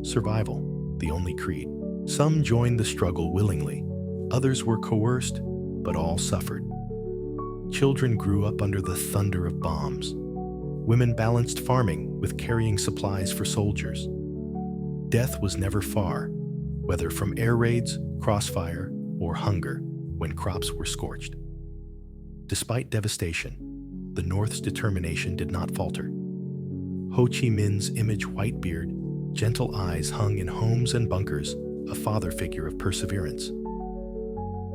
Survival, the only creed. Some joined the struggle willingly. Others were coerced, but all suffered. Children grew up under the thunder of bombs. Women balanced farming with carrying supplies for soldiers. Death was never far, whether from air raids, crossfire, or hunger when crops were scorched. Despite devastation, the North's determination did not falter. Ho Chi Minh's image white-beard, gentle eyes hung in homes and bunkers, a father figure of perseverance.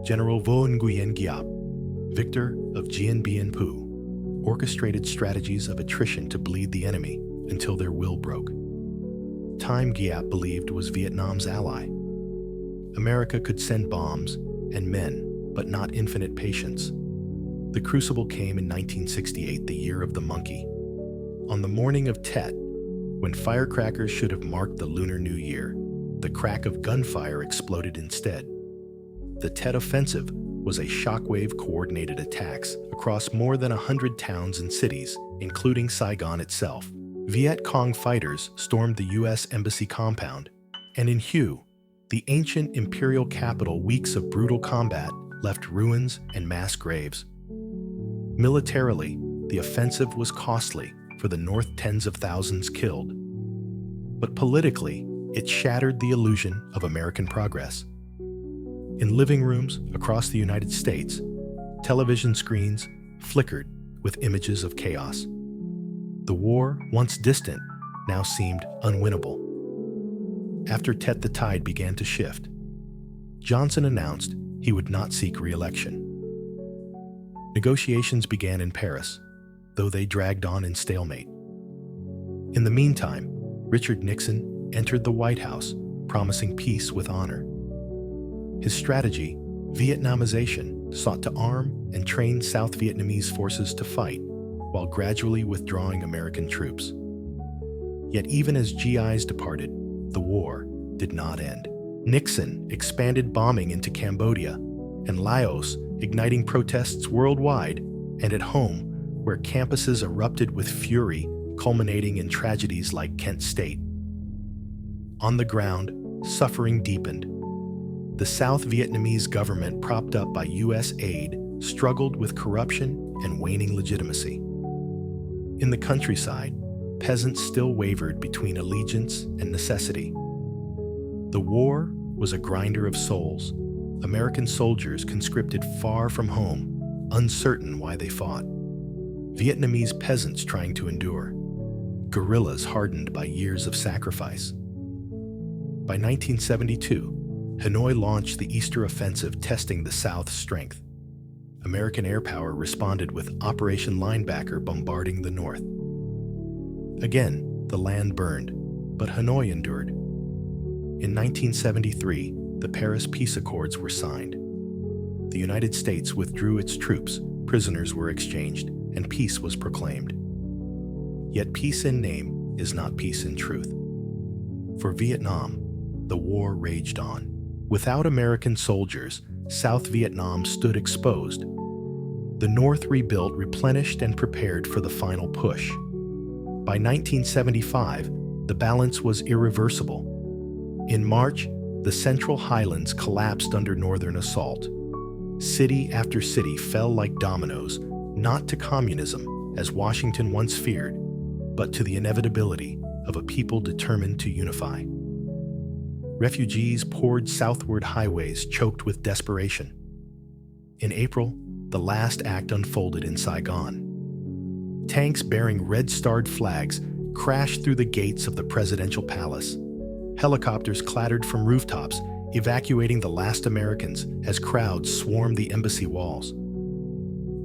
General Vo Nguyen Giap, victor of Dien Bien Phu, orchestrated strategies of attrition to bleed the enemy until their will broke. Time Giap believed was Vietnam's ally. America could send bombs and men, but not infinite patience. The crucible came in 1968, the year of the monkey. On the morning of Tet, when firecrackers should have marked the Lunar New Year, the crack of gunfire exploded instead. The Tet Offensive was a shockwave-coordinated attacks across more than 100 towns and cities, including Saigon itself. Viet Cong fighters stormed the U.S. Embassy compound, and in Hue, the ancient imperial capital, weeks of brutal combat left ruins and mass graves. Militarily, the offensive was costly for the North, tens of thousands killed. But politically, it shattered the illusion of American progress. In living rooms across the United States, television screens flickered with images of chaos. The war, once distant, now seemed unwinnable. After Tet, the tide began to shift. Johnson announced he would not seek re-election. Negotiations began in Paris, though they dragged on in stalemate. In the meantime, Richard Nixon entered the White House, promising peace with honor. His strategy, Vietnamization, sought to arm and train South Vietnamese forces to fight, while gradually withdrawing American troops. Yet even as GIs departed, the war did not end. Nixon expanded bombing into Cambodia and Laos, igniting protests worldwide and at home, where campuses erupted with fury, culminating in tragedies like Kent State. On the ground, suffering deepened. The South Vietnamese government, propped up by U.S. aid, struggled with corruption and waning legitimacy. In the countryside, peasants still wavered between allegiance and necessity. The war was a grinder of souls. American soldiers conscripted far from home, uncertain why they fought. Vietnamese peasants trying to endure. Guerrillas hardened by years of sacrifice. By 1972, Hanoi launched the Easter Offensive, testing the South's strength. American air power responded with Operation Linebacker, bombarding the North. Again, the land burned, but Hanoi endured. In 1973, the Paris Peace Accords were signed. The United States withdrew its troops, prisoners were exchanged, and peace was proclaimed. Yet peace in name is not peace in truth. For Vietnam, the war raged on. Without American soldiers, South Vietnam stood exposed. The North rebuilt, replenished, and prepared for the final push. By 1975, the balance was irreversible. In March, the Central Highlands collapsed under Northern assault. City after city fell like dominoes, not to communism, as Washington once feared, but to the inevitability of a people determined to unify. Refugees poured southward, highways choked with desperation. In April, the last act unfolded in Saigon. Tanks bearing red-starred flags crashed through the gates of the presidential palace. Helicopters clattered from rooftops, evacuating the last Americans as crowds swarmed the embassy walls.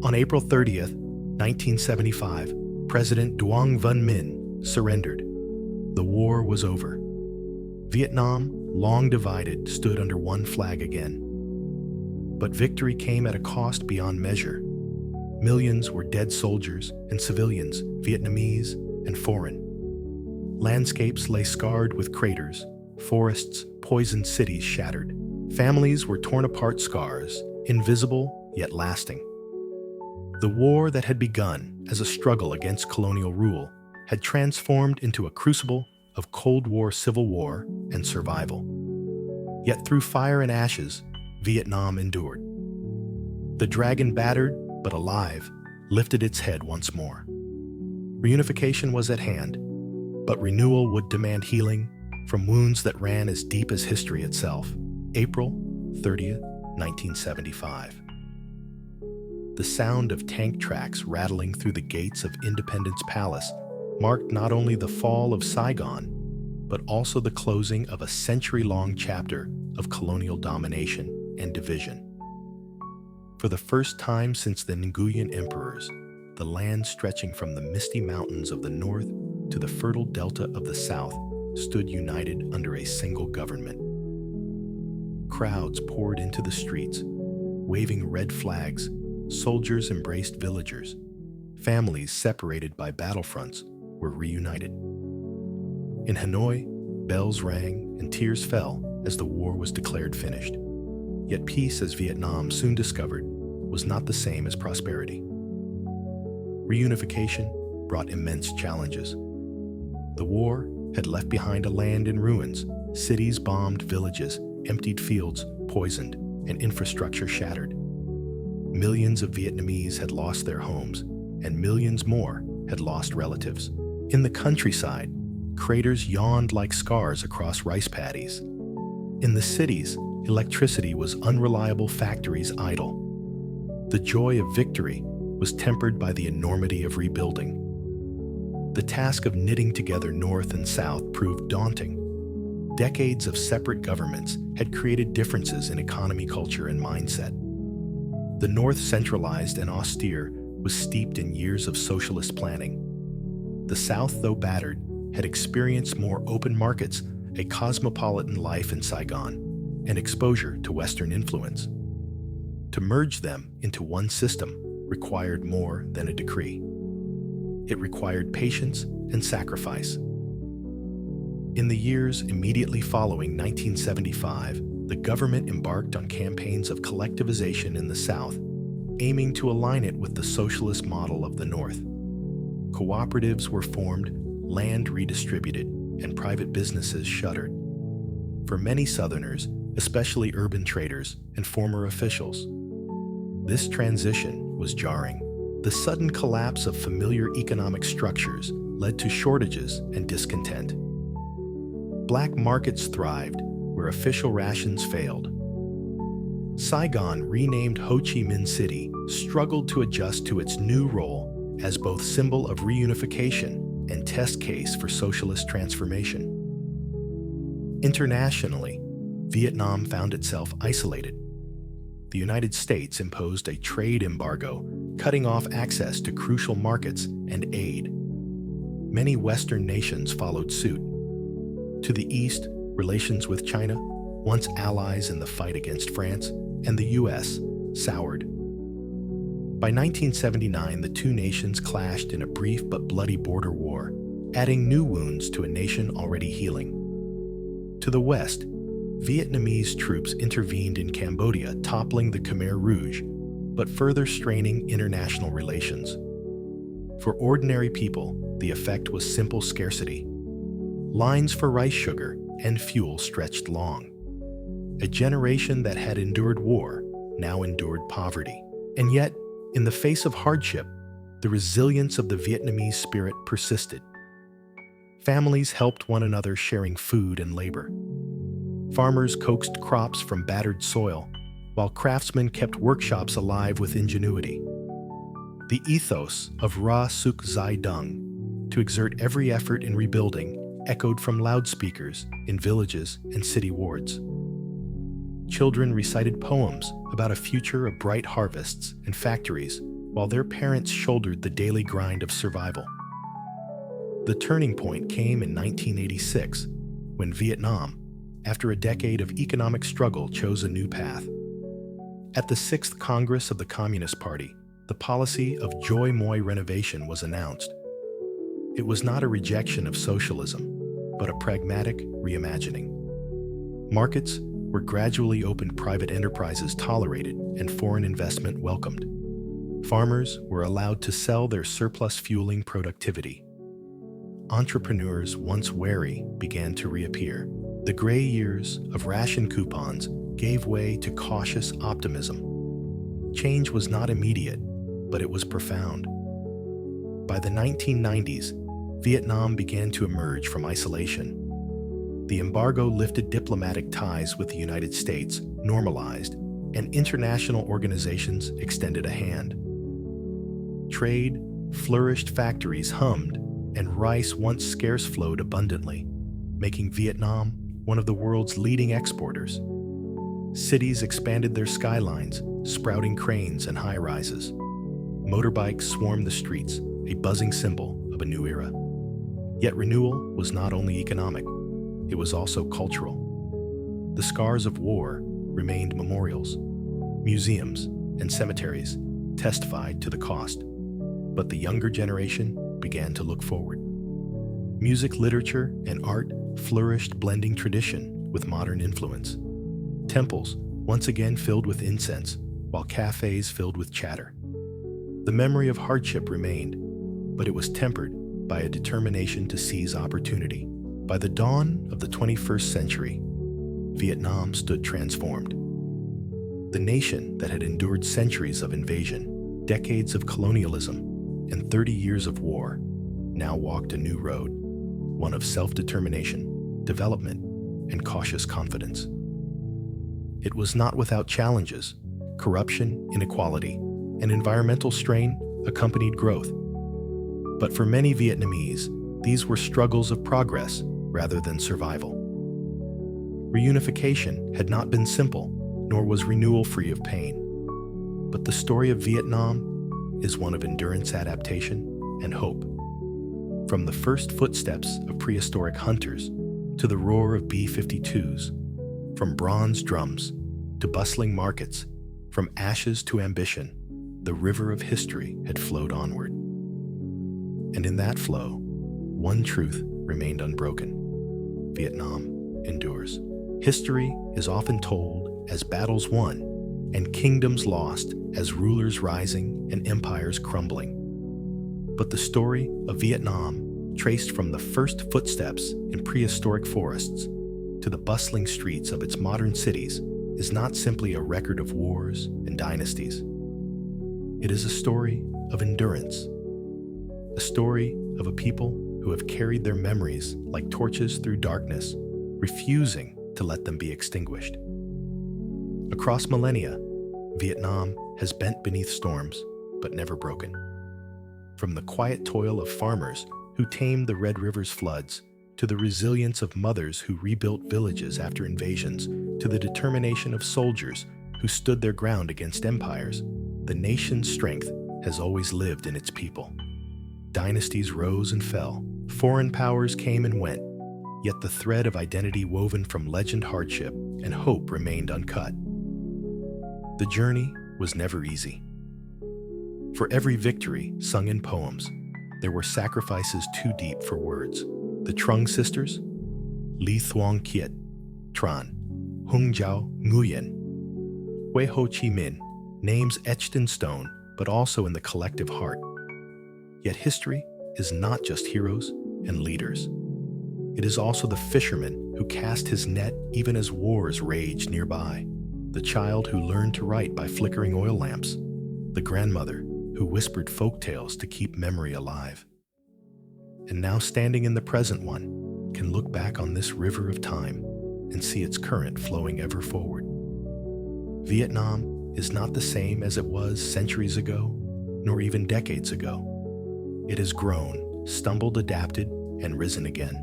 On April 30th, 1975, President Duong Văn Minh surrendered. The war was over. Vietnam, long divided, stood under one flag again. But victory came at a cost beyond measure. Millions were dead soldiers and civilians, Vietnamese and foreign. Landscapes lay scarred with craters, forests, poisoned cities shattered. Families were torn apart, scars, invisible yet lasting. The war that had begun as a struggle against colonial rule had transformed into a crucible of Cold War civil war and survival. Yet through fire and ashes, Vietnam endured. The dragon, battered but alive, lifted its head once more. Reunification was at hand, but renewal would demand healing from wounds that ran as deep as history itself. April 30th, 1975. The sound of tank tracks rattling through the gates of Independence Palace marked not only the fall of Saigon, but also the closing of a century-long chapter of colonial domination and division. For the first time since the Nguyen emperors, the land stretching from the misty mountains of the north to the fertile delta of the south stood united under a single government. Crowds poured into the streets, waving red flags. Soldiers embraced villagers. Families separated by battlefronts were reunited. In Hanoi, bells rang and tears fell as the war was declared finished. Yet peace, as Vietnam soon discovered, was not the same as prosperity. Reunification brought immense challenges. The war had left behind a land in ruins, cities bombed, villages, emptied fields poisoned, and infrastructure shattered. Millions of Vietnamese had lost their homes, and millions more had lost relatives. In the countryside, craters yawned like scars across rice paddies. In the cities, electricity was unreliable, factories idle. The joy of victory was tempered by the enormity of rebuilding. The task of knitting together North and South proved daunting. Decades of separate governments had created differences in economy, culture, and mindset. The North, centralized and austere, was steeped in years of socialist planning. The South, though battered, had experienced more open markets, a cosmopolitan life in Saigon, and exposure to Western influence. To merge them into one system required more than a decree. It required patience and sacrifice. In the years immediately following 1975, the government embarked on campaigns of collectivization in the South, aiming to align it with the socialist model of the North. Cooperatives were formed, land redistributed, and private businesses shuttered. For many Southerners, especially urban traders and former officials, this transition was jarring. The sudden collapse of familiar economic structures led to shortages and discontent. Black markets thrived where official rations failed. Saigon, renamed Ho Chi Minh City, struggled to adjust to its new role as both symbol of reunification and test case for socialist transformation. Internationally, Vietnam found itself isolated. The United States imposed a trade embargo, cutting off access to crucial markets and aid. Many Western nations followed suit. To the east, relations with China, once allies in the fight against France, and the U.S., soured. By 1979, the two nations clashed in a brief but bloody border war, adding new wounds to a nation already healing. To the west, Vietnamese troops intervened in Cambodia, toppling the Khmer Rouge, but further straining international relations. For ordinary people, the effect was simple scarcity. Lines for rice, sugar, and fuel stretched long. A generation that had endured war now endured poverty. And yet, in the face of hardship, the resilience of the Vietnamese spirit persisted. Families helped one another, sharing food and labor. Farmers coaxed crops from battered soil, while craftsmen kept workshops alive with ingenuity. The ethos of Ra Suk Zai Dung, to exert every effort in rebuilding, echoed from loudspeakers in villages and city wards. Children recited poems about a future of bright harvests and factories, while their parents shouldered the daily grind of survival. The turning point came in 1986, when Vietnam, after a decade of economic struggle, chose a new path. At the 6th Congress of the Communist Party, the policy of Joy Moi renovation was announced. It was not a rejection of socialism, but a pragmatic reimagining. Markets were gradually opened, private enterprises tolerated, and foreign investment welcomed. Farmers were allowed to sell their surplus, fueling productivity. Entrepreneurs, once wary, began to reappear. The gray years of ration coupons gave way to cautious optimism. Change was not immediate, but it was profound. By the 1990s, Vietnam began to emerge from isolation. The embargo lifted, diplomatic ties with the United States normalized, and international organizations extended a hand. Trade flourished, factories hummed, and rice, once scarce, flowed abundantly, making Vietnam one of the world's leading exporters. Cities expanded their skylines, sprouting cranes and high-rises. Motorbikes swarmed the streets, a buzzing symbol of a new era. Yet renewal was not only economic, it was also cultural. The scars of war remained memorials. Museums and cemeteries testified to the cost. But the younger generation began to look forward. Music, literature, and art flourished, blending tradition with modern influence. Temples once again filled with incense, while cafes filled with chatter. The memory of hardship remained, but it was tempered by a determination to seize opportunity. By the dawn of the 21st century, Vietnam stood transformed. The nation that had endured centuries of invasion, decades of colonialism, and 30 years of war now walked a new road, one of self-determination, development, and cautious confidence. It was not without challenges. Corruption, inequality, and environmental strain accompanied growth. But for many Vietnamese, these were struggles of progress rather than survival. Reunification had not been simple, nor was renewal free of pain. But the story of Vietnam is one of endurance, adaptation, and hope. From the first footsteps of prehistoric hunters to the roar of B-52s, from bronze drums to bustling markets, from ashes to ambition, the river of history had flowed onward. And in that flow, one truth remained unbroken: Vietnam endures. History is often told as battles won and kingdoms lost, as rulers rising and empires crumbling. But the story of Vietnam, traced from the first footsteps in prehistoric forests to the bustling streets of its modern cities, is not simply a record of wars and dynasties. It is a story of endurance, a story of a people who have carried their memories like torches through darkness, refusing to let them be extinguished. Across millennia, Vietnam has bent beneath storms, but never broken. From the quiet toil of farmers who tamed the Red River's floods, to the resilience of mothers who rebuilt villages after invasions, to the determination of soldiers who stood their ground against empires, the nation's strength has always lived in its people. Dynasties rose and fell, foreign powers came and went, yet the thread of identity woven from legend, hardship, and hope remained uncut. The journey was never easy. For every victory sung in poems, there were sacrifices too deep for words. The Trưng Sisters, Li Thuong Kiet, Tran, Hung Jiao Nguyen, Hui Ho Chi Minh, names etched in stone, but also in the collective heart. Yet history is not just heroes and leaders. It is also the fisherman who cast his net even as wars raged nearby, the child who learned to write by flickering oil lamps, the grandmother who whispered folk tales to keep memory alive. And now, standing in the present, one can look back on this river of time and see its current flowing ever forward. Vietnam is not the same as it was centuries ago, nor even decades ago. It has grown, stumbled, adapted, and risen again.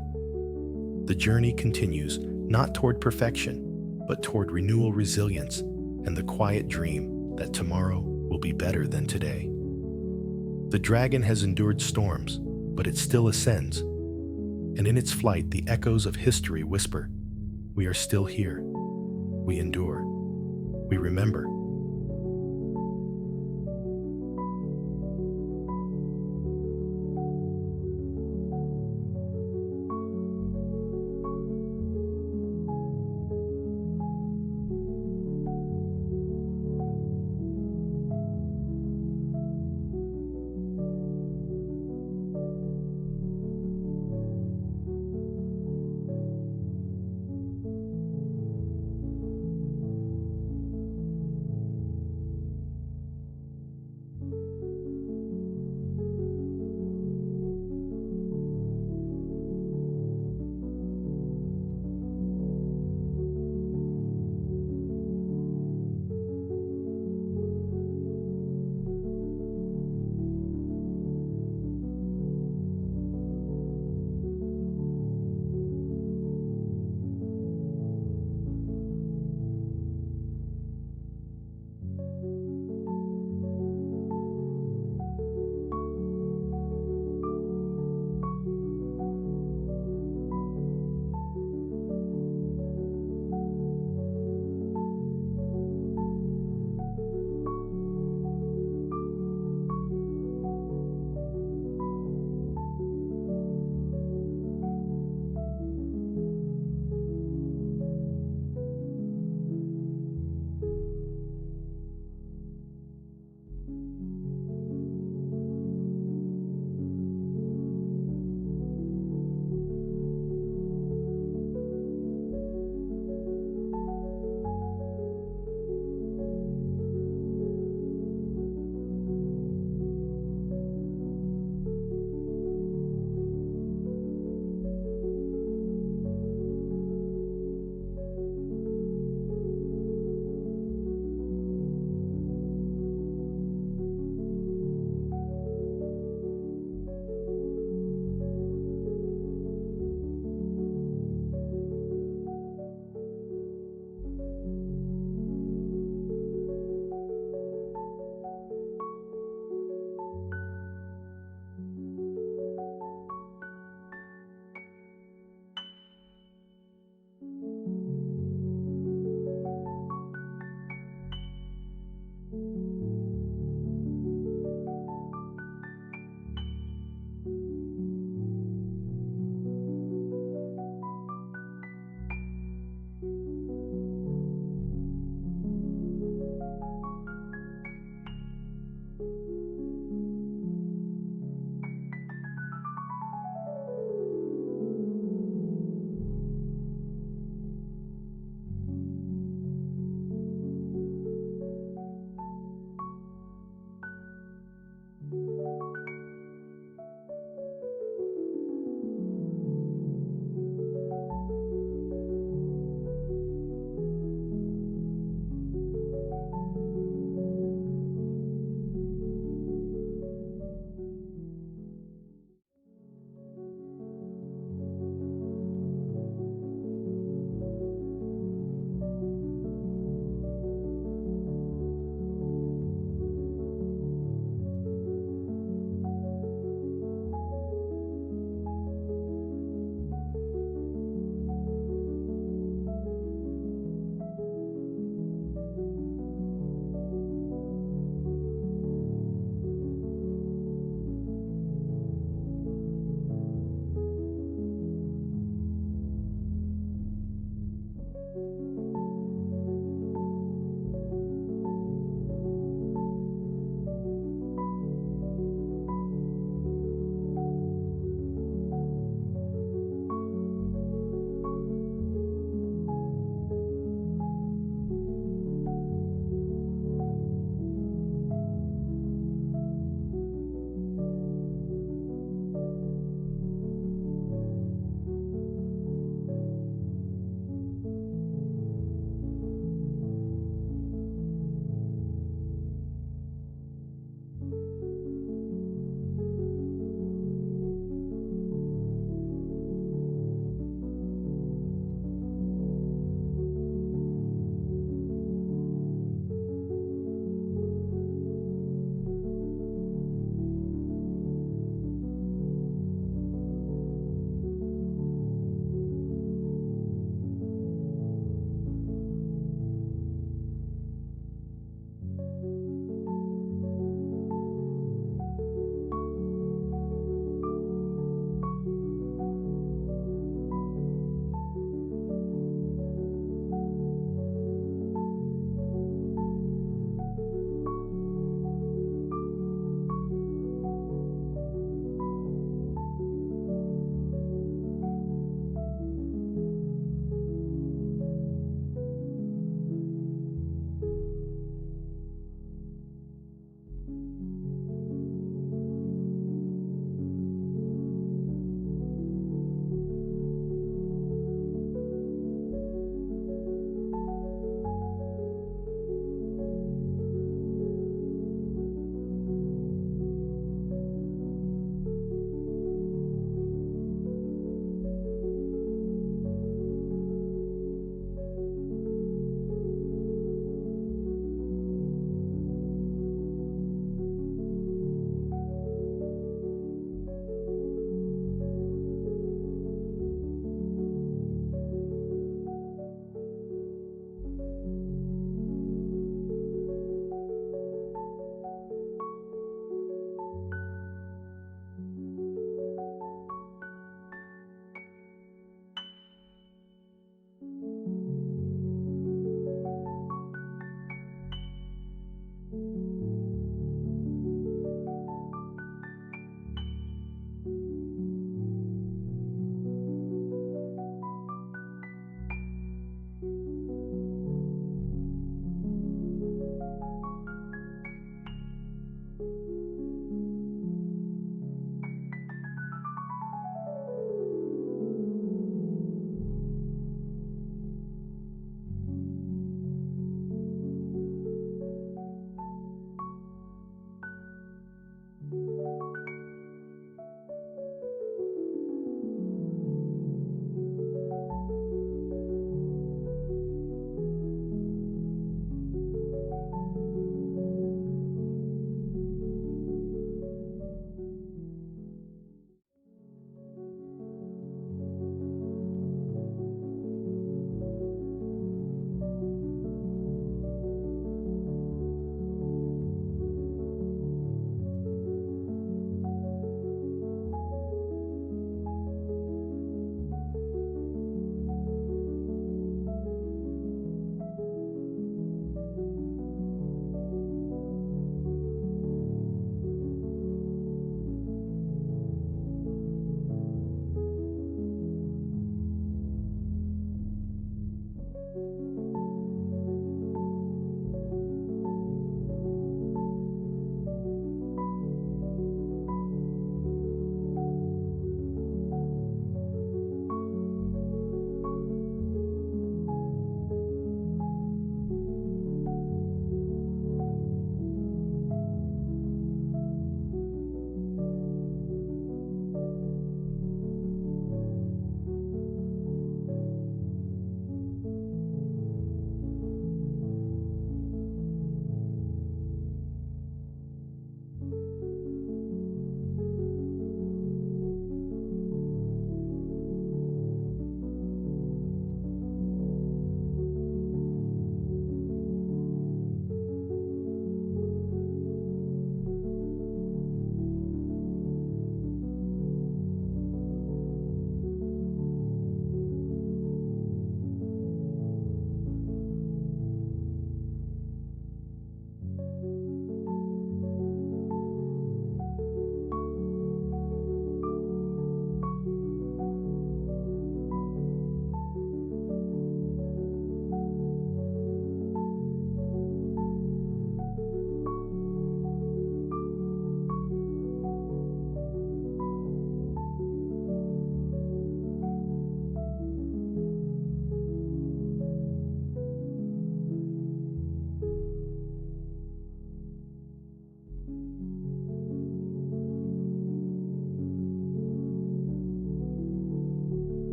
The journey continues, not toward perfection, but toward renewal, resilience, and the quiet dream that tomorrow will be better than today. The dragon has endured storms, but it still ascends, and in its flight the echoes of history whisper, "We are still here. We endure. We remember."